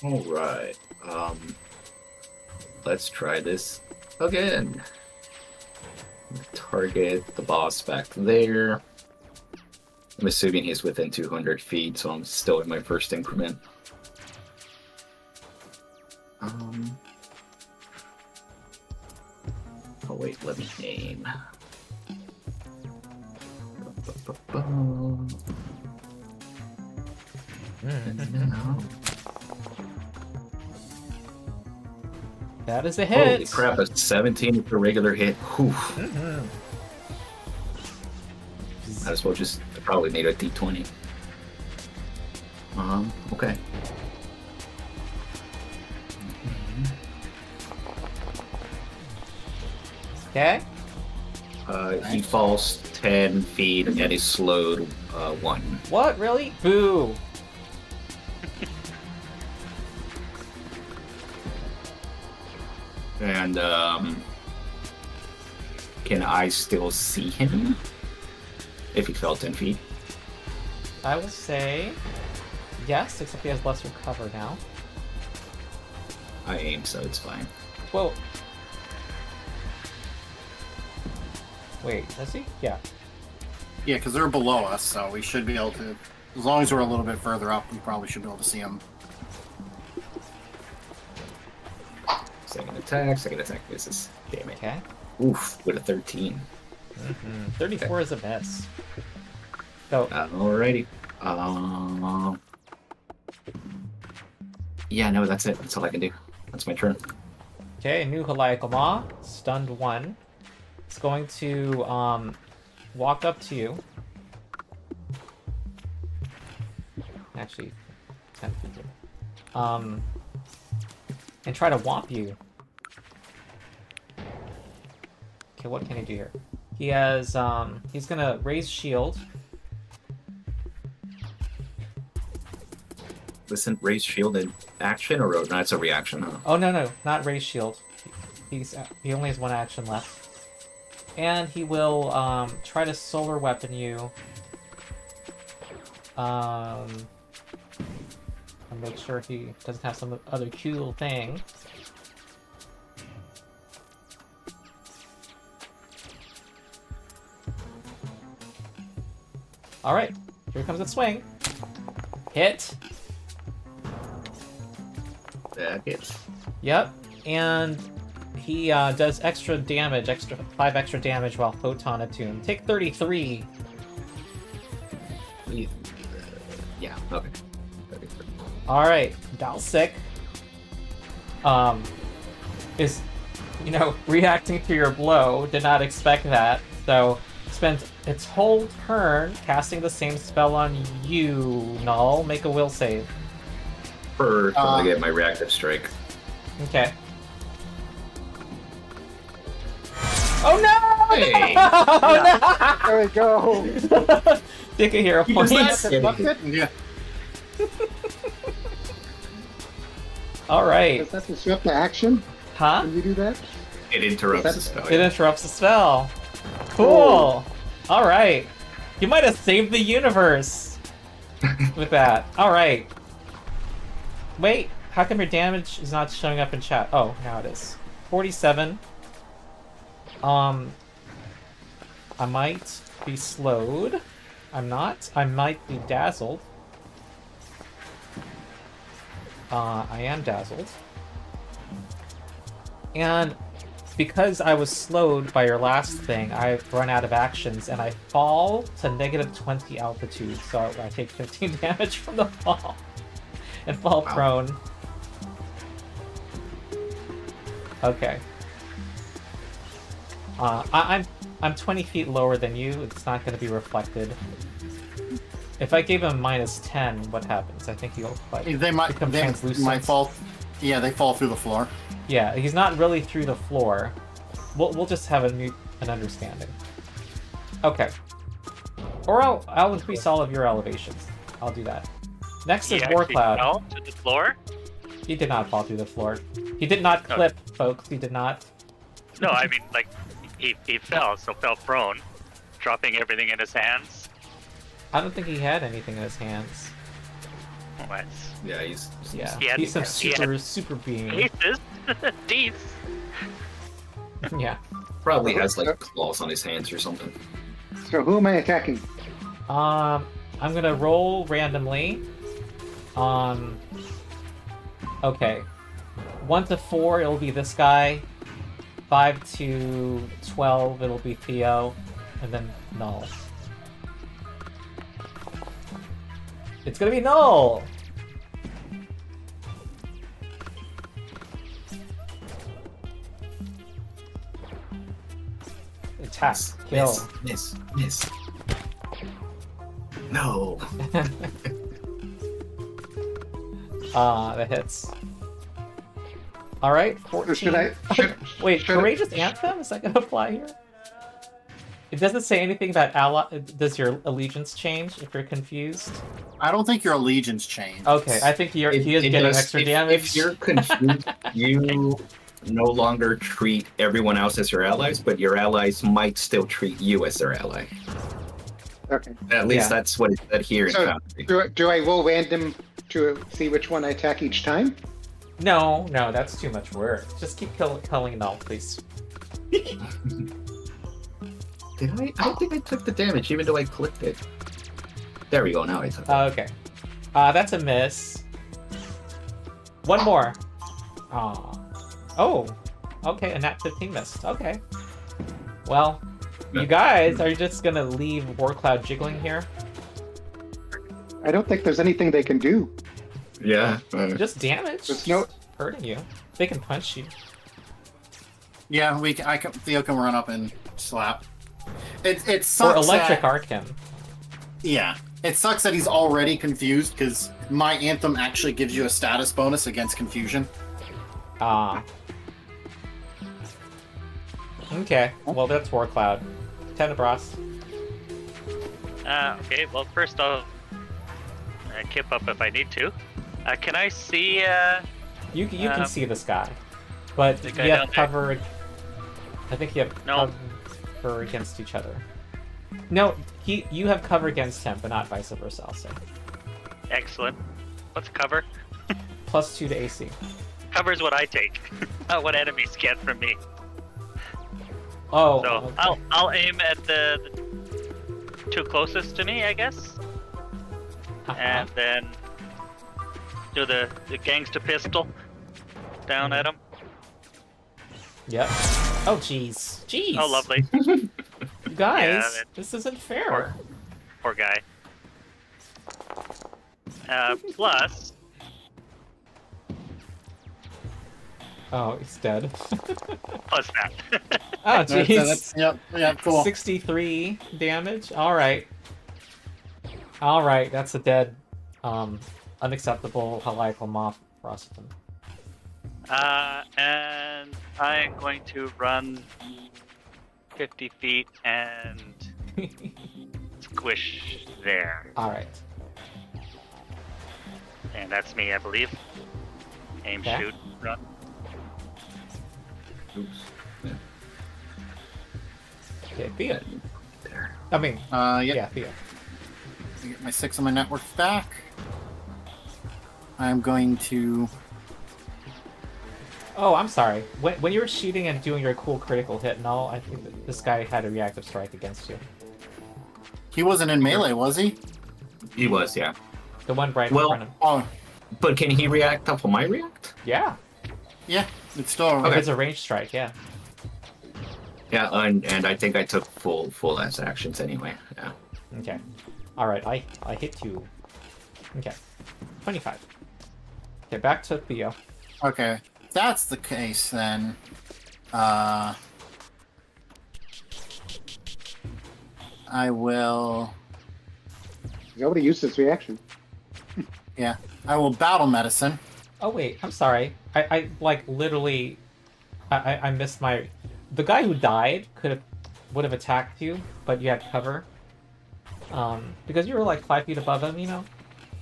All right. Let's try this again. Target the boss back there. I'm assuming he's within 200 feet, so I'm still in my first increment. Oh wait, let me aim. That is a Holy hit. crap, a 17 is a regular hit. Whew. Might as well just probably need a d20. Okay. Okay. He falls 10 feet and is slowed 1. What? Really? Boo. And can I still see him if he fell 10 feet? I will say yes, except he has lesser cover now. I aim, so it's fine. Whoa. Wait, does he? Yeah. Yeah, because they're below us, so we should be able to. As long as we're a little bit further up, we probably should be able to see them. Second attack misses. Damn it. Okay. Oof, with a 13. 34 is a miss. So, Alrighty. Yeah, no, that's it. That's all I can do. That's my turn. okay, new Heliacal Maw, stunned 1. It's going to walk up to you. Actually, 10 feet. And try to whomp you. Okay, what can he do here? He has, he's gonna raise shield. Listen, raise shield in action or no, it's a reaction, huh? Oh, no, not raise shield. He only has 1 action left. And he will try to solar weapon you. And make sure he doesn't have some other cool thing. Alright, here comes the swing. Hit. That hits. Yep, and he does extra damage, 5 extra damage while photon attuned. Take 33. Yeah, okay. 33. Alright, Dalsik is, reacting to your blow. Did not expect that, so spent its whole turn casting the same spell on you, Null. Make a will save. For trying to get my reactive strike. Okay. Oh no! Hey! Oh, There we go. no! Take a hero He does point. not say anything. Yeah. Alright. Does that disrupt the action Huh? when you do that? It interrupts the That's- spell. It interrupts the spell. Cool. Alright. You might have saved the universe with that. Alright. Wait, how come your damage is not showing up in chat? Oh, now it is. 47. I might be slowed. I'm not. I might be dazzled. I am dazzled. And because I was slowed by your last thing, I've run out of actions, and I fall to -20 altitude, so I take 15 damage from the fall. And fall Wow. prone. Okay. I'm 20 feet lower than you. It's not going to be reflected. If I gave him -10, what happens? I think he'll They might become they translucent. might fall. Yeah, they fall through the floor. Yeah, he's not really through the floor. We'll just have an understanding. Okay. Or I'll increase all of your elevations. I'll do that. Next He is actually Warcloud. fell to the floor? He did not fall through the floor. He did not No. clip, folks. He did not. No, I mean, like, he fell, so fell prone, dropping everything in his hands. I don't think he had anything in his hands. What? Yeah, he's Yeah, He had- he's some he had- super being. Aces? Deeds? Yeah. probably has like claws on his hands or something. So who am I attacking? I'm gonna roll randomly. Okay. 1 to 4, it'll be this guy. 5 to 12, it'll be Theo, and then Null. It's gonna be Null! Attack. Kill. Miss. No. That hits. Alright, 14. Should I? Wait, should I- Courageous Anthem? Is that gonna apply here? It doesn't say anything about ally. Does your allegiance change if you're confused? I don't think your allegiance changed. Okay, I think he is getting extra damage. If you're confused, you no longer treat everyone else as your allies, but your allies might still treat you as their ally. Okay. At least Yeah. that's what it said here in So Foundry. do I roll random to see which one I attack each time? No, that's too much work. Just keep killing Null, please. Did I? I don't think I took the damage, even though I clicked it. There we go. Now I took it. Okay. That's a miss. One more. Aw. Oh. Okay, and that 15 missed. Okay. Well, you guys are just gonna leave Warcloud jiggling here? I don't think there's anything they can do. Yeah. Just damage. There's no. Hurting you. They can punch you. Yeah, Theo can run up and slap. It Or sucks. electric that, arc him. Yeah, it sucks that he's already confused because my anthem actually gives you a status bonus against confusion. Ah. Okay. Well, that's Warcloud. Tenebras. Okay, well, first I'll kip up if I need to. Can I see, You can see this guy, but The you guy have down there? covered. I think you have. No. cover against each other. No, you have cover against him, but not vice versa. Also, Excellent. What's cover? +2 to AC. Cover is what I take, not what enemies get from me. Oh, So okay. I'll aim at the two closest to me, I guess, and then do the gangster pistol down at him. Yep. Oh, jeez. Jeez. Oh, lovely. You guys, Yeah, that- this isn't fair. Poor guy. Plus, Oh, he's dead. plus that. Oh, That's, jeez. yeah, cool. 63 damage. All right. All right, that's a dead, unacceptable helical moth frostman. And I'm going to run 50 feet and squish there. All right. And that's me, I believe. Aim, Okay. shoot, run. Oops. Yeah, Okay, Thea. there. I mean, Yeah. yeah, Thea. Get my 6 on my network back. I'm going to. Oh, I'm sorry. When you were shooting and doing your cool critical hit and all, I think that this guy had a reactive strike against you. He wasn't in melee, was he? He was, yeah. The one right Well- in front of him. Oh, But can he react off of my react? Yeah, yeah. It's still. if it's a range strike, yeah. Yeah, and I think I took full ass actions anyway. Yeah. Okay. All right, I hit you. Okay. 25. Okay, back to Theo. Okay. If that's the case, then. I will. Nobody used this reaction. Yeah. I will battle medicine. Oh wait, I'm sorry. I like literally, I missed my. The guy who died would have attacked you, but you had cover. Because you were like 5 feet above him, you know.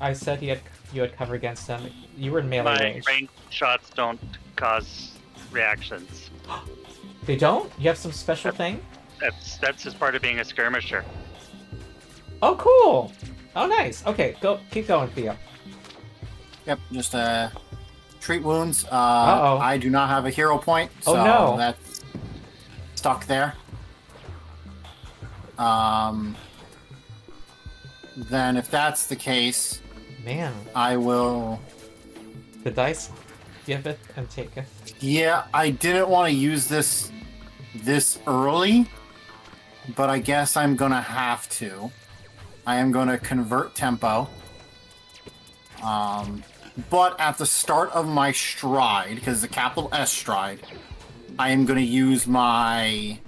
I said you had cover against him. You were in melee My range. range shots don't cause reactions. They don't? You have some special thing? That's just part of being a skirmisher. Oh, cool. Oh, nice. Okay, keep going, Theo. Yep. Just treat wounds. Uh-oh. I do not have a hero point, Oh, so no. that's stuck there. Then if that's the case, Man, I will. the dice give it and take it. Yeah, I didn't want to use this early, but I guess I'm gonna have to. I am gonna convert tempo. But at the start of my stride, because it's a capital S stride, I am gonna use my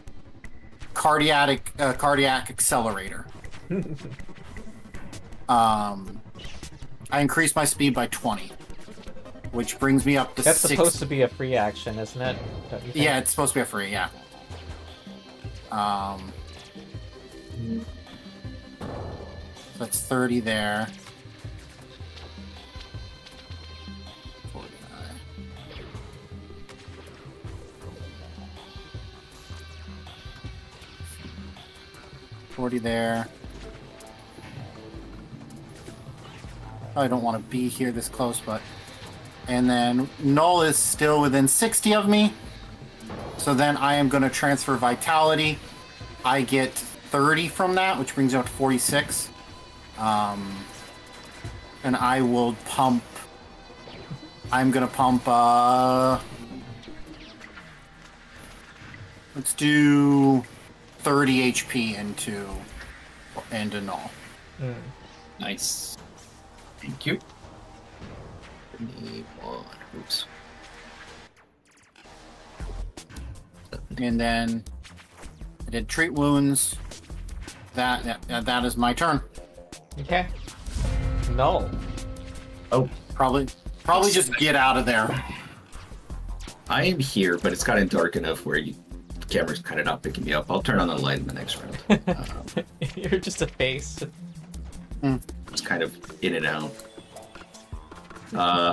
cardiac accelerator. I increased my speed by 20, which brings me up to That's 6. supposed to be a free action, isn't it? Don't you think? Yeah, it's supposed to be a free, yeah. So that's 30 there. 49. $40 there. I don't want to be here this close, but... And then Null is still within 60 of me. So then I am going to transfer Vitality. I get 30 from that, which brings me up to 46. And I will pump... I'm going to pump... let's do 30 HP into Null. Mm. Nice. Thank you. Need one. Oops. And then I did treat wounds. That is my turn. Okay. No. Oh, Probably just get out of there. I am here, but it's gotten dark enough where the camera's kind of not picking me up. I'll turn on the light in the next round. You're just a face. It's kind of in and out.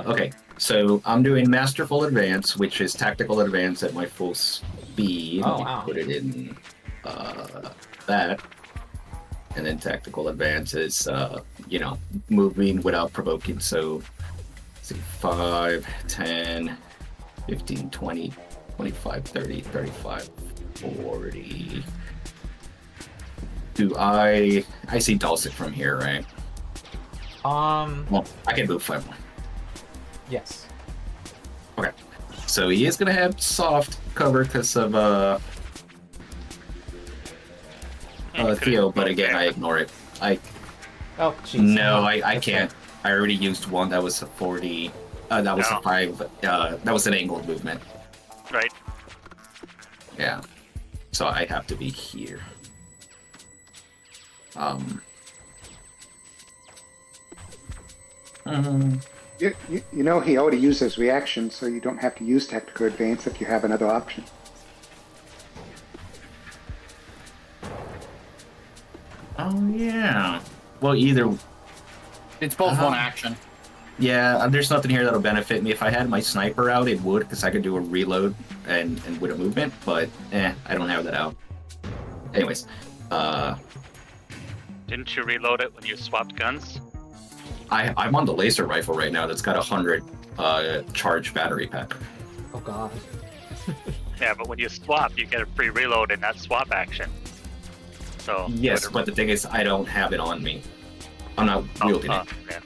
Okay, so I'm doing Masterful Advance, which is tactical advance at my full speed. Oh, Let me wow. put it in that. And then tactical advance is, moving without provoking. So, let's see, 5, 10, 15, 20, 25, 30, 35, 40. I see Dulcet from here, right? Well, I can move 5 more. Yes. Okay. So he is going to have soft cover because of Theo, but again, I ignore it. Oh, jeez. No, I can't. I already used one. That was a 40. That was a 5. That was an angled movement. Right. Yeah. So I have to be here. You know he already used his reaction, so you don't have to use tactical advance if you have another option. Oh yeah. Well, either. It's both one action. Yeah, there's nothing here that'll benefit me. If I had my sniper out, it would, because I could do a reload and with a movement. But I don't have that out. Anyways, Didn't you reload it when you swapped guns? I'm on the laser rifle right now. That's got 100 charge battery pack. Oh god. Yeah, but when you swap, you get a free reload in that swap action. So Yes, but the thing is, I don't have it on me. I'm not wielding it. Yeah.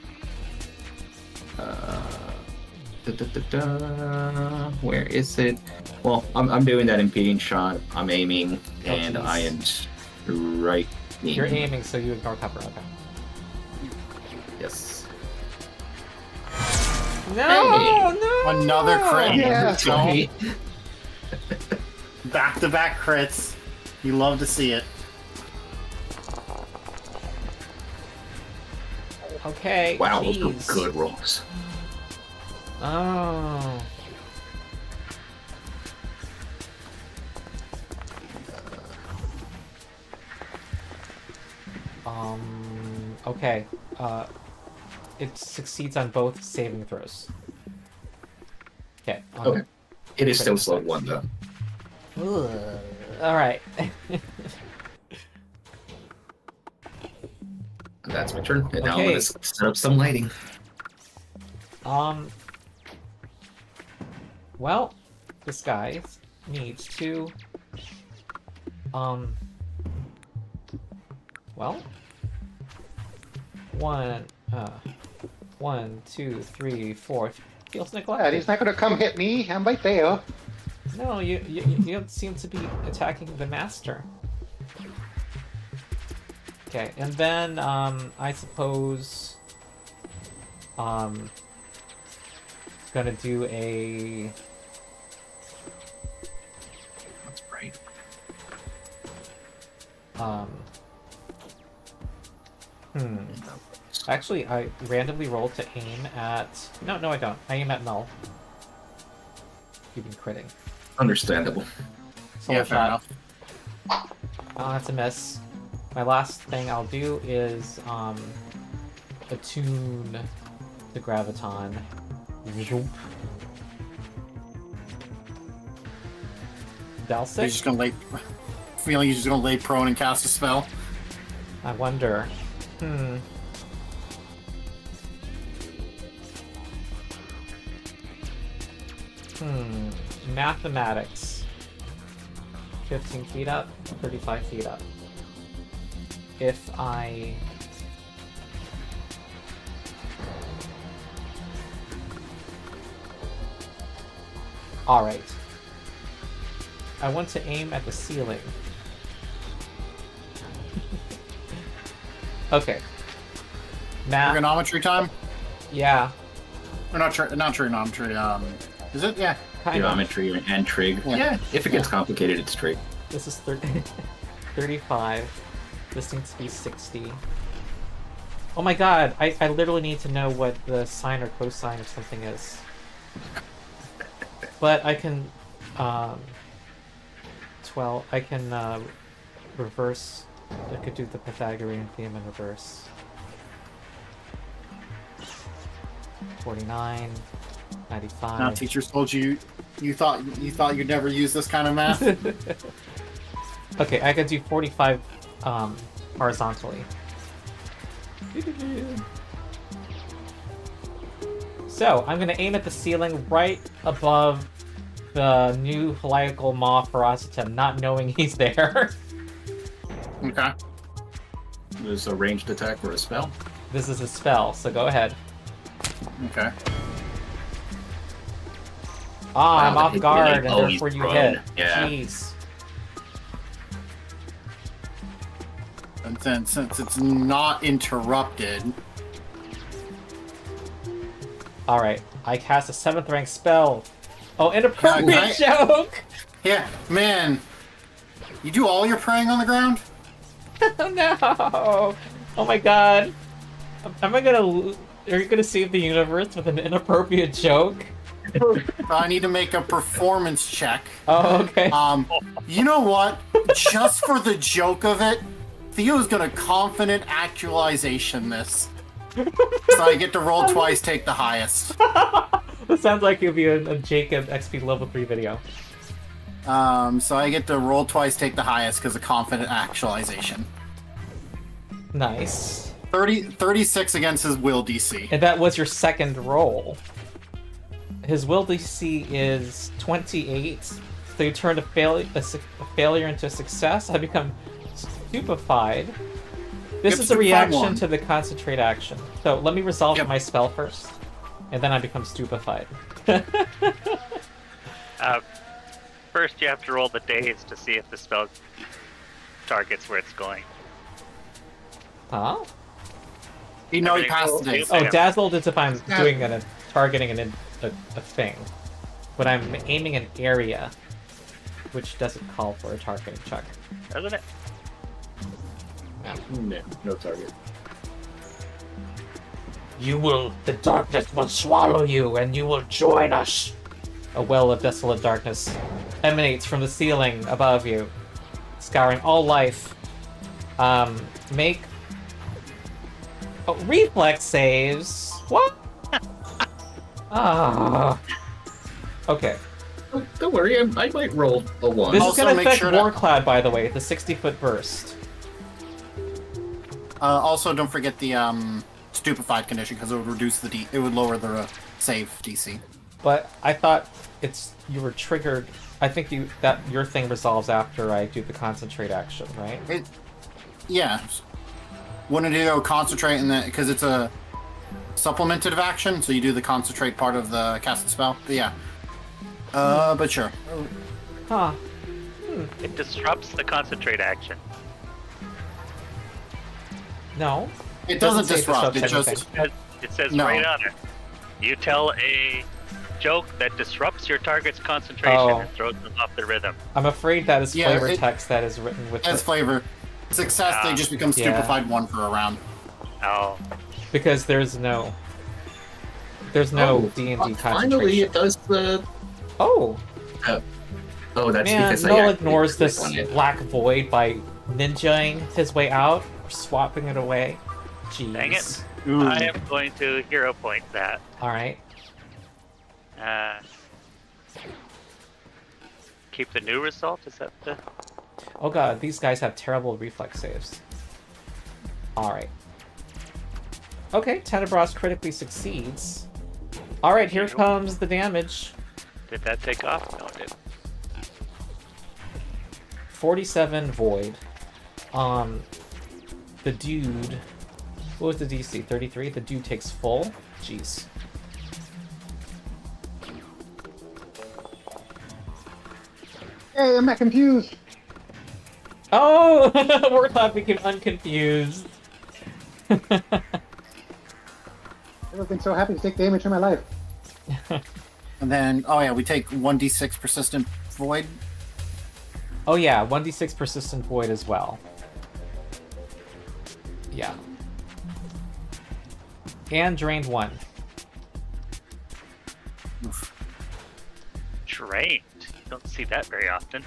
Where is it? Well, I'm doing that impeding shot. I'm aiming, and jeez. I am right. You're aiming, so you ignore cover. Okay. Yes. No, no. Another crit. Yeah. No. Back-to-back crits. You love to see it. Okay. Wow, jeez. those were good rolls. Oh. Okay. It succeeds on both saving throws. Okay. Okay. It is still slow 1 though. All right. That's my turn. And now I'm Okay. gonna set up some lighting. Well, this guy needs to well, 1, 2, 3, 4. Feels Yeah, neglected. he's not going to come hit me. I'm right there. No, you don't seem to be attacking the master. Okay, and then I suppose gonna do a That's right. Actually, I randomly rolled to aim at. No, I don't. I aim at null. You've been critting. Understandable. Soul Yeah, fair shot. enough. Oh, that's a miss. My last thing I'll do is attune the graviton. You're Dalsik? just gonna lay. Feeling you're just gonna lay prone and cast a spell. I wonder. Mathematics. 15 feet up, 35 feet up. If I... Alright. I want to aim at the ceiling. Okay. Math. Trigonometry time? Yeah. Or not trigonometry, is it? Yeah. Kind of. Geometry and trig. Yeah. Yeah, if it gets complicated, it's trig. This is 35. This needs to be 60. Oh my god, I literally need to know what the sine or cosine of something is. But I can, 12, I can, reverse, I could do the Pythagorean theorem in reverse. 49, 95. Now teachers told you you thought you'd never use this kind of math. Okay, I could do 45 horizontally. So, I'm gonna aim at the ceiling right above the new heliacal maw Ferocitum, not knowing he's there. Okay. There's a ranged attack or a spell. This is a spell, so go ahead. Okay. Ah, I'm Wow, off he's guard, really- and oh, he's therefore you prone. hit. Yeah. Jeez. And then since it's not interrupted, Alright, I cast a 7th rank spell. Oh, inappropriate joke! yeah, man, you do all your praying on the ground? Oh no! Oh my god. Am I gonna... Are you gonna save the universe with an inappropriate joke? I need to make a performance check. Oh, okay. You know what? Just for the joke of it, Theo's gonna confident actualization this. So I get to roll twice, take the highest. This sounds like it'll be a Jacob XP level 3 video. So I get to roll twice, take the highest because of confident actualization. Nice. 36 against his will DC. And that was your second roll. His will DC is 28, so you turn a failure into a success. I become stupefied. This Yep, is a stupefied reaction one. to the concentrate action. So let me resolve Yep. my spell first, and then I become stupefied. First, you have to roll the daze to see if the spell targets where it's going. Huh? You know he Everything passed goes- the days. Oh, Yeah. dazzled is if I'm doing targeting a thing, but I'm aiming an area, which doesn't call for a targeting check. Doesn't it? No target. The darkness will swallow you, and you will join us. A well of desolate darkness emanates from the ceiling above you, scouring all life. Make reflex saves. What? Ah. Okay. Oh, don't worry, I might roll a 1. This is Also, gonna make affect sure to- Warcloud, by the way. The 60-foot burst. Also, don't forget the stupefied condition because it would reduce it would lower the save DC. But I thought you were triggered. I think your thing resolves after I do the concentrate action, right? Yeah. Wouldn't it go concentrate in that because it's a supplementative action, so you do the concentrate part of the casting spell? But yeah. But sure. Huh. It disrupts the concentrate action. No. It doesn't say disrupt. It disrupts just anything. It says No. right on it. You tell a joke that disrupts your target's concentration Oh. and throws them off the rhythm. I'm afraid that is Yeah, flavor it- text that is written with as the, flavor. Success, they just become Yeah. stupefied 1 for a round. Oh, because there's no D&D concentration. Finally, it does the. Oh, Oh, that's man, because I Noel actually ignores clicked this on it. black void by ninjaing his way out, or swapping it away. Jeez. dang it. I am going to hero point that. Alright. Keep the new result? Is that the... Oh god, these guys have terrible reflex saves. Alright. Okay, Tenebras critically succeeds. Alright, here comes the damage. Did that take off? No, it didn't. 47 void. The dude... What was the DC? 33? The dude takes full? Jeez. Hey, I'm not confused. Oh! Warcloud became unconfused. Never been so happy to take damage in my life. And then, oh yeah, we take 1d6 persistent void. Oh yeah, 1d6 persistent void as well. Yeah. And drained 1. Drained. You don't see that very often.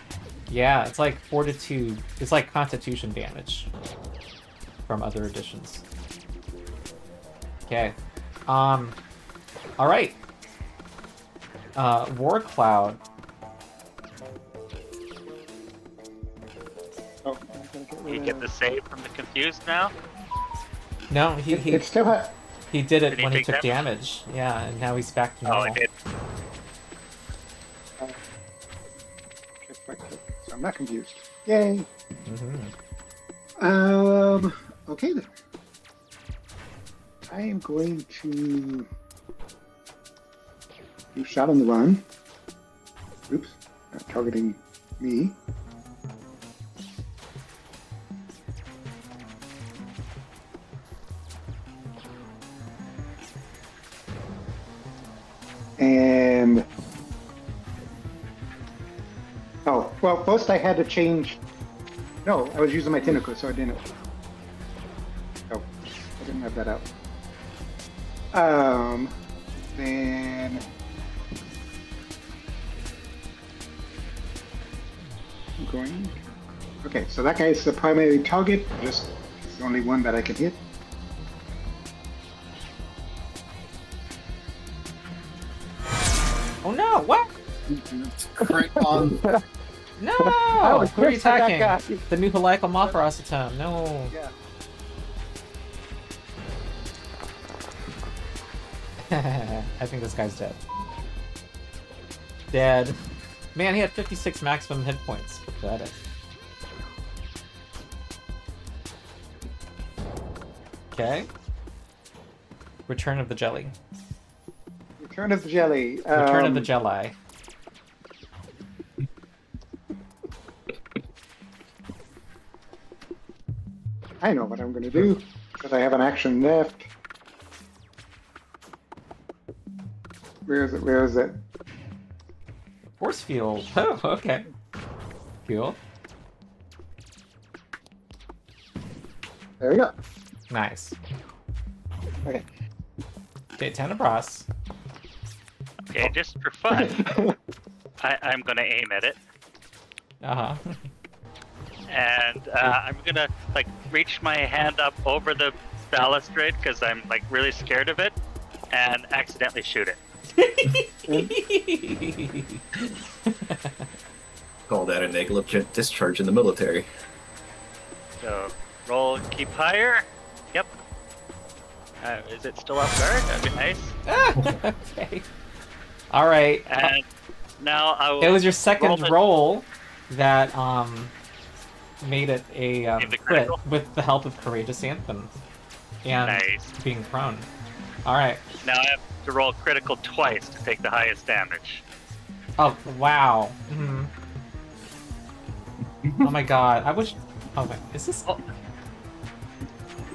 Yeah, it's like fortitude. It's like constitution damage from other editions. Okay. Alright. Warcloud. get the save from the confused now? No, It still has. he did it Did he when he take took damage? damage. Yeah, and now he's back to Oh, normal. I did. So I'm not confused. Yay. Mhm. Okay then. I am going to do shot on the run. Oops, not targeting me. And oh, well, first I had to change. No, I was using my tentacle, so I didn't. Oh, I didn't have that out. Then I'm going. Okay, so that guy is the primary target. Just it's the only one that I can hit. Oh no! What? Crit on. No! was Who are you pissed at that attacking? guy. The new Helical Mothra Acetone. No. Yeah. I think this guy's dead. Dead. Man, he had 56 maximum hit points. Pathetic. Okay. Return of the Jelly. Return of the Jelly. Return of the Jelly. I know what I'm going to do because I have an action left. Where is it? Where is it? Force field. Oh, okay. Cool. There we go. Nice. Okay. Okay, Tenebras. Okay, just for fun, I'm gonna aim at it, Uh-huh. and I'm gonna like reach my hand up over the balustrade because I'm like really scared of it, and accidentally shoot it. Call that a negligent discharge in the military. So roll, keep higher. Yep. Is it still off guard? That'd be nice. Okay. All right. And now I will. It was your second the- roll that made it a Gave the crit critical? with the help of Courageous Anthem and Nice. being prone. All right. Now I have to roll critical twice to take the highest damage. Oh wow. Mhm. Oh my god. I wish. Oh my. Is this? Oh.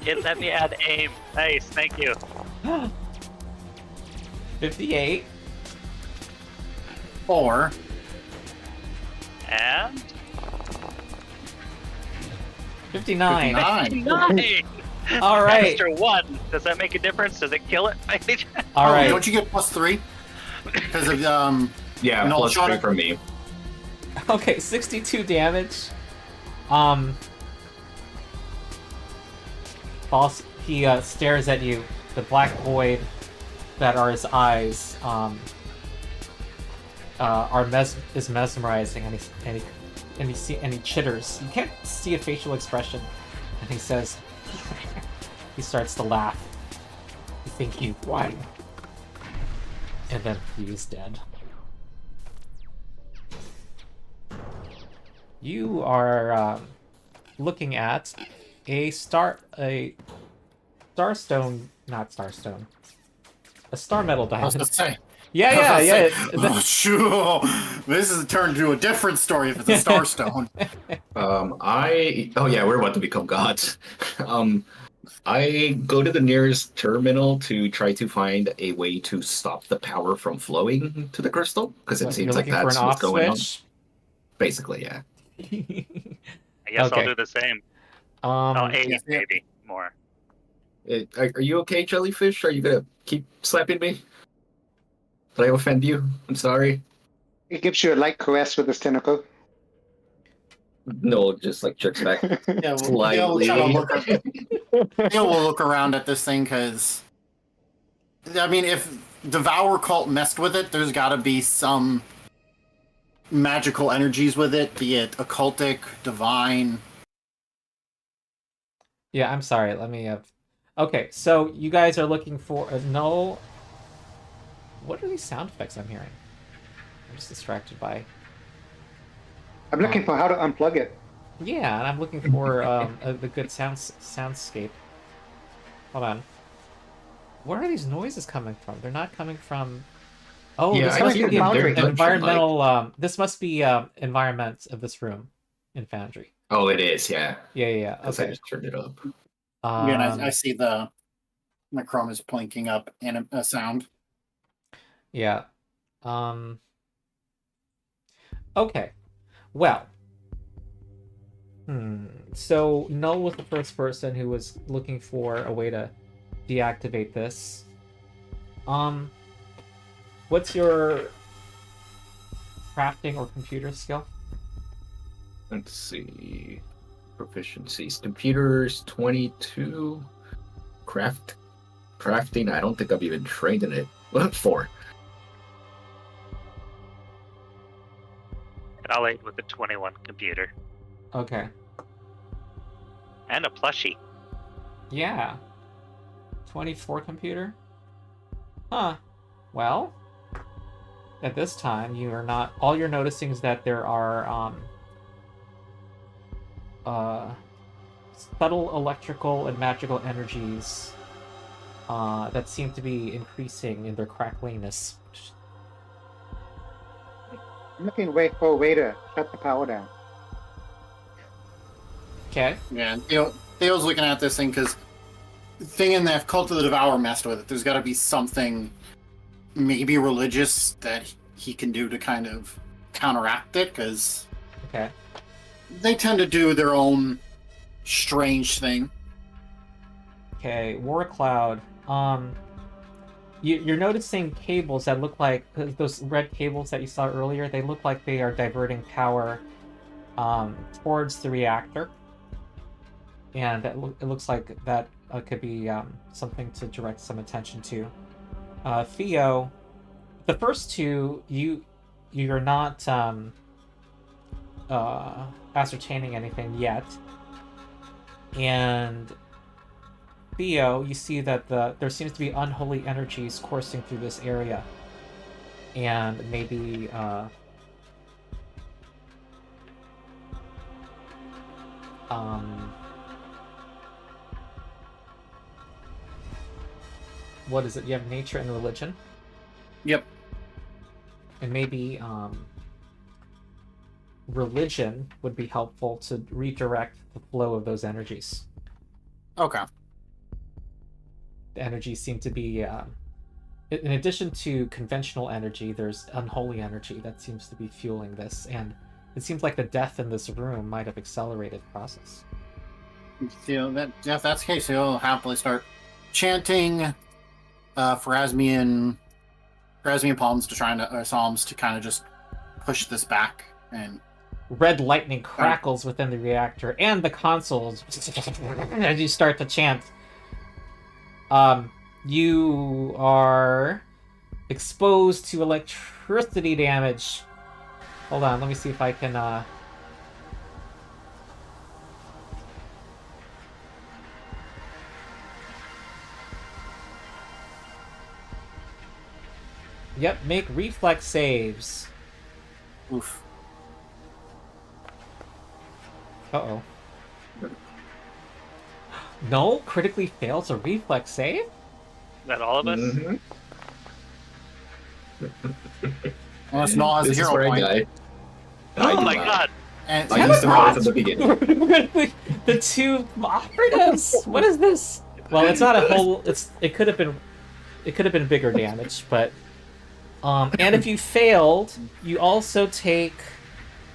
It let me add aim. Nice, thank you. 58. 4. And 59. 9. 9. All right. Extra 1. Does that make a difference? Does it kill it? All right. Don't you get +3? Because of Yeah, No, plus shot 3 it. from me. Okay, 62 damage. Boss, he stares at you. The black void that are his eyes is mesmerizing, and he chitters. You can't see a facial expression, and he says, he starts to laugh. You think you won, and then he is dead. You are looking at a star metal I was diamond. gonna say. Yeah. Oh, shoot. This is turned to a different story if it's a starstone. Oh yeah, we're about to become gods. I go to the nearest terminal to try to find a way to stop the power from flowing to the crystal, because it You're seems like looking for that's an what's off going on. switch. Basically, yeah. I guess Okay. I'll do the same. Um, Oh, 8 yeah. maybe more. Are you okay, jellyfish? Are you gonna keep slapping me? Did I offend you? I'm sorry. He gives you a light caress with his tentacle. No, just like jerks back. Yeah, Slightly. we'll look around at this thing because, I mean, if Devour Cult messed with it, there's got to be some magical energies with it, be it occultic, divine, Yeah, I'm sorry. Let me have. Okay, so you guys are looking for no. What are these sound effects I'm hearing? I'm just distracted by. I'm looking for how to unplug it. Yeah, and I'm looking for the good soundscape. Hold on. Where are these noises coming from? They're not coming from. Oh, Yeah, this I must hear be them. They're environmental. This must be environment of this room in Foundry. Oh, it is. Yeah, Yeah. because I Okay. just turned it up. Yeah, and I see my Chrome is plinking up and a sound. Yeah. Okay. Well. So Null was the first person who was looking for a way to deactivate this. What's your crafting or computer skill? Let's see. Proficiencies. Computers 22. Crafting. I don't think I've even trained in it. What for? And I'll aid with the 21 computer. Okay. And a plushie. Yeah. 24 computer? Huh. Well, at this time, you are not... All you're noticing is that there are, subtle electrical and magical energies, that seem to be increasing in their crackliness. I'm looking for a way to shut the power down. Okay. Yeah, and Theo's looking at this thing because the thing in that Cult of the Devourer messed with it. There's got to be something, maybe religious, that he can do to kind of counteract it, because Okay. they tend to do their own strange thing. Okay, War Cloud. You're noticing cables that look like those red cables that you saw earlier. They look like they are diverting power towards the reactor, and it looks like that could be something to direct some attention to. Theo, the first two you're not ascertaining anything yet, and Theo, you see that there seems to be unholy energies coursing through this area, and maybe what is it? You have nature and religion, Yep. and maybe religion would be helpful to redirect the flow of those energies. Okay. The energies seem to be, in addition to conventional energy, there's unholy energy that seems to be fueling this, and it seems like the death in this room might have accelerated the process. So if that's the case, he'll happily start chanting Pharasmian palms to try to psalms to kind of just push this back. And Red lightning crackles within the reactor and the consoles as you start to chant. You are exposed to electricity damage. Hold on, let me see if I can, Yep, make reflex saves. oof. Uh-oh. No, critically fails a reflex save? Is that all of us? Mhm. Unless Null has This a is hero where I point. die. Oh I my do not. god! And I used them both at the beginning. The two operatives. What is this? Well, it's not a whole. It could have been bigger damage, but and if you failed, you also take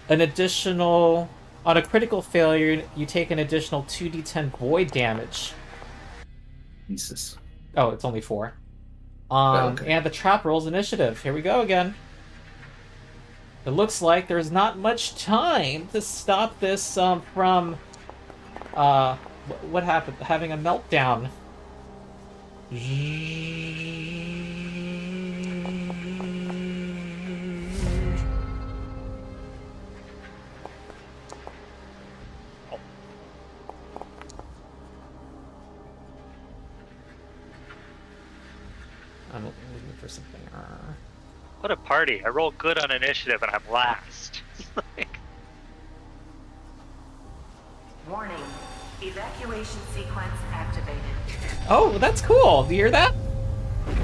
an additional. On a critical failure, you take an additional 2d10 void damage. Jesus. Oh, it's only 4. Okay. And the trap rolls initiative. Here we go again. It looks like there's not much time to stop this from what happened? Having a meltdown. I'm looking for something. What a party! I roll good on initiative and I'm last. Warning. Evacuation sequence activated. Oh, that's cool. Do you hear that?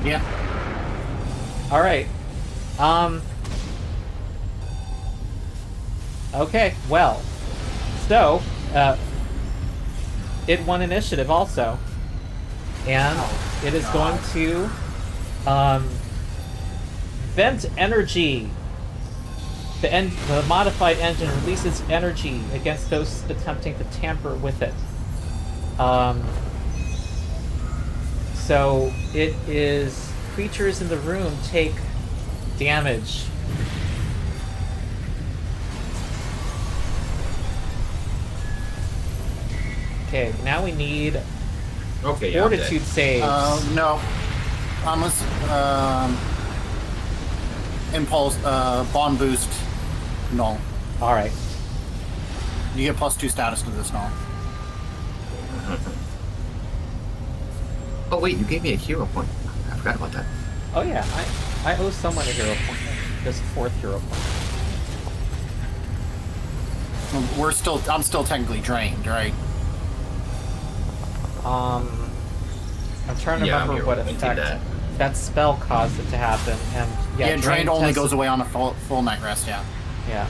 Yeah. All right. Okay. Well. So, it won initiative also, and it is going to vent energy. The modified engine releases energy against those attempting to tamper with it. So it is creatures in the room take damage. Okay, now we need Okay, yeah, I'm dead. fortitude saves. No. Almost. Impulse. Bond boost. Null. All right. You get +2 status to this null. Oh wait, you gave me a hero point. I forgot about that. Oh yeah, I owe someone a hero point. This 4th hero point. I'm still technically drained, right? I'm trying to Yeah, I'm remember what here. effect that spell caused it to happen, and Yeah, drained only tends goes to- away on a full night rest. Yeah. Yeah.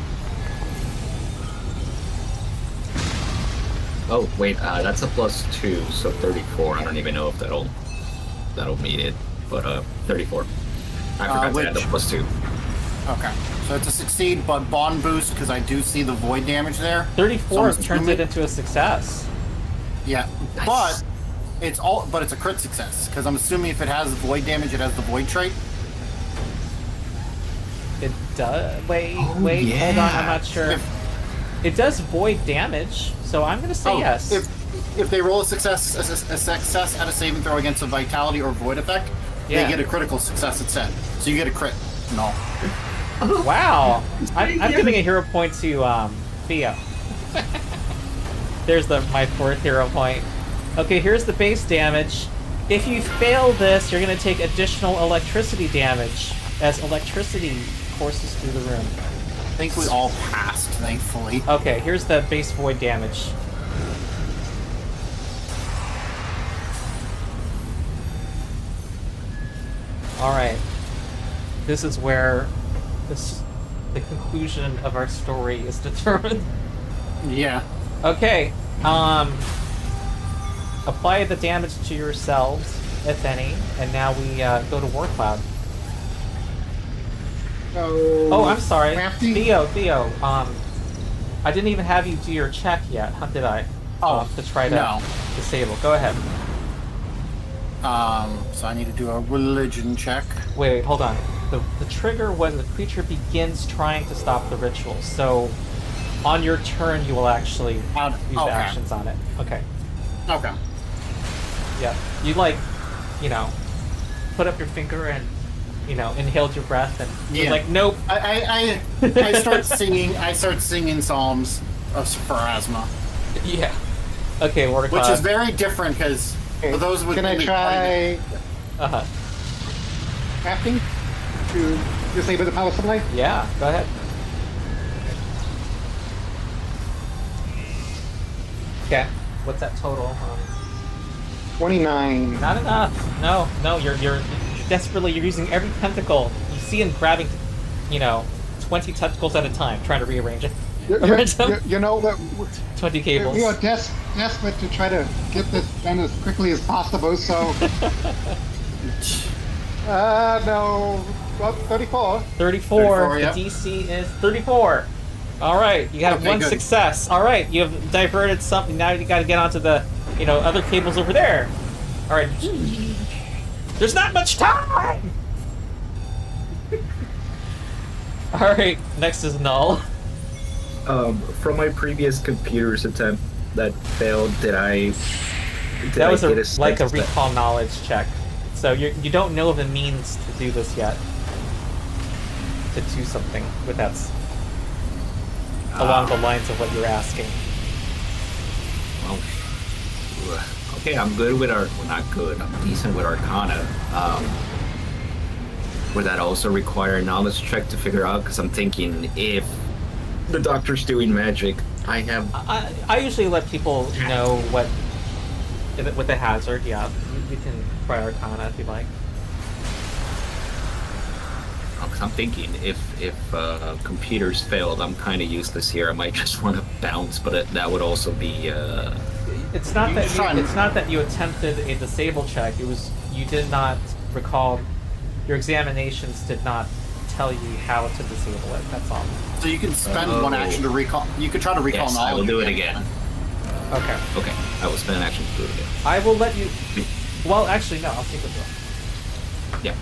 Oh wait, that's a +2, so 34. I don't even know if that'll meet it, but 34. I forgot to add the +2. Okay. So it's a succeed, but bond boost because I do see the void damage there. 34 So I'm turns it assuming- into a success. Yeah, Nice. but it's a crit success because I'm assuming if it has void damage, it has the void trait. It does. Wait, Oh, hold on. I'm yeah. not sure. If- It does void damage, so I'm gonna say yes. If they roll a success at a saving throw against a vitality or void effect, Yeah. they get a critical success instead. So you get a crit. No. Wow. I'm giving a hero point to Theo. There's my 4th hero point. Okay, here's the base damage. If you fail this, you're gonna take additional electricity damage as electricity courses through the room. I think we all passed, thankfully. Okay, here's the base void damage. Alright. This is where the conclusion of our story is determined. Yeah. Okay, apply the damage to yourselves, if any, and now we go to War Cloud. So, Oh, I'm sorry. Crafty? Theo, I didn't even have you do your check yet, did I? To try to no. disable. Go ahead. So I need to do a religion check. Wait, hold on. The trigger when the creature begins trying to stop the ritual, so on your turn you will actually use okay. actions on it. Okay. Okay. Yeah. You put up your finger and, inhaled your breath and you're Yeah. like, nope. I start singing. I start singing psalms of Pharasma, Yeah. Okay, War which Cloud. is very different because for those with can I try Uh-huh. crafting to disable the power supply? Yeah, go ahead. Okay. What's that total? 29. Not enough. No, you're desperately you're using every tentacle you see and grabbing 20 tentacles at a time, trying to rearrange it. You know that 20 cables. we are desperate to try to get this done as quickly as possible, so no. Well, 34. 34. yeah. The DC is 34. All right, you got Okay, one good. success. All right, you have diverted something. Now you got to get onto the, other cables over there. All right. There's not much time. All right, next is Null. From my previous computer's attempt that failed, did I That was get like a sense that- recall knowledge check. So you don't know the means to do this yet. To do something with that along the lines of what you're asking. Well, okay, I'm good with not good. I'm decent with Arcana. Would that also require a knowledge check to figure out? Because I'm thinking if the doctor's doing magic, I have. I usually let people know what with the hazard. Yeah, you can try Arcana if you like. Because I'm thinking if computers failed, I'm kind of useless here. I might just want to bounce, but that would also be. It's not You that just try you, and- it's not that you attempted a disable check. It was you did not recall. Your examinations did not tell you how to disable it. That's all. So you can spend Oh. one action to recall. You could try to recall Yes, knowledge. I will do it again. Okay. Okay, I will spend an action to do it again. I will let you. Well, actually, no. I'll take the draw. Yeah.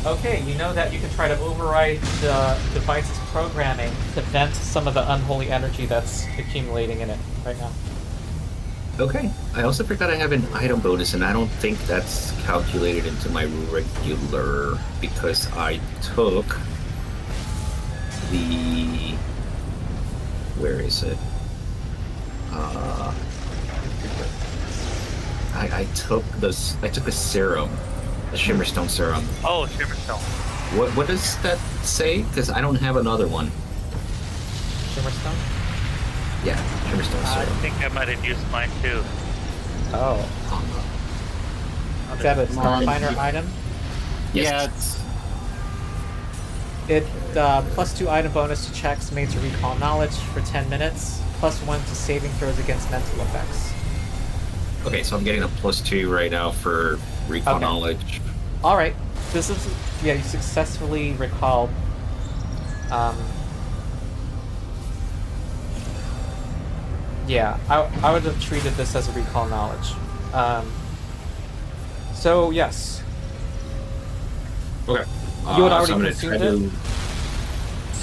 Okay, you know that you can try to override the device's programming to vent some of the unholy energy that's accumulating in it right now. Okay. I also forgot I have an item bonus, and I don't think that's calculated into my regular because I took the. Where is it? I took this. I took a serum, a Shimmerstone serum. Oh, Shimmerstone. What does that say? Because I don't have another one. Shimmerstone? Yeah, Shimmerstone I serum. think I might have used mine too. Oh. Oh, Is that a Mine- Starfinder item? Yes. Yeah, it's It +2 item bonus to checks made to recall knowledge for 10 minutes, +1 to saving throws against mental effects. Okay, so I'm getting a +2 right now for recall Okay. knowledge. All right, this is you successfully recalled. Yeah, I would have treated this as a recall knowledge. So yes, Okay. You had already so I'm gonna consumed try it? to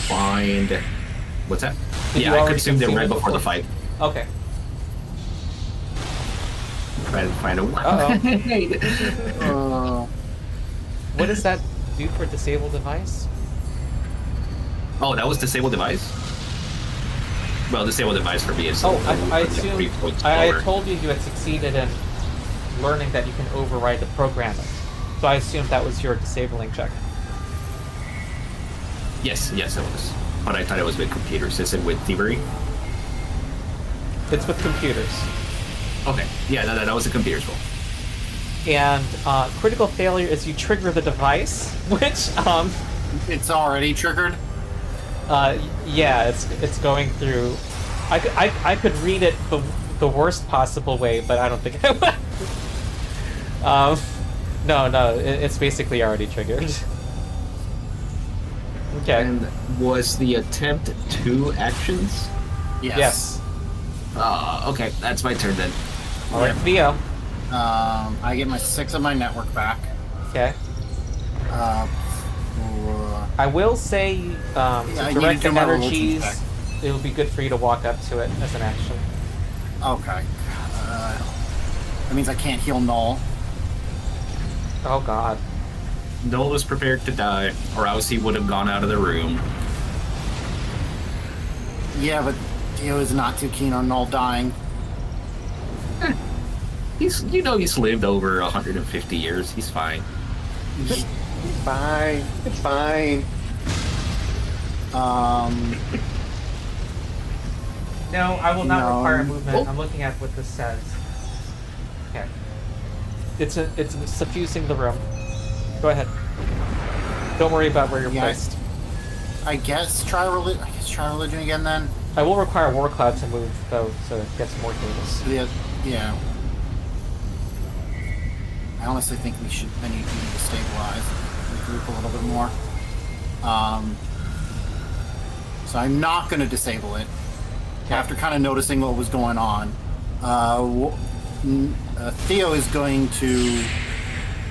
find. What's that? Did you Yeah, I already consumed it consume right it before the before? fight. okay. Try to find a. What does that do for disable device? Oh, that was disable device. Well, disable device for me is. Oh, I 3 assume points I lower. told you had succeeded in learning that you can override the programming. So I assumed that was your disabling check. Yes, it was. But I thought it was with computers. Is it with thievery? It's with computers. Okay. Yeah, that was a computer's roll. And critical failure is you trigger the device, which it's already triggered. yeah, it's going through. I could read it the worst possible way, but I don't think I would. No, it's basically already triggered. Okay. And was the attempt 2 actions? Yes. Okay, that's my turn then. All right, Theo. I get my 6 of my network back. Okay. For- I will say, I to need to direct do the my roll energies, check. it would be good for you to walk up to it as an action. Okay. That means I can't heal Null. Oh God. Noel was prepared to die, or else he would have gone out of the room. Yeah, but Theo is not too keen on Null dying. He's lived over 150 years. He's fine. It's fine. It's fine. No, I will not No. require movement. Oh. I'm looking at what this says. Okay. It's suffusing the room. Go ahead. Don't worry about where you're Yeah. placed. I guess try religion again then. I will require War Cloud to move though, so it gets more tables. Yeah. I honestly think we need to stabilize the group a little bit more. So I'm not going to disable it. After kind of noticing what was going on, Theo is going to.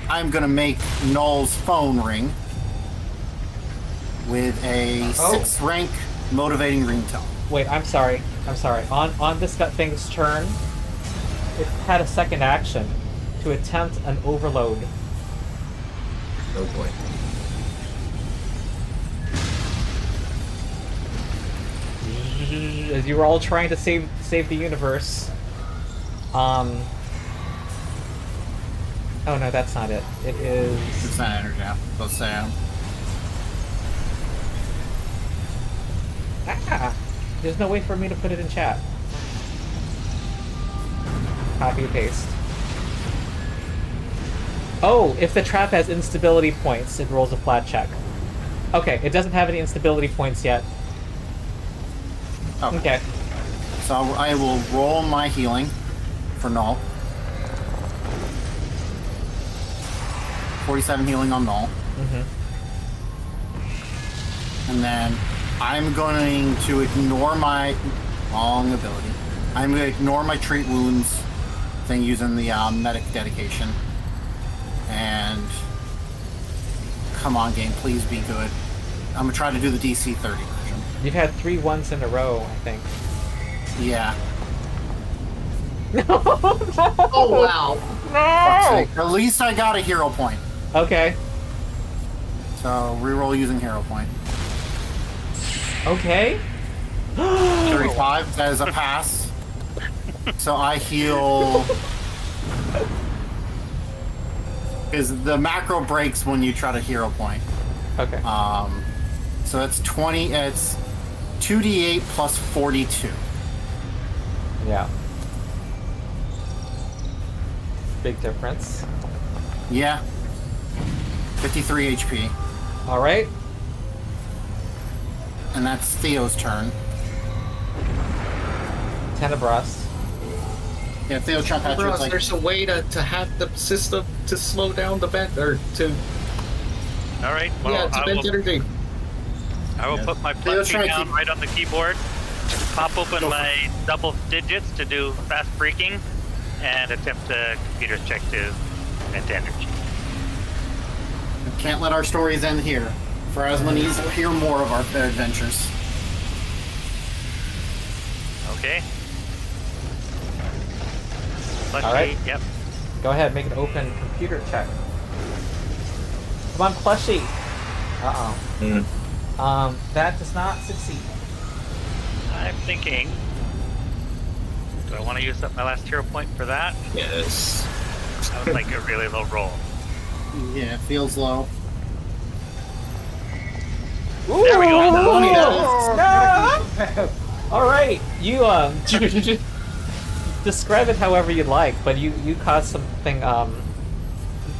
I'm going to make Null's phone ring with a 6th rank motivating ringtone. Wait, I'm sorry. On this thing's turn, it had a second action to attempt an overload. Oh boy. As you were all trying to save the universe, Oh no, that's not it. It is. It's not energy. Yeah. Let's say Ah! There's no way for me to put it in chat. Copy and paste. Oh, if the trap has instability points, it rolls a flat check. Okay, it doesn't have any instability points yet. Okay. So I will roll my healing for Null. 47 healing on Null. Mm-hmm. And then I'm going to ignore my wrong ability. I'm going to ignore my treat wounds thing using the medic dedication. And come on, game, please be good. I'm gonna try to do the DC 30 version. You've had 3 1s in a row, I think. Yeah. Oh wow! Fuck's sake. At least I got a hero point. Okay. So reroll using hero point. Okay. 35. That is a pass. So I heal. Because the macro breaks when you try to hero point. Okay. So it's 20. It's 2d8 plus 42. Yeah. Big difference. Yeah. 53 HP. All right. And that's Theo's turn. Tenebras. Yeah, Theo Trump had Bro, like, there's a way to have the system to slow down the vent, or to All right. Well, yeah, to vent energy. I will put my Theo, plus try key to down keep- right on the keyboard, pop open Go for my double digits to do fast breaking, and attempt a computer check to vent energy. can't let our stories end here. Phrasma needs to hear more of our adventures. Okay. Plus All right. 8, yep. Go ahead, make an open computer check. Come on, plushie. That does not succeed. I'm thinking. Do I want to use up my last hero point for that? Yes. That was like a really low roll. Yeah, it feels low. There we go. No! All right, you describe it however you'd like, but you caused something a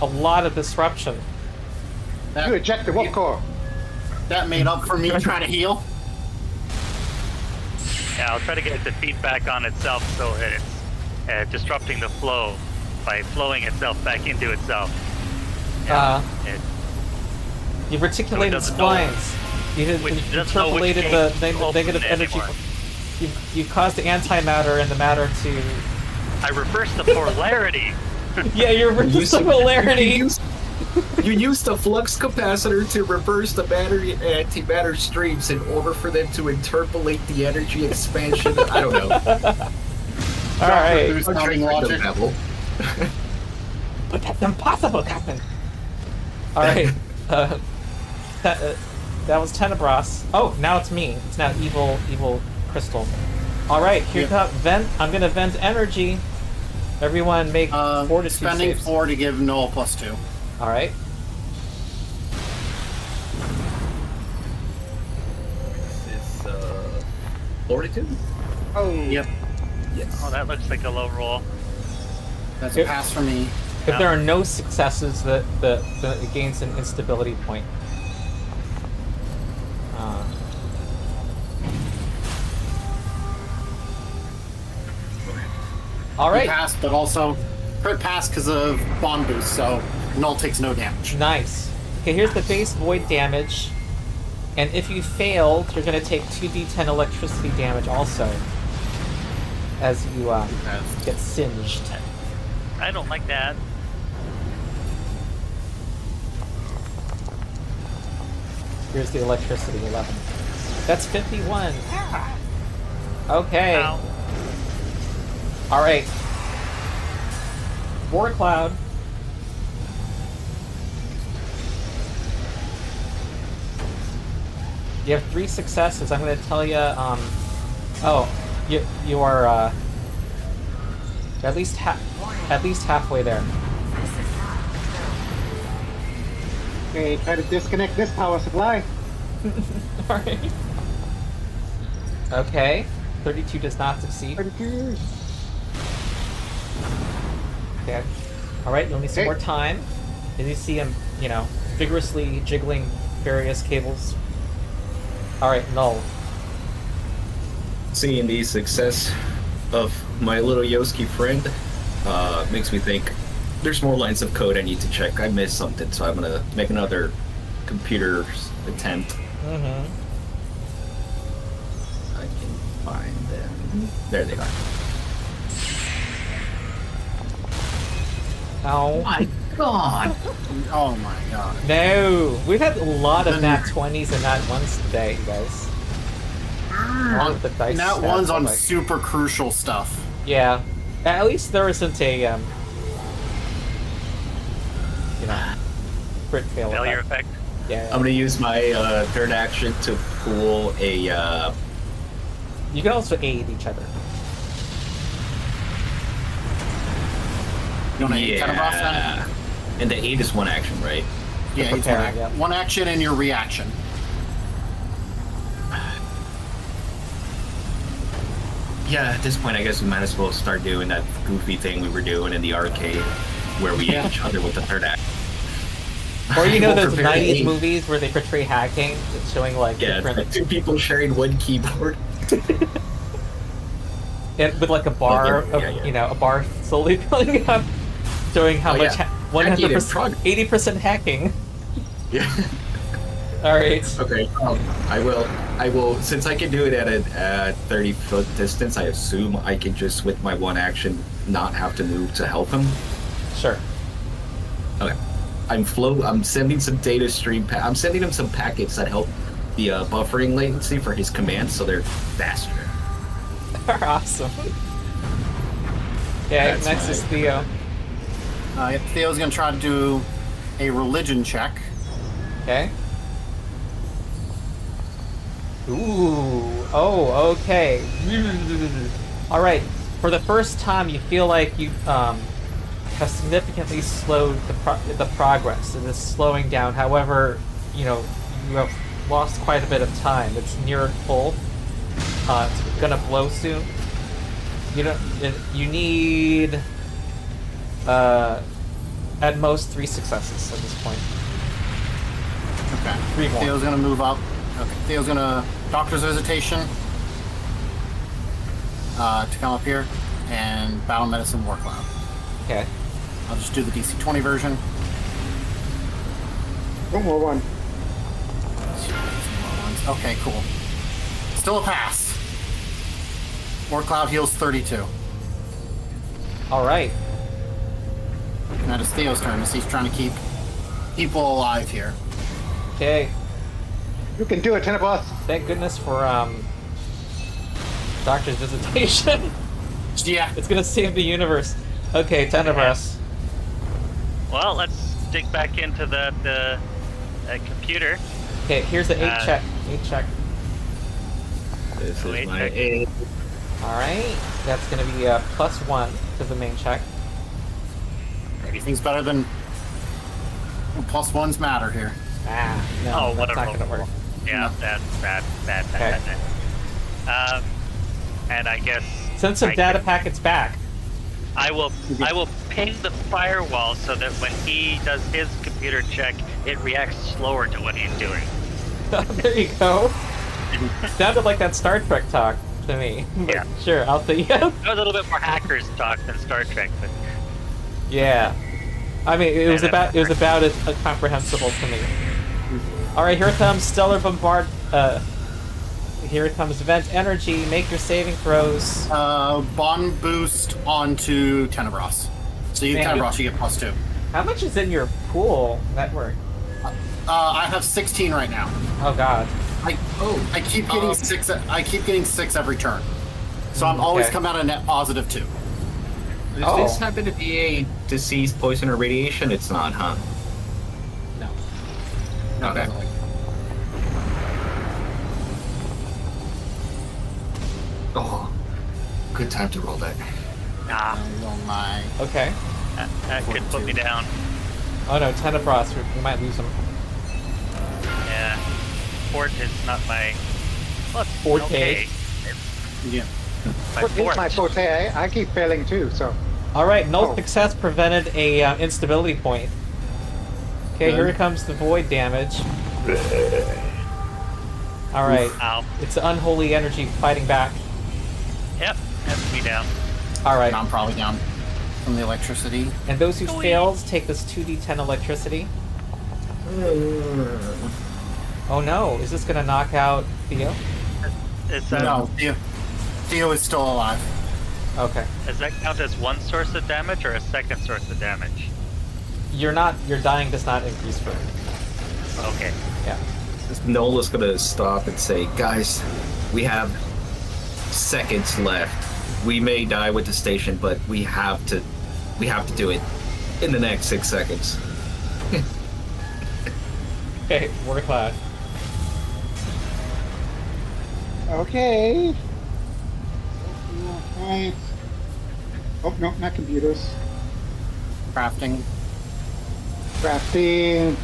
lot of disruption. You ejected what core? That made up for me trying to heal. Yeah, I'll try to get it to feed back on itself so it's disrupting the flow by flowing itself back into itself. You've reticulated doesn't know- splines. You've which doesn't know which interpolated case the to open negative energy. anymore. You've caused the antimatter and the matter to. I reversed the polarity. Yeah, you reversed the polarity. You used the flux capacitor to reverse the battery and antimatter streams in order for them to interpolate the energy expansion. I don't know. All right, Who's sounding logic? but that's impossible, Captain. All right, that was Tenebras. Oh, now it's me. It's now evil crystal. All right, here comes vent. I'm gonna vent energy. Everyone make fortitude Spending saves. 4 to give Noel +2. All right. This is 42. Oh, Yep, Yes. Oh, that looks like a low roll. that's a pass for me. If there are no successes, it gains an instability point. All He right. passed, but also crit pass because of bond boost, so Null takes no damage. Nice. Okay, here's the base void damage. And if you failed, you're going to take 2d10 electricity damage also. As you get singed. I don't like that. Here's the electricity, 11. That's 51. Okay. Ow. Alright. War Cloud. You have 3 successes. I'm going to tell you, you are, at least halfway there. This is not Okay, try to disconnect this power supply. Alright. Okay. 32 does not succeed. 32. Okay. Alright, you'll need some Okay. more time. And you see him, vigorously jiggling various cables. Alright, Null. Seeing the success of my little Yoski friend makes me think there's more lines of code I need to check. I missed something, so I'm gonna make another computer attempt. Mm-hmm. I can find them. There they are. Oh. My God! Oh my god. No! We've had a lot of nat 20s and nat 1s today, you guys. Along with the dice Nat stats, one's on like- super crucial stuff. Yeah. At least there isn't a, crit fail Failure effect. effect. Yeah. I'm gonna use my third action to pull a. You can also aid each other. You want to kind of off then? And the 8 is one action, right? Yeah, it's prepare, one, yeah. one action and your reaction. Yeah, at this point, I guess we might as well start doing that goofy thing we were doing in the arcade, where we hit each other with the third act. Or We'll those prepare to 90s aim. movies where they portray hacking, it's showing like Yeah, it's different like 2 people sharing one keyboard. and with like a bar Yeah. a bar slowly filling up, showing how Oh, much yeah. 100% 80% hacking. Yeah. Alright. Okay. I will. Since I can do it at a 30-foot distance, I assume I can just, with my one action, not have to move to help him. Sure. Okay. I'm sending some data stream. I'm sending him some packets that help the buffering latency for his commands, so they're faster. Awesome. Okay, That's next my- is Theo. Theo's going to try to do a religion check. Okay. Ooh. Oh, okay. Alright. For the first time, you feel like you have significantly slowed the progress. It is slowing down. However, you have lost quite a bit of time. It's near full. It's gonna blow soon. You need at most 3 successes at this point. Okay. 3 more. Theo's going to move up. Okay. Theo's going to doctor's visitation to come up here and battle medicine war cloud. Okay. I'll just do the DC 20 version. One more one. Okay, cool. Still a pass. War cloud heals 32. Alright. Now it's Theo's turn as he's trying to keep people alive here. Okay. You can do it, Tenebros. Thank goodness for Doctor's visitation. Yeah. It's gonna save the universe. Okay, Tenebras. Well, let's dig back into the computer. Okay, here's the 8 check. 8 check. This Wait, is my check. 8. Alright. That's gonna be +1 to the main check. Anything's better than plus ones matter here. Ah, no, Oh, that's whatever. not gonna work. Yeah, that's bad. Okay. And I guess Send some I data can- packets back. I will ping the firewall so that when he does his computer check, it reacts slower to what he's doing. There you go. Sounded like that Star Trek talk to me. But Yeah. Sure, I'll say yeah. That was a little bit more hackers talk than Star Trek, but Yeah. I mean, it was Yeah, about as comprehensible to me. All right, here comes Stellar Bombard. Here comes Event Energy. Make your saving throws. Bond boost onto Tenebros. So you Man, Tenebros, you get +2. How much is in your pool network? I have 16 right now. Oh God. I keep getting 6. I keep getting 6 every turn. So I'm always Okay. coming out a net +2. Does Oh. this happen to be a disease, poison, or radiation? It's not, huh? No. Okay. Oh, good time to roll that. Oh my. Okay. that could put me down. Oh no, Tenebros. We might lose him. Fort is not my. Well, it's Forte. okay. Yeah. My What is fort. my forte? I keep failing too, so. All right, no Oh. success prevented a instability point. Okay, here comes the void damage. All right, Ow. it's unholy energy fighting back. Yep, has me down. All right, And I'm probably down from the electricity. and those who Go failed take this 2d10 electricity. Oh no, is this gonna knock out Theo? Is that, No, Theo is still alive. Okay, does that count as one source of damage or a second source of damage? your dying does not increase for it. Okay. Yeah. Nola's gonna stop and say, guys, we have seconds left. We may die with the station, but we have to do it in the next 6 seconds. Okay, we're glad. Okay. Right. Oh, no, not computers. Crafting. Crafting.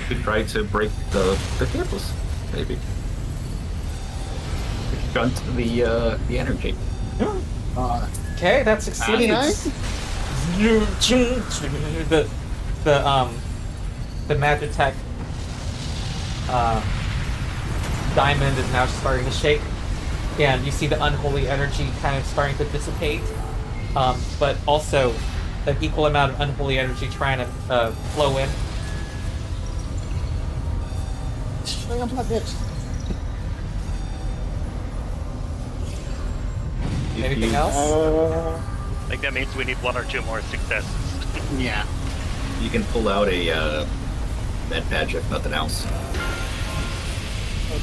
We try to break the campus, maybe. Shunt the energy. Okay, that Pretty succeeds. nice. The Magitech diamond is now starting to shake, and you see the unholy energy kind of starting to dissipate, but also an equal amount of unholy energy trying to flow in. Anything else? I think that means we need one or two more successes. Yeah. You can pull out a med patch if nothing else.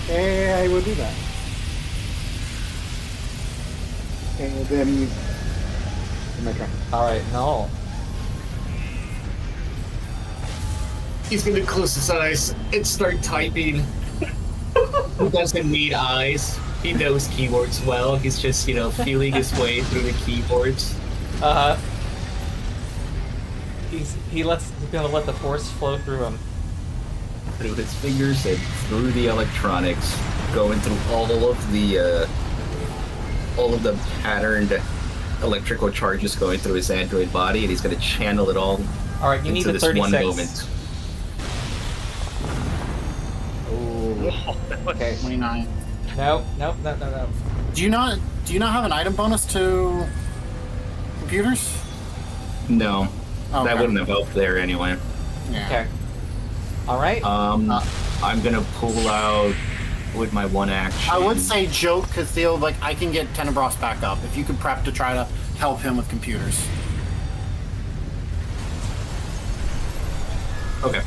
Okay, I will do that. And then. My turn. All right, no. He's gonna close his eyes and start typing. He doesn't need eyes. He knows keywords well. He's just, feeling his way through the keyboards. He's gonna let the force flow through him. Through his fingers and through the electronics, going through all of the patterned electrical charges going through his android body, and he's gonna channel it all All right, you need into a this 36. one moment. Okay. 29. No. Do you not have an item bonus to computers? No, Oh, that okay. wouldn't have helped there anyway. Yeah. Okay. All right. I'm gonna pull out with my one action. I would say joke because Theo, I can get Tenebros back up. If you could prep to try to help him with computers. Okay.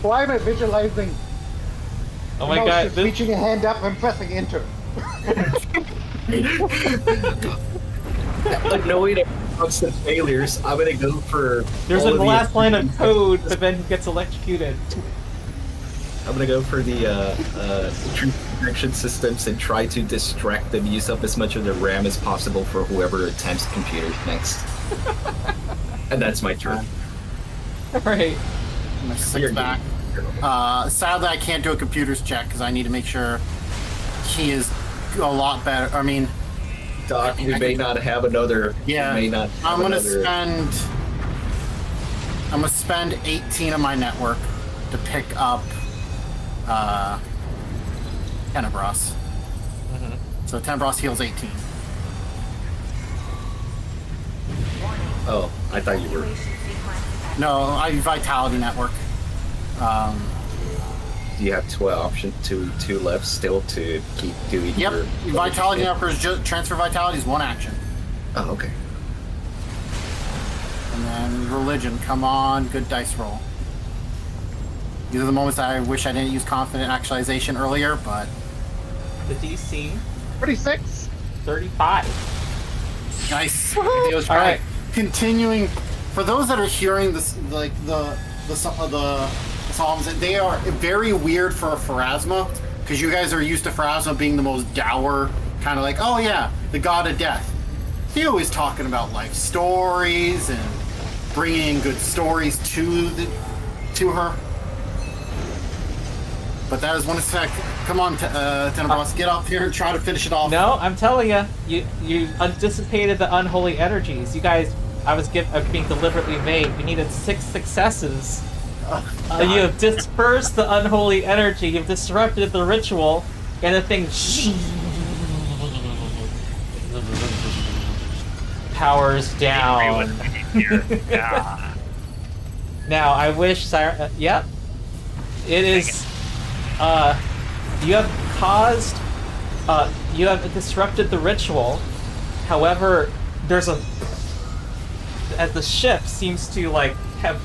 Why am I visualizing? Oh my god. Just reaching a hand up and pressing enter. Annoyed at constant failures, I'm gonna go for. There's all a of the last line of efficient- code, but then he gets electrocuted. I'm gonna go for the truth protection systems and try to distract them, use up as much of their RAM as possible for whoever attempts computers next. And that's my turn. All right. My 6 You're back. Sadly, I can't do a computers check because I need to make sure he is a lot better. I mean, Doc, we may not have another. yeah. We may not. Have I'm gonna another... spend 18 of my network to pick up Tenebros. Mhm. So Tenebros heals 18. Oh, I thought you were. Evacuation sequence No, I Vitality network. Do you have 12 two left still to keep doing Yep. your Vitality network is just transfer vitality is one action. Oh, okay. And then religion, come on, good dice roll. These are the moments I wish I didn't use confident actualization earlier, but The DC 36. 35. nice. Woohoo! It was All right. Continuing, for those that are hearing this, the psalms, they are very weird for a Pharasma, because you guys are used to Pharasma being the most dour, kind of oh yeah, the god of death. Theo is talking about life stories and bringing good stories to her. But that is one attack. Come on, Tenebros, get up here and try to finish it off. No, I'm telling you dissipated the unholy energies. You guys, I was being deliberately vague. You needed 6 successes. You have dispersed the unholy energy. You've disrupted the ritual, and the thing powers down. Yeah. Now, I wish Siren. Yep. It is. You have caused. You have disrupted the ritual. However, there's a. As the ship seems to like have,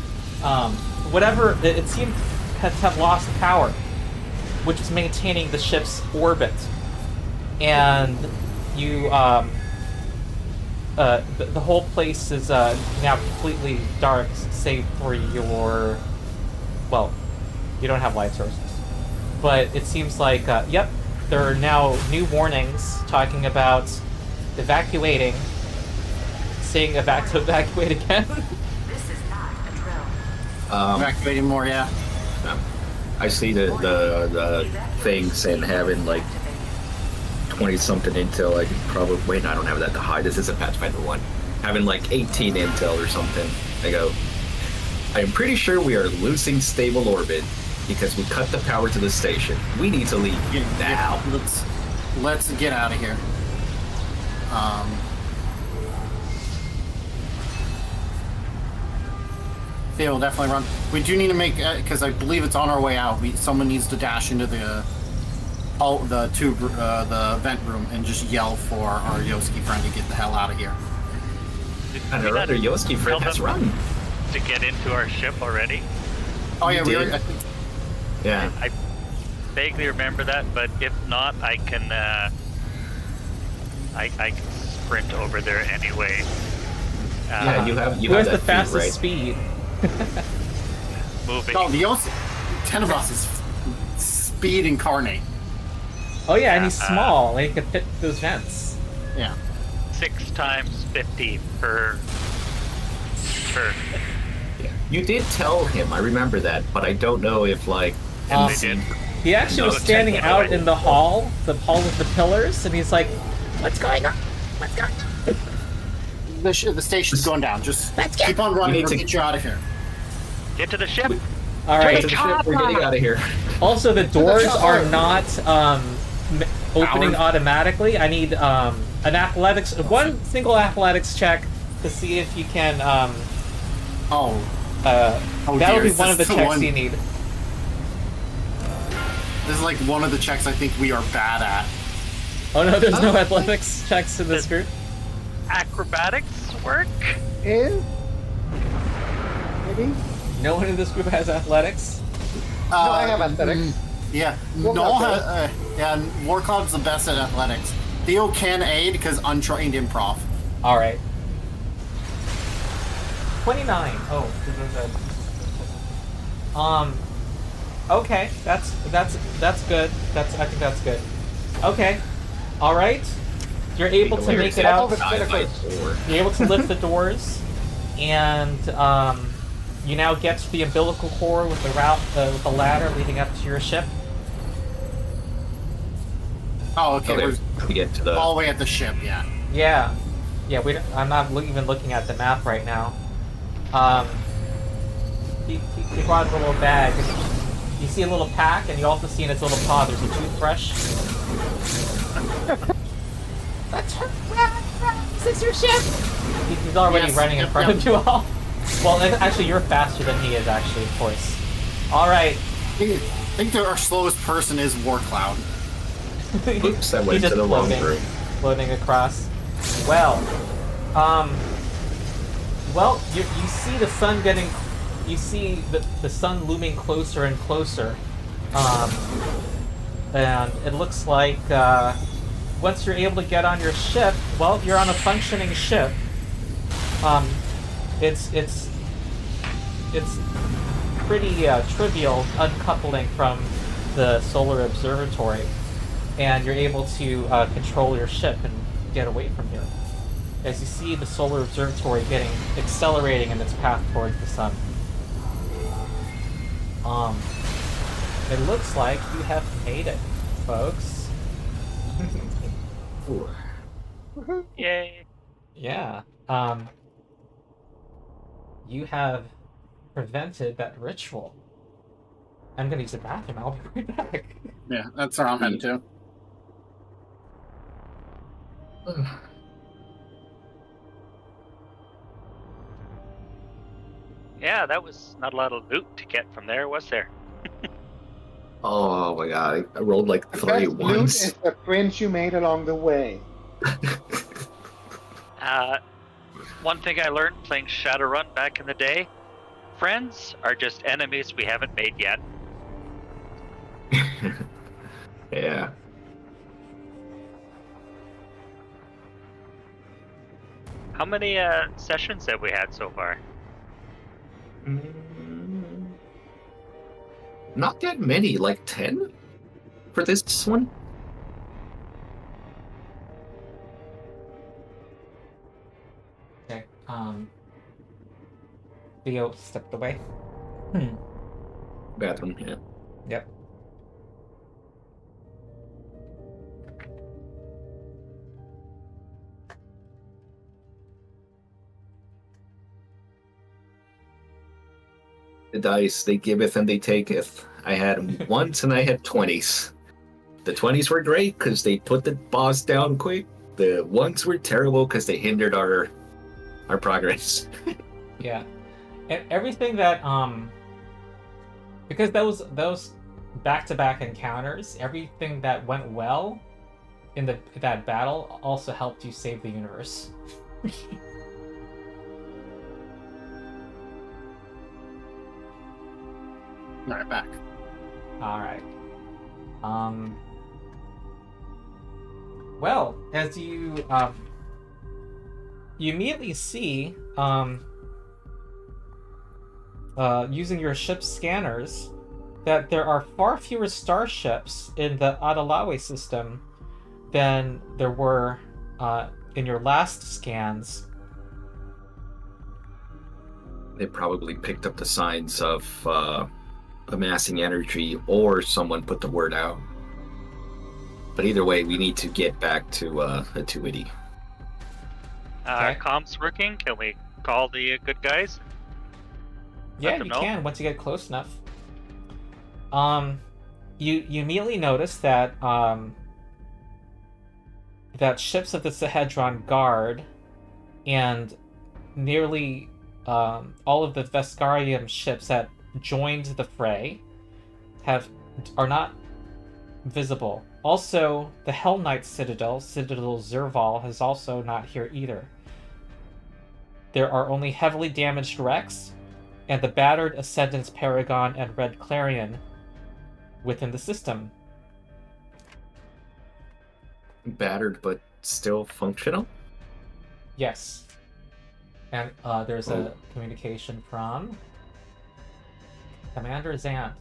whatever it seems to have lost power, which is maintaining the ship's orbit, and you the whole place is now completely dark, save for your. Well, you don't have light sources, but it seems like yep, there are now new warnings talking about evacuating, saying to evacuate again. This is not a drill. Evacuating more, yeah. I see the thing saying having like 20-something intel. I could probably wait. I don't have that to hide. This is a Pathfinder 1. Having like 18 intel or something. I go. I am pretty sure we are losing stable orbit because we cut the power to the station. We need to leave now. Let's get out of here. Theo will definitely run. We do need to make, because I believe it's on our way out. Someone needs to dash into the vent room and just yell for our Yoski friend to get the hell out of here. And our other Yoski friend has run. To get into our ship already? Oh yeah, we did. were. Yeah. I vaguely remember that, but if not, I can I can sprint over there anyway. Yeah, you have Who has that the feat, fastest right? speed? Moving. No, the Yoski. Tenebros is speed incarnate. Oh yeah, and he's small, and he can fit those vents. Yeah. 6 times 50 per turn. Yeah. You did tell him, I remember that, but I don't know if like Um, They did. He actually was standing out in the hall with the pillars, and he's like, "What's going on? What's going on?" The station's going down. Just Let's get- keep on running. We need We'll to- get you out of here. Get to the ship. All to right. the ship, we're getting out of here. Also, the doors are not opening Powered. automatically. I need one single athletics check to see if you can. Oh, That'll dear, be is one of the this the checks one- you need. this is like one of the checks I think we are bad at. Oh no, there's no athletics checks in this group. Acrobatics work? Is? Maybe? No one in this group has athletics. No, I have athletics. Yeah, Warcloud's Noel better. yeah, Warcloud's the best at athletics. Theo can aid because untrained improv. All right. 29. Oh. Okay, that's good. I think that's good. Okay. All right. You're able to make it out. You're able to lift the doors, and you now get to the umbilical core with the ladder leading up to your ship. Oh, okay. Okay, We're we get to the. all the way at the ship, yeah. Yeah. I'm not even looking at the map right now. He brought a little bag. You see a little pack, and you also see in its little paw there's a toothbrush. Let's run! Is this your ship? He's already Yes, running in yep, front yep. of you all. Well, actually, you're faster than he is, actually, of course. All right. I think our slowest person is Warcloud. Oops, I He's went just to the wrong floating, room. floating across. Well, you see the sun getting, you see the sun looming closer and closer, and it looks like once you're able to get on your ship, well, you're on a functioning ship. It's pretty trivial uncoupling from the solar observatory, and you're able to control your ship and get away from here. As you see the solar observatory accelerating in its path towards the sun. It looks like you have made it, folks. Ooh. Yay! Yeah. You have prevented that ritual. I'm gonna use the bathroom. I'll be right back. Yeah, that's where I'm heading to. Yeah, that was not a lot of loot to get from there, was there? Oh my god, I rolled like The 3 best loot ones. is the friends you made along the way. One thing I learned playing Shadowrun back in the day: friends are just enemies we haven't made yet. Yeah. How many sessions have we had so far? Not that many, like 10 for this one. Okay. Theo stepped away. Bathroom, yeah. Yep. The dice, they giveth and they taketh. I had ones and I had 20s. The 20s were great because they put the boss down quick. The ones were terrible because they hindered our progress. Yeah. And everything that because those back-to-back encounters, everything that went well in that battle also helped you save the universe. Right back. All right. Well, as you immediately see, using your ship's scanners, that there are far fewer starships in the Adalawe system than there were in your last scans. They probably picked up the signs of amassing energy, or someone put the word out. But either way, we need to get back to Acuity. Okay. Comms working? Can we call the good guys? Yeah, them you know. can once you get close enough. You immediately notice that that ships of the Sahedron Guard and nearly all of the Veskarium ships that joined the fray are not visible. Also, the Hell Knight Citadel Zerval, is also not here either. There are only heavily damaged wrecks and the battered Ascendance Paragon and Red Clarion within the system. Battered, but still functional? Yes. And there's a communication from Commander Zant.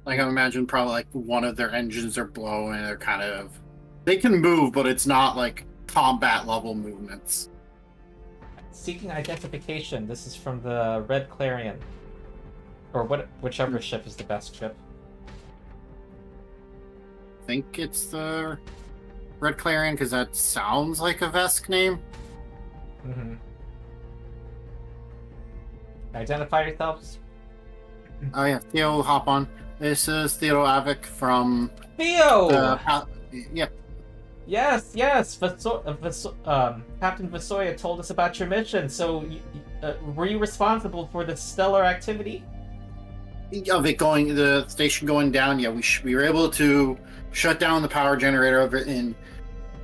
Like, I imagine probably like one of their engines are blowing. They're kind of... They can move, but it's not like combat level movements. Seeking identification. This is from the Red Clarion. Or whichever ship is the best ship. I think it's the Red Clarion, because that sounds like a Vesk name. Mm-hmm. Identify yourselves. Oh yeah, Theo, hop on. This is Theo Avik from Theo! Yep. Yes. Captain Vasoya told us about your mission. So, were you responsible for the stellar activity? Of it going, the station going down, yeah, we were able to shut down the power generator of it and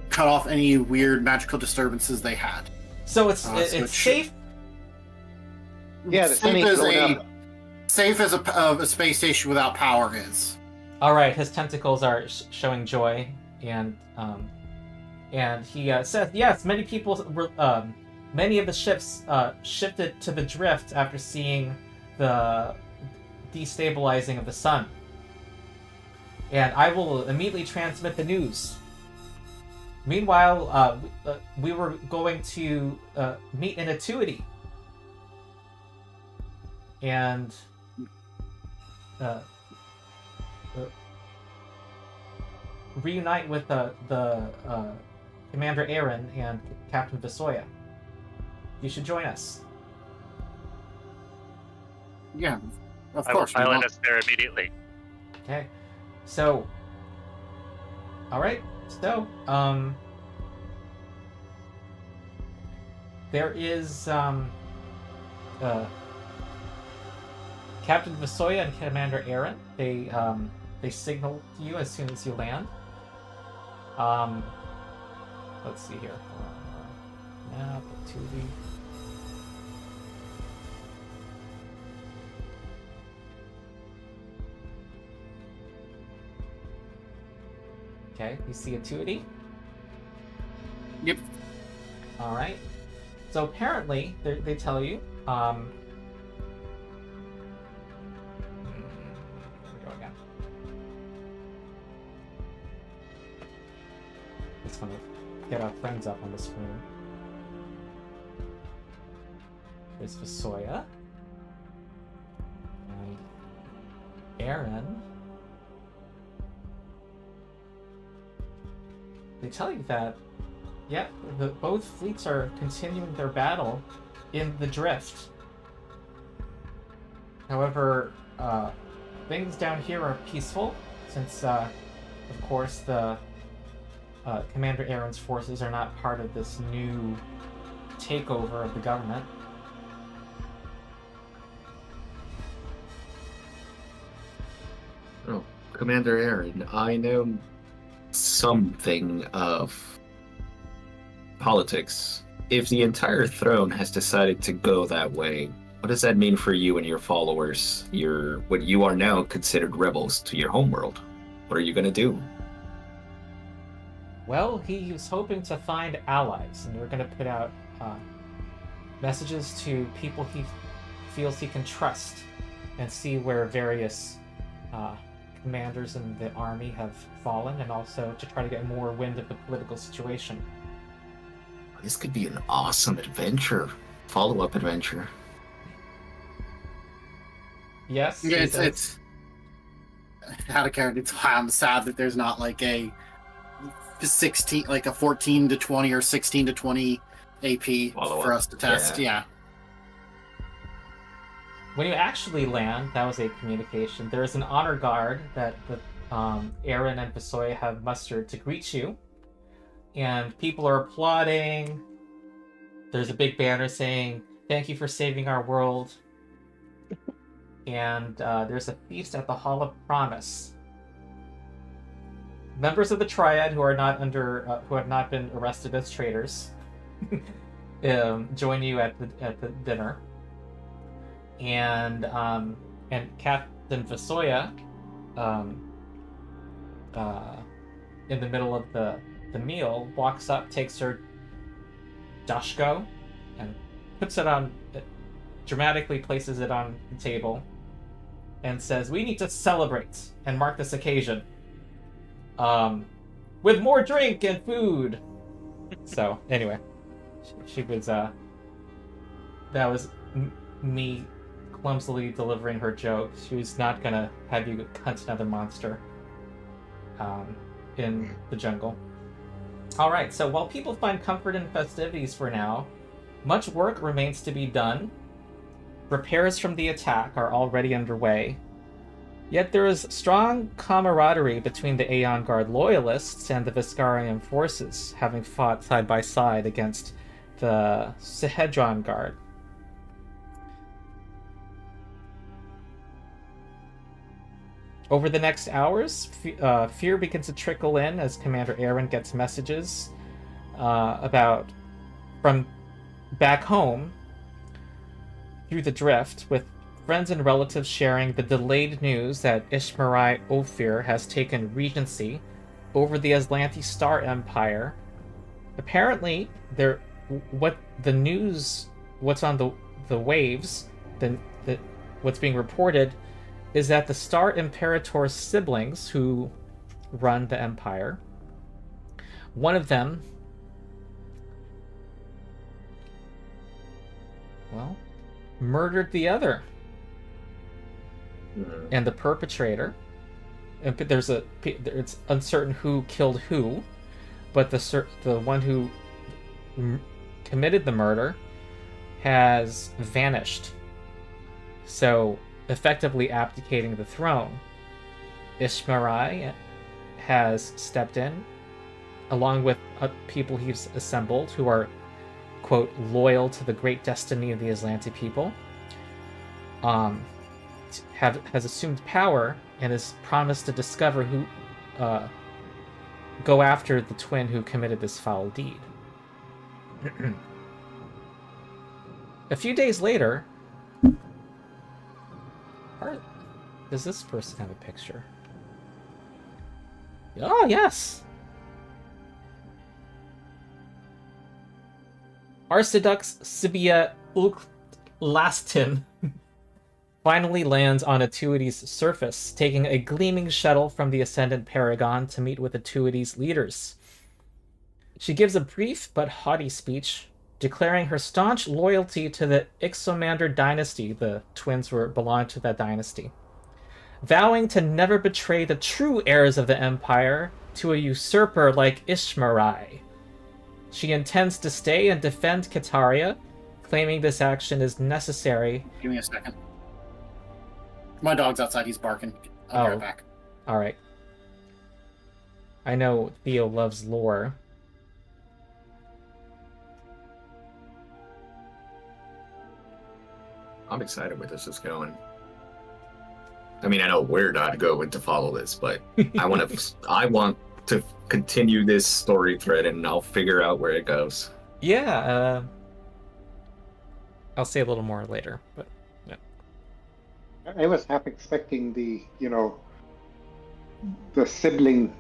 cut off any weird magical disturbances they had. So it's safe. Yeah, the sunny's going up. Safe as a space station without power is. All right, his tentacles are showing joy, and he says, yes, many people were, many of the ships shifted to the drift after seeing the destabilizing of the sun. And I will immediately transmit the news. Meanwhile, we were going to meet in Acuity. reunite with the Commander Aaron and Captain Visoya. You should join us. Yeah, of I will course. pilot us there immediately. Okay. So, all right. So, there is Captain Visoya and Commander Aaron. They signal to you as soon as you land. Let's see here. Now the 2V. Okay, you see a 2D? Yep. All right. So apparently, they tell you. Here we go again. Just want to get our friends up on the screen. There's Visoya and Aaron. They tell you that, yeah, both fleets are continuing their battle in the drift. However, things down here are peaceful, since, of course, the Commander Aaron's forces are not part of this new takeover of the government. Oh, Commander Aaron, I know something of politics. If the entire throne has decided to go that way, what does that mean for you and your followers? What you are now considered rebels to your homeworld. What are you going to do? Well, he was hoping to find allies, and we're going to put out messages to people he feels he can trust, and see where various commanders in the army have fallen, and also to try to get more wind of the political situation. This could be an awesome adventure. Follow-up adventure. Yes. Yeah, it's out of character. I'm sad that there's not like a 16, like a 14 to 20 or 16 to 20 AP Follow-up. for us to test. Yeah. When you actually land, that was a communication. There is an honor guard that the Aaron and Visoya have mustered to greet you, and people are applauding. There's a big banner saying, "Thank you for saving our world." And there's a feast at the Hall of Promise. Members of the Triad who are not who have not been arrested as traitors join you at the dinner. And Captain Visoya, in the middle of the meal, walks up, takes her dashko, and puts it on, dramatically places it on the table, and says, "We need to celebrate and mark this occasion with more drink and food." So anyway, she was that was me clumsily delivering her joke. She was not gonna have you hunt another monster in the jungle. Alright, so while people find comfort in festivities for now, much work remains to be done. Repairs from the attack are already underway. Yet there is strong camaraderie between the Aeon Guard loyalists and the Viscarian forces, having fought side by side against the Sahedron Guard. Over the next hours, fear begins to trickle in as Commander Aaron gets messages from back home through the drift, with friends and relatives sharing the delayed news that Ishmarai Ophir has taken regency over the Aslanti Star Empire. Apparently, what's on the waves, what's being reported is that the Star Imperator's siblings who run the Empire, one of them, murdered the other. And the perpetrator and it's uncertain who killed who, but the one who committed the murder has vanished, so effectively abdicating the throne. Ishmarai has stepped in, along with people he's assembled who are, quote, loyal to the great destiny of the Aslanti people. Has assumed power and has promised to discover who, go after the twin who committed this foul deed. A few days later, does this person have a picture? Oh, yes! Arcidux Sibia Lastin finally lands on Atuity's surface, taking a gleaming shuttle from the Ascendant Paragon to meet with Atuity's leaders. She gives a brief but haughty speech, declaring her staunch loyalty to the Ixomander dynasty. The twins belonged to that dynasty. Vowing to never betray the true heirs of the Empire to a usurper like Ishmarai. She intends to stay and defend Kataria, claiming this action is necessary. Give me a second. My dog's outside, he's barking. I'll be right back. Alright. I know Theo loves lore. I'm excited where this is going. I mean, I know where not going to follow this, but I want to continue this story thread, and I'll figure out where it goes. Yeah, I'll say a little more later, but yeah. I was half expecting the sibling.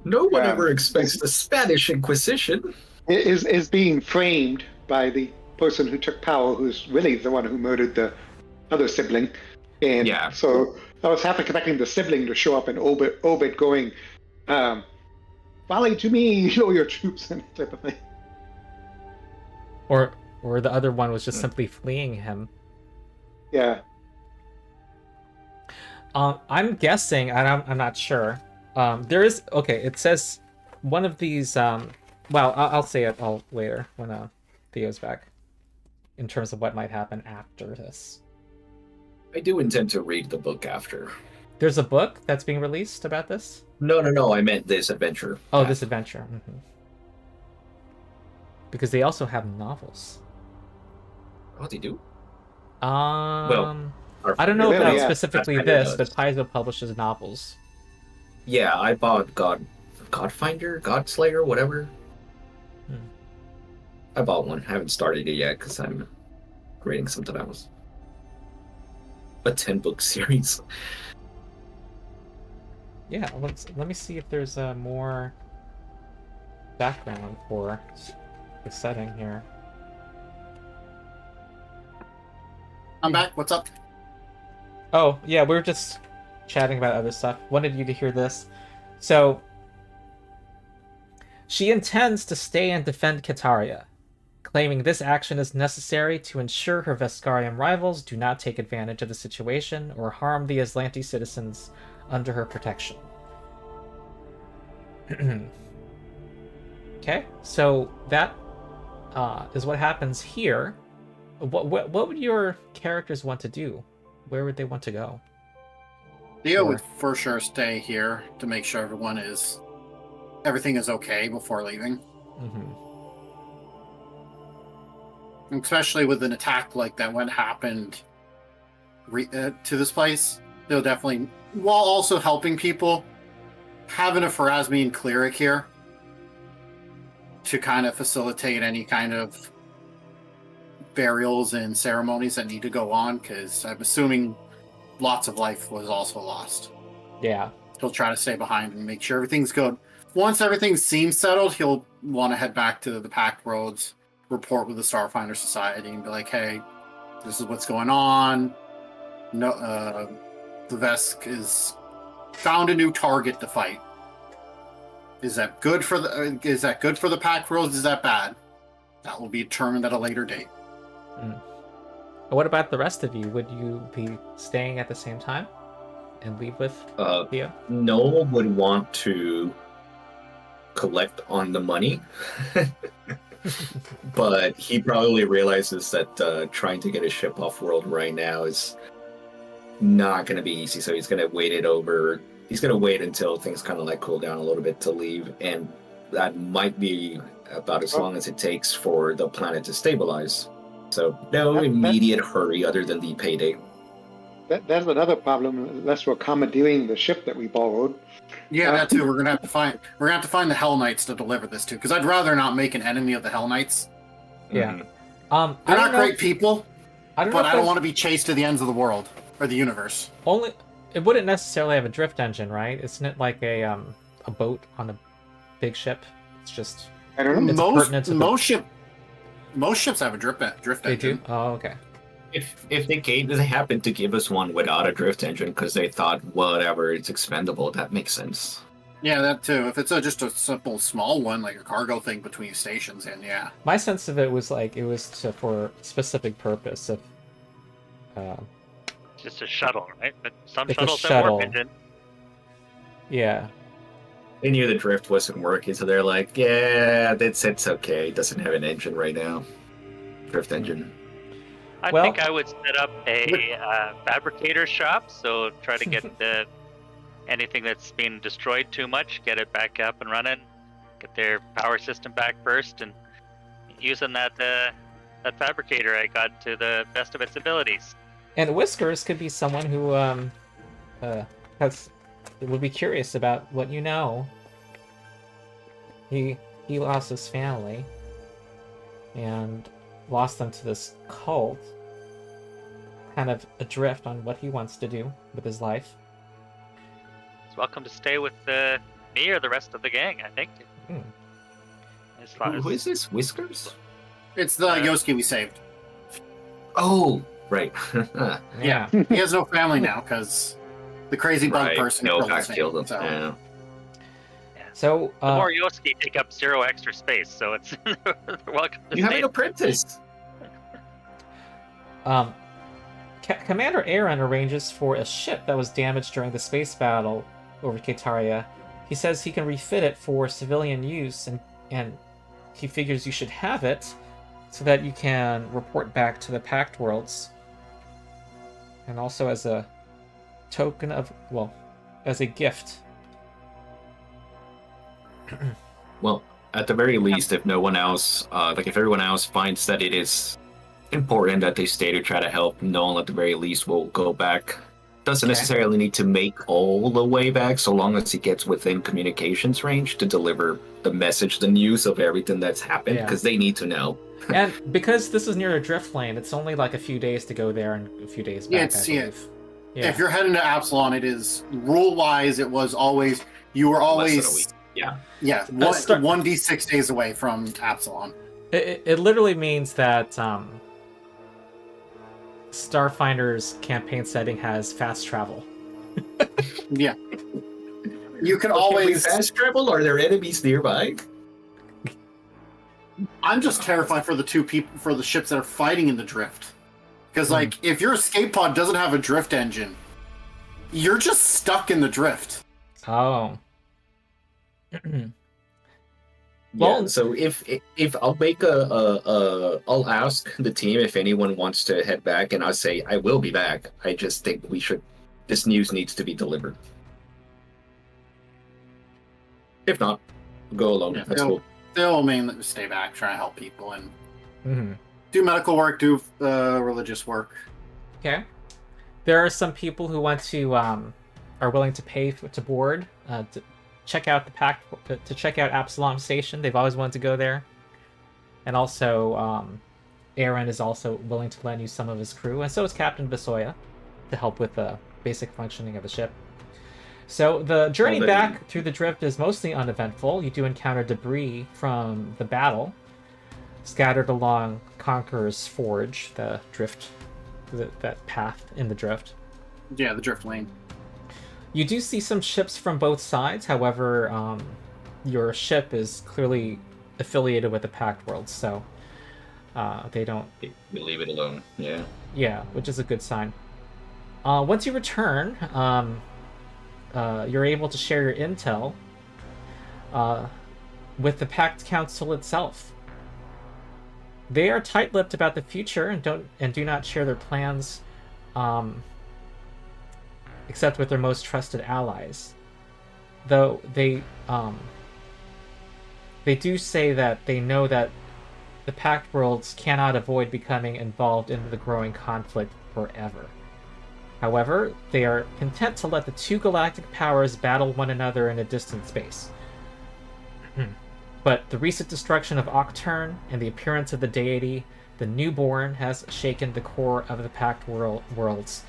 No one ever expects the Spanish Inquisition. Is being framed by the person who took power, who's really the one who murdered the other sibling. And yeah. So I was half expecting the sibling to show up in orbit going, "Volley to me, show your troops," and type of thing. Or the other one was just simply fleeing him. Yeah. I'm guessing, and I'm not sure. There is it says one of these. Well, I'll say it all later when Theo's back. In terms of what might happen after this. I do intend to read the book after. There's a book that's being released about this? No. I meant this adventure. Oh, this adventure. Mm-hmm. Because they also have novels. Oh, they do? I don't know about specifically this, but Paizo publishes novels. Yeah, I bought Godfinder, Godslayer, whatever. I bought one. I haven't started it yet because I'm reading something else. A 10-book series. Yeah, let me see if there's more background for the setting here. I'm back. What's up? Oh, yeah, we were just chatting about other stuff. Wanted you to hear this. So, she intends to stay and defend Kataria, claiming this action is necessary to ensure her Veskarian rivals do not take advantage of the situation or harm the Aslanti citizens under her protection. Okay, so that is what happens here. What would your characters want to do? Where would they want to go? Theo would for sure stay here to make sure everything is okay before leaving. Mm-hmm. Especially with an attack like that when happened to this place, they'll definitely, while also helping people, having a Pharasmian cleric here to kind of facilitate any kind of burials and ceremonies that need to go on, because I'm assuming lots of life was also lost. Yeah. He'll try to stay behind and make sure everything's good. Once everything seems settled, he'll want to head back to the Pact Roads, report with the Starfinder Society, and be like, "Hey, this is what's going on. No, the Vesk is found a new target to fight. Is that good for the Pact Roads? Is that bad? That will be determined at a later date." What about the rest of you? Would you be staying at the same time? and leave with Theo? Noel would want to collect on the money, but he probably realizes that trying to get a ship off world right now is not going to be easy. So he's going to wait it over. He's going to wait until things kind of like cool down a little bit to leave, and that might be about as long as it takes for the planet to stabilize. So no immediate hurry other than the payday. That's another problem, unless we're commandeering the ship that we borrowed. Yeah, that too. We're gonna have to find the Hell Knights to deliver this to, because I'd rather not make an enemy of the Hell Knights. Yeah. They're not great people, but I don't want to be chased to the ends of the world or the universe. Only it wouldn't necessarily have a drift engine, right? Isn't it like a boat on a big ship? It's just I don't know. Most ships have a drift they engine. do. Oh, okay. If they happened to give us one without a drift engine because they thought whatever, it's expendable, that makes sense. Yeah, that too. If it's just a simple small one, like a cargo thing between stations, and yeah. My sense of it was like it was for specific purpose. If Just a shuttle, right? But some Like a shuttles have shuttle. warp engine. yeah, They knew the drift wasn't working, so they're like, yeah, it's okay. It doesn't have an engine right now. Drift engine. I Well- think I would set up a fabricator shop, so try to get anything that's been destroyed too much, get it back up and running, get their power system back first, and using that fabricator I got to the best of its abilities. and Whiskers could be someone who would be curious about what you know. He lost his family and lost them to this cult, kind of adrift on what he wants to do with his life. He's welcome to stay with me or the rest of the gang, I think. As far Who as is this? Whiskers? It's the Yosuke we saved. Oh, right. Yeah. He has no family now because the crazy bug Right. person No, killed I his family, killed him. so- Yeah. So the more Yosuke take up 0 extra space, so it's they're welcome to You have stay. an apprentice. Commander Aaron arranges for a ship that was damaged during the space battle over Kataria. He says he can refit it for civilian use, and he figures you should have it so that you can report back to the Pact Worlds. And also as a token of, well, as a gift. Well, at the very least, if no one else, if everyone else finds that it is important that they stay to try to help, Noel at the very least will go back. Doesn't Okay. necessarily need to make all the way back, so long as he gets within communications range to deliver the message, the news of everything that's happened, Yeah. because they need to know. And because this is near a drift lane, it's only like a few days to go there and a few days back, Yeah, I it's- believe. Yeah. If you're heading to Absalon, it is rule-wise. It was always you were Less than a week. always Yeah. one 1d6 days away from Absalon. It literally means that Starfinder's campaign setting has fast travel. Yeah, you can Can we always. fast travel? Are there enemies nearby? I'm just terrified for the ships that are fighting in the drift, because like if your escape pod doesn't have a drift engine, you're just stuck in the drift. Oh. Well, so if I'll make I'll ask the team if anyone wants to head back, and I'll say I will be back. I just think this news needs to be delivered. If not, go alone. Yeah, That's cool. They'll mainly stay back, try to help people, and Mhm. do medical work, do religious work. Okay. There are some people who want to are willing to pay to board to check out the pack to check out Absalom Station. They've always wanted to go there. And also Aaron is also willing to lend you some of his crew, and so is Captain Visoya to help with the basic functioning of the ship. So the journey Well, then- back through the drift is mostly uneventful. You do encounter debris from the battle scattered along Conqueror's Forge, the drift, that path in the drift. Yeah, the drift lane. You do see some ships from both sides. However, your ship is clearly affiliated with the Pact World, so they don't. We leave it alone. Yeah. Yeah, which is a good sign. Once you return, you're able to share your intel with the Pact Council itself. They are tight-lipped about the future and do not share their plans, except with their most trusted allies. Though they do say that they know that the Pact worlds cannot avoid becoming involved in the growing conflict forever. However, they are content to let the two galactic powers battle one another in a distant space. But the recent destruction of Octurne and the appearance of the deity, the Newborn, has shaken the core of the Pact worlds.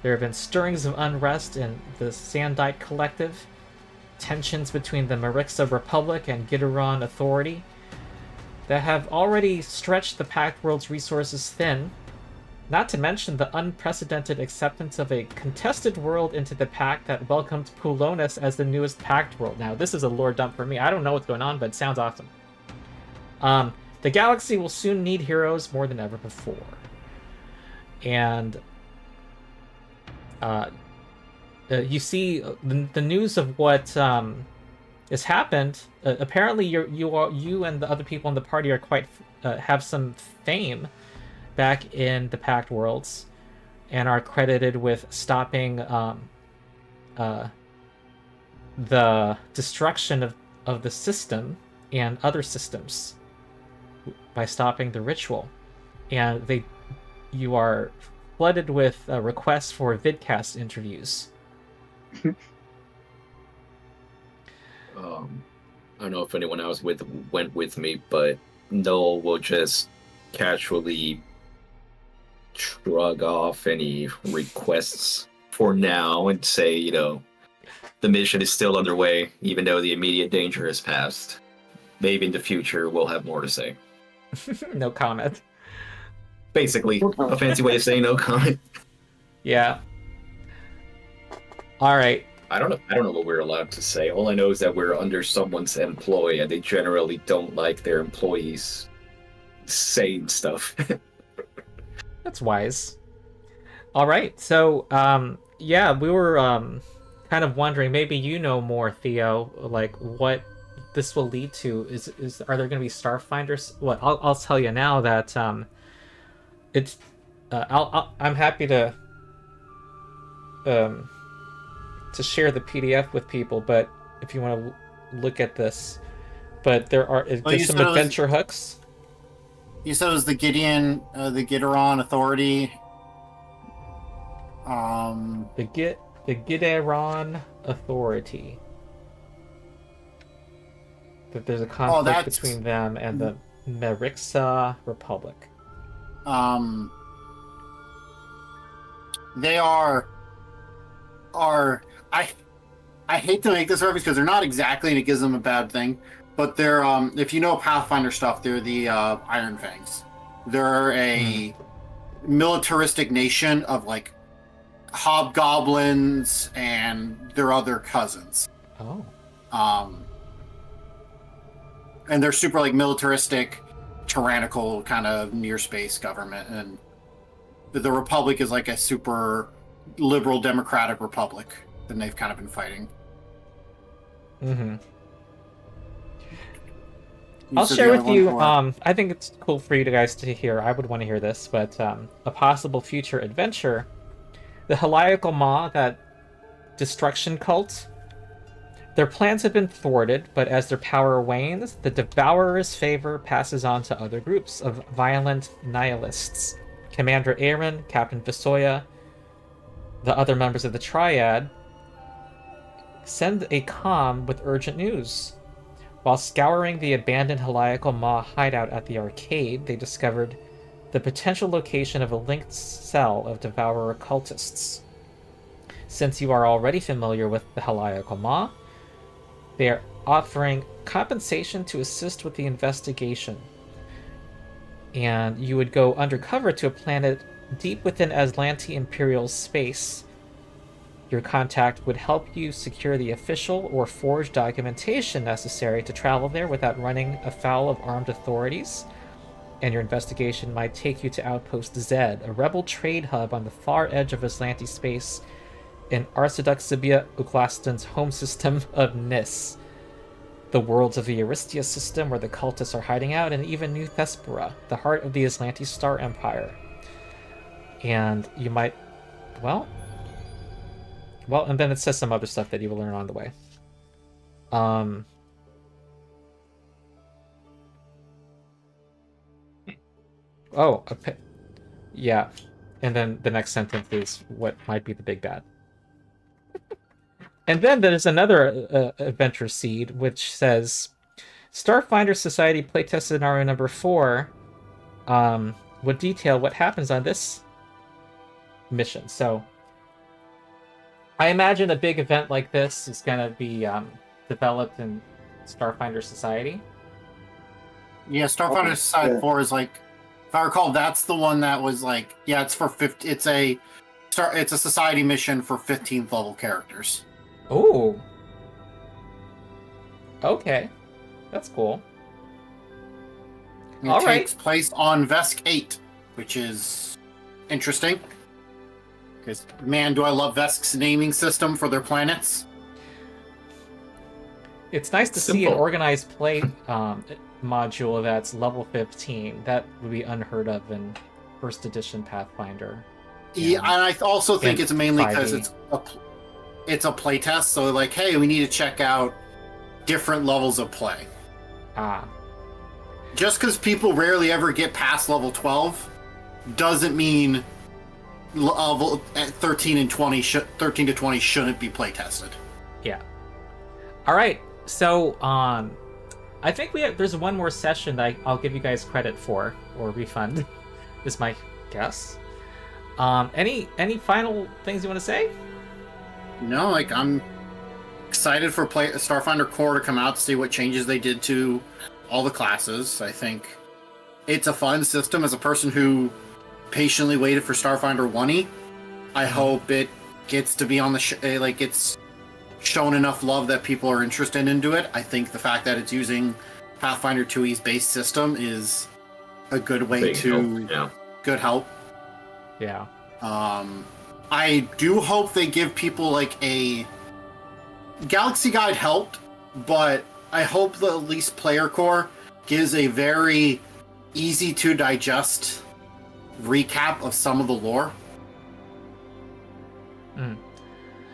There have been stirrings of unrest in the Sandite Collective, tensions between the Marixa Republic and Gideron Authority that have already stretched the Pact world's resources thin, not to mention the unprecedented acceptance of a contested world into the Pact that welcomed Pulonis as the newest Pact world. Now, this is a lore dump for me. I don't know what's going on, but it sounds awesome. The galaxy will soon need heroes more than ever before. And you see the news of what has happened. Apparently, you and the other people in the party are quite have some fame back in the Pact worlds, and are credited with stopping the destruction of the system and other systems by stopping the ritual. And you are flooded with requests for vidcast interviews. I don't know if anyone else went with me, but Noel will just casually shrug off any requests for now and say, the mission is still underway, even though the immediate danger has passed. Maybe in the future we'll have more to say. No comment. Basically, a fancy way of saying no comment. Yeah. All right. I don't know what we're allowed to say. All I know is that we're under someone's employ, and they generally don't like their employees saying stuff. That's wise. All right. So, yeah, we were kind of wondering, maybe you know more, Theo, like what this will lead to. Are there going to be Starfinders? Well, I'll tell you now that it's. I'm happy to share the PDF with people, but if you want to look at this, but there's some adventure hooks. You said it was the Gideron Authority. The Gideron Authority. That there's a conflict between them and the Marixa Republic. They are I hate to make this reference because they're not exactly, and it gives them a bad thing. But they're, if you know Pathfinder stuff, they're the Iron Fangs. They're a militaristic nation of like hobgoblins and their other cousins. Oh. And they're super like militaristic, tyrannical kind of near space government, and the Republic is like a super liberal democratic republic that they've kind of been fighting. Mm-hmm. I'll share with you, I think it's cool for you guys to hear. I would want to hear this, but a possible future adventure. The Heliacal Maw, that destruction cult, their plans have been thwarted, but as their power wanes, the Devourer's favor passes on to other groups of violent nihilists. Commander Aaron, Captain Visoya, the other members of the Triad, send a comm with urgent news. While scouring the abandoned Heliacal Maw hideout at the arcade, they discovered the potential location of a linked cell of Devourer cultists. Since you are already familiar with the Heliacal Maw, they are offering compensation to assist with the investigation. And you would go undercover to a planet deep within Aslanti Imperial space. Your contact would help you secure the official or forged documentation necessary to travel there without running afoul of armed authorities. And your investigation might take you to Outpost Z, a rebel trade hub on the far edge of Aslanti space, in Arciduxibia Uclaston's home system of Nis, the worlds of the Aristia system where the cultists are hiding out, and even New Thespera, the heart of the Atlantis Star Empire. And you might, well, and then it says some other stuff that you will learn on the way. Yeah. And then the next sentence is what might be the big bad. And then there's another adventure seed, which says, Starfinder Society playtest scenario number 4 would detail what happens on this mission. So I imagine a big event like this is going to be developed in Starfinder Society. Yeah, Starfinder Society 4 is like, if I recall, that's the one that was like, yeah, it's for 50. It's a society mission for 15th level characters. Oh. Okay. That's cool. It takes place on Vesk 8, which is interesting. Because, man, do I love Vesk's naming system for their planets. It's nice to see an organized play module that's level 15. That would be unheard of in first edition Pathfinder. Yeah, and I also think it's mainly because it's a playtest, so like, hey, we need to check out different levels of play. Just because people rarely ever get past level 12 doesn't mean level 13 to 20 shouldn't be playtested. Yeah. All right. So, I think there's one more session that I'll give you guys credit for, or refund, is my guess. Any final things you want to say? No, like, I'm excited for Starfinder Core to come out to see what changes they did to all the classes. I think it's a fun system. As a person who patiently waited for Starfinder 1E, I hope it gets to be on the it's shown enough love that people are interested into it. I think the fact that it's using Pathfinder 2E's base system is a good way good help. Yeah. I do hope they give people like a Galaxy Guide helped, but I hope the at least Player Core gives a very easy to digest recap of some of the lore.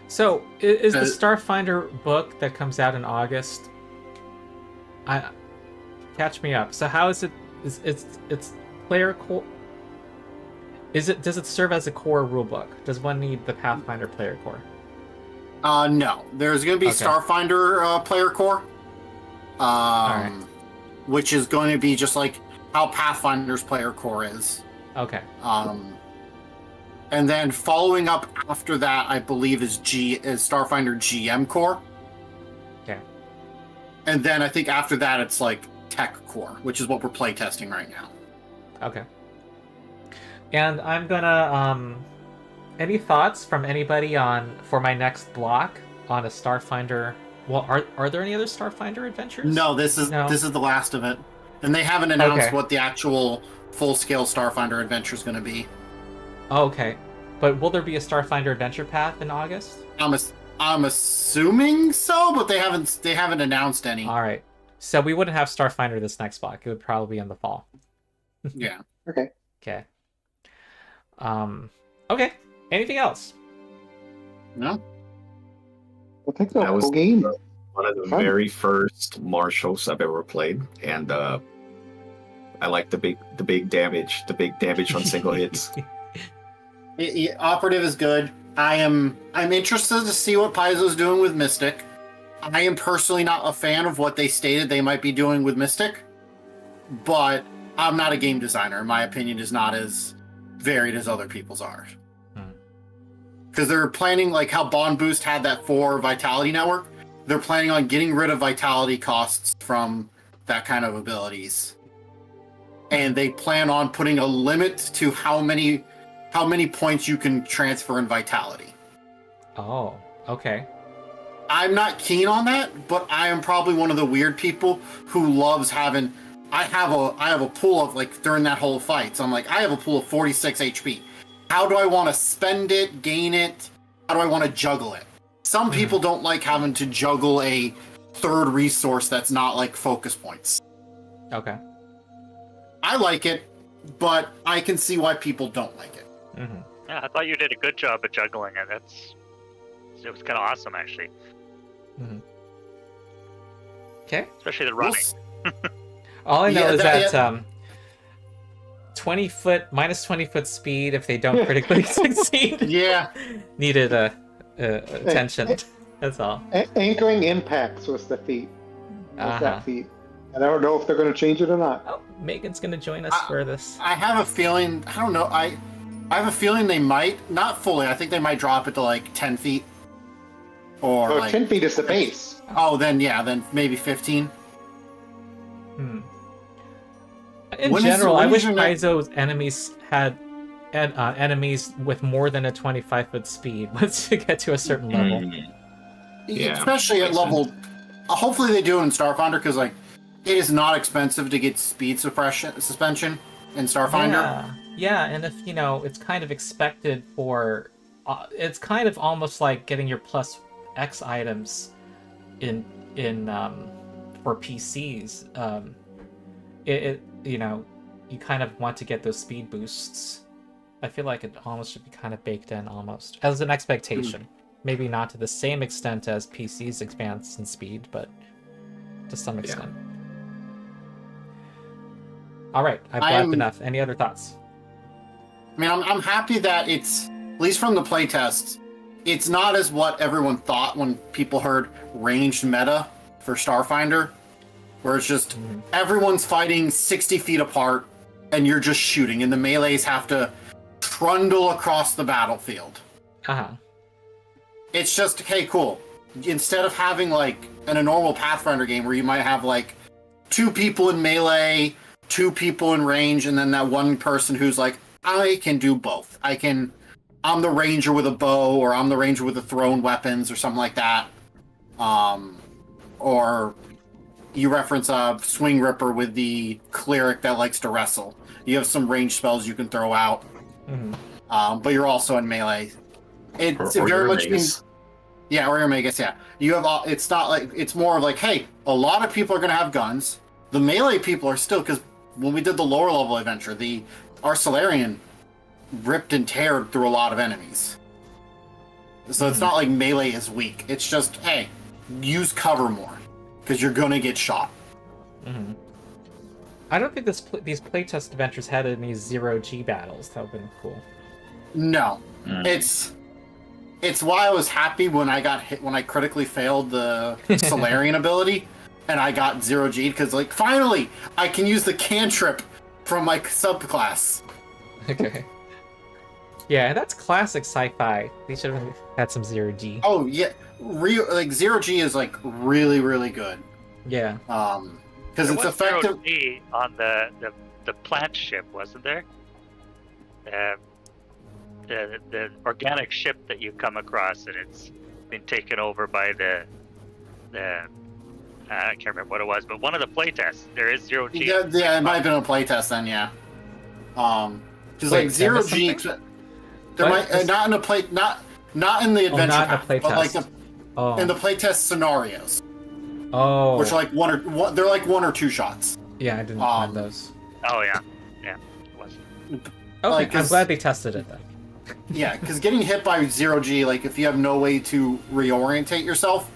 So, is the Starfinder book that comes out in August? Catch me up. So, how is it? It's Player Core? Does it serve as a core rulebook? Does one need the Pathfinder Player Core? No. There's going to be Starfinder Player Core, which is going to be just like how Pathfinder's Player Core is. Okay. And then following up after that, I believe is Starfinder GM Core. Okay. And then I think after that, it's like Tech Core, which is what we're playtesting right now. Okay. And I'm gonna any thoughts from anybody for my next block on a Starfinder? Well, are there any other Starfinder adventures? No, this is the last of it, and they haven't announced what the actual full-scale Starfinder adventure is going to be. Okay, but will there be a Starfinder adventure path in August? I'm assuming so, but they haven't announced any. All right, so we wouldn't have Starfinder this next block. It would probably be in the fall. Yeah. Okay. Okay. Okay. Anything else? No. I think that was cool game. One of the very first marshals I've ever played, and I like the big damage on single hits. Operative is good. I'm interested to see what Paizo's doing with Mystic. I am personally not a fan of what they stated they might be doing with Mystic, but I'm not a game designer. My opinion is not as varied as other people's are. Because they're planning, like how Bond Boost had that for Vitality Network, they're planning on getting rid of Vitality costs from that kind of abilities. And they plan on putting a limit to how many points you can transfer in Vitality. Oh, okay. I'm not keen on that, but I am probably one of the weird people who loves having... I have a pool of, like, during that whole fight, so I'm like, I have a pool of 46 HP. How do I want to spend it, gain it, how do I want to juggle it? Some people don't like having to juggle a third resource that's not like focus points. Okay. I like it, but I can see why people don't like it. Mm-hmm. Yeah, I thought you did a good job at juggling it. It was kind of awesome, actually. Mm-hmm. Okay. Especially the running. All I know is that yeah. 20-foot, minus 20-foot speed if they don't critically succeed. Yeah. Needed attention. That's all. Anchoring impacts was the feat. Was that feat. And I don't know if they're going to change it or not. Oh, Megan's going to join us for this. I have a feeling, I don't know, I have a feeling they might, not fully, I think they might drop it to like 10 feet. Or No, like, 10 feet is the base. Oh, then maybe 15. In general, I wish Paizo's enemies had enemies with more than a 25-foot speed once you get to a certain level. Yeah, especially at level. Hopefully they do in Starfinder, because like it is not expensive to get speed suspension in Starfinder. Yeah, and if it's kind of expected for, it's kind of almost like getting your plus X items in for PCs. You kind of want to get those speed boosts. I feel like it almost should be kind of baked in almost as an expectation. Maybe not to the same extent as PC's advance in speed, but to some extent. All right, I've blabbed enough. Any other thoughts? I mean, I'm happy that it's, at least from the playtest, it's not as what everyone thought when people heard ranged meta for Starfinder, where it's just everyone's fighting 60 feet apart and you're just shooting, and the melees have to trundle across the battlefield. It's just, hey, cool. Instead of having like in a normal Pathfinder game where you might have like 2 people in melee, 2 people in range, and then that one person who's like, I can do both. I'm the ranger with a bow, or I'm the ranger with the thrown weapons, or something like that. Or you reference a Swing Ripper with the cleric that likes to wrestle. You have some ranged spells you can throw out, but you're also in melee. It's or very much Magus. Or your Magus. Yeah, you have. It's not like, it's more of like, hey, a lot of people are going to have guns. The melee people are still, because when we did the lower level adventure, our Solarian ripped and teared through a lot of enemies. So it's not like melee is weak. It's just, hey, use cover more, because you're gonna get shot. I don't think these playtest adventures had any 0G battles. That would have been cool. No. It's why I was happy when I got hit, when I critically failed the Solarian ability, and I got 0G, because like, finally, I can use the cantrip from my subclass. Okay. Yeah, that's classic sci-fi. They should have had some 0G. Oh yeah, like 0G is like really, really good. Yeah. Because it's effective. 0G on the plant ship, wasn't there? The organic ship that you come across, and it's been taken over by the I can't remember what it was, but one of the playtests, there is 0G. Yeah, it might have been a playtest then, yeah. Because like 0G, there might not in a play, not in the adventure pack, but like in the playtest scenarios. Oh. Which are like they're like 1 or 2 shots. Yeah, I didn't find those. Oh yeah, it was. Okay, like, I'm glad they tested it then. Yeah, because getting hit by 0G, like if you have no way to reorientate yourself,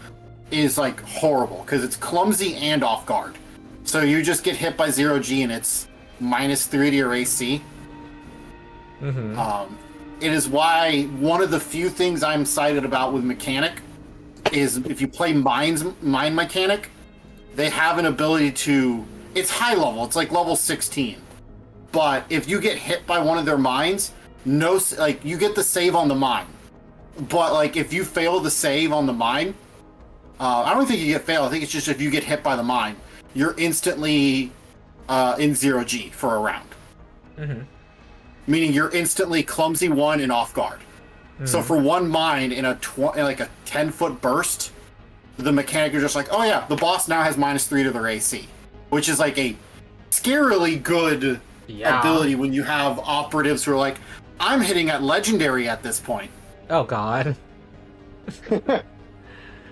is like horrible, because it's clumsy and off guard. So you just get hit by 0G and it's -3 to your AC. It is why one of the few things I'm excited about with Mechanic is if you play Mind Mechanic, they have an ability to, it's high level, it's like level 16. But if you get hit by one of their mines, you get the save on the mine. But like if you fail the save on the mine, I don't think you get failed. I think it's just if you get hit by the mine, you're instantly in 0G for a round. Meaning you're instantly clumsy 1 and off guard. So for one mine in a 10-foot burst, the mechanic is just like, oh yeah, the boss now has -3 to their AC, which is like a scarily good ability when you have operatives who are like, I'm hitting at legendary at this point. Oh god.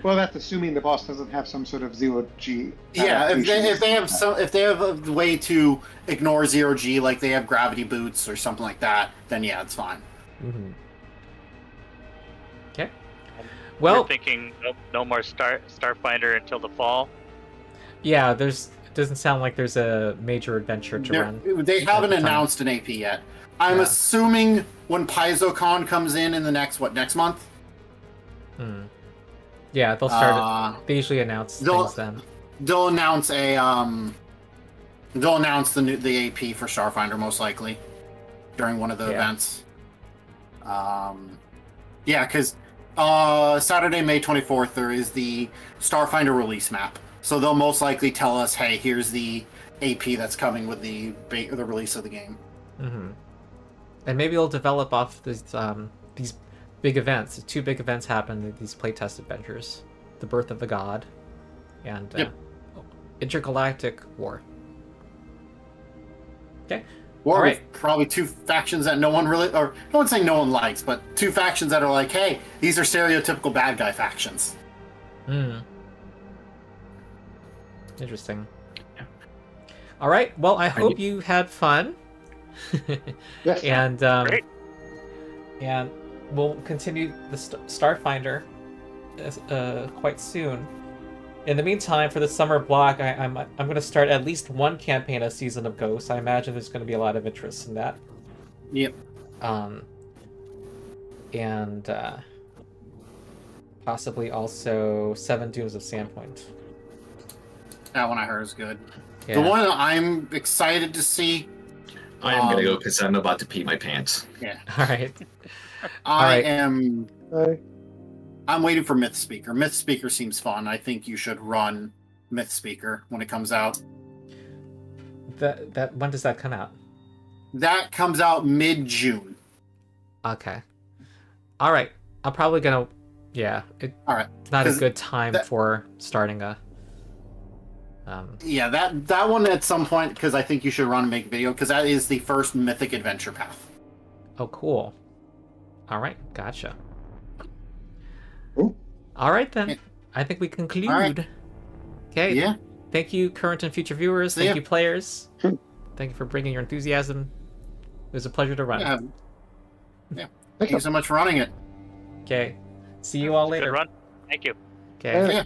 Well, that's assuming the boss doesn't have some sort of zero G. Yeah, if they have adaptations. if they have a way to ignore 0G, like they have gravity boots or something like that, then yeah, it's fine. Mm-hmm. Okay. We're Well, thinking no more Starfinder until the fall. yeah. It doesn't sound like there's a major adventure to run. They at haven't the time. announced an AP yet. I'm Yeah. assuming when PaizoCon comes in the next month. Hmm. Yeah, they'll start. They usually announce things then. They'll announce the AP for Starfinder most likely during one of the events. Yeah, because Saturday, May 24th, there is the Starfinder release map. So they'll most likely tell us, hey, here's the AP that's coming with the release of the game. Mm-hmm. And maybe they'll develop off these big events. 2 big events happen, these playtest adventures. The Birth of the God and Intergalactic War. Okay. Or All right. with probably 2 factions that no one really, or no one's saying no one likes, but 2 factions that are like, hey, these are stereotypical bad guy factions. Hmm. Interesting. Yeah. All right. Well, I hope you had fun. Yes. And Great. and we'll continue the Starfinder quite soon. In the meantime, for the summer block, I'm going to start at least one campaign a season of Ghosts. I imagine there's going to be a lot of interest in that. Yep. And possibly also 7 Dunes of Sandpoint. That one I heard is good. Yeah. The one I'm excited to see. I am gonna go because I'm about to pee my pants. Yeah. All right. I'm waiting for Myth Speaker. Myth Speaker seems fun. I think you should run Myth Speaker when it comes out. That when does that come out? That comes out mid-June. Okay. All right. I'm probably gonna. Yeah. All right. It's not a good time for starting a. Yeah, that one at some point, because I think you should run and make a video, because that is the first Mythic Adventure path. Oh, cool. All right. Gotcha. Cool. All right then. Yeah. I think we conclude. All right. Okay. Yeah. Thank you, current and future viewers. See Thank ya. you, players. Thank you for bringing your enthusiasm. It was a pleasure to run. Yeah. Thank you so much for running it. Okay. See you all Good later. run. Thank you. Okay. Yeah.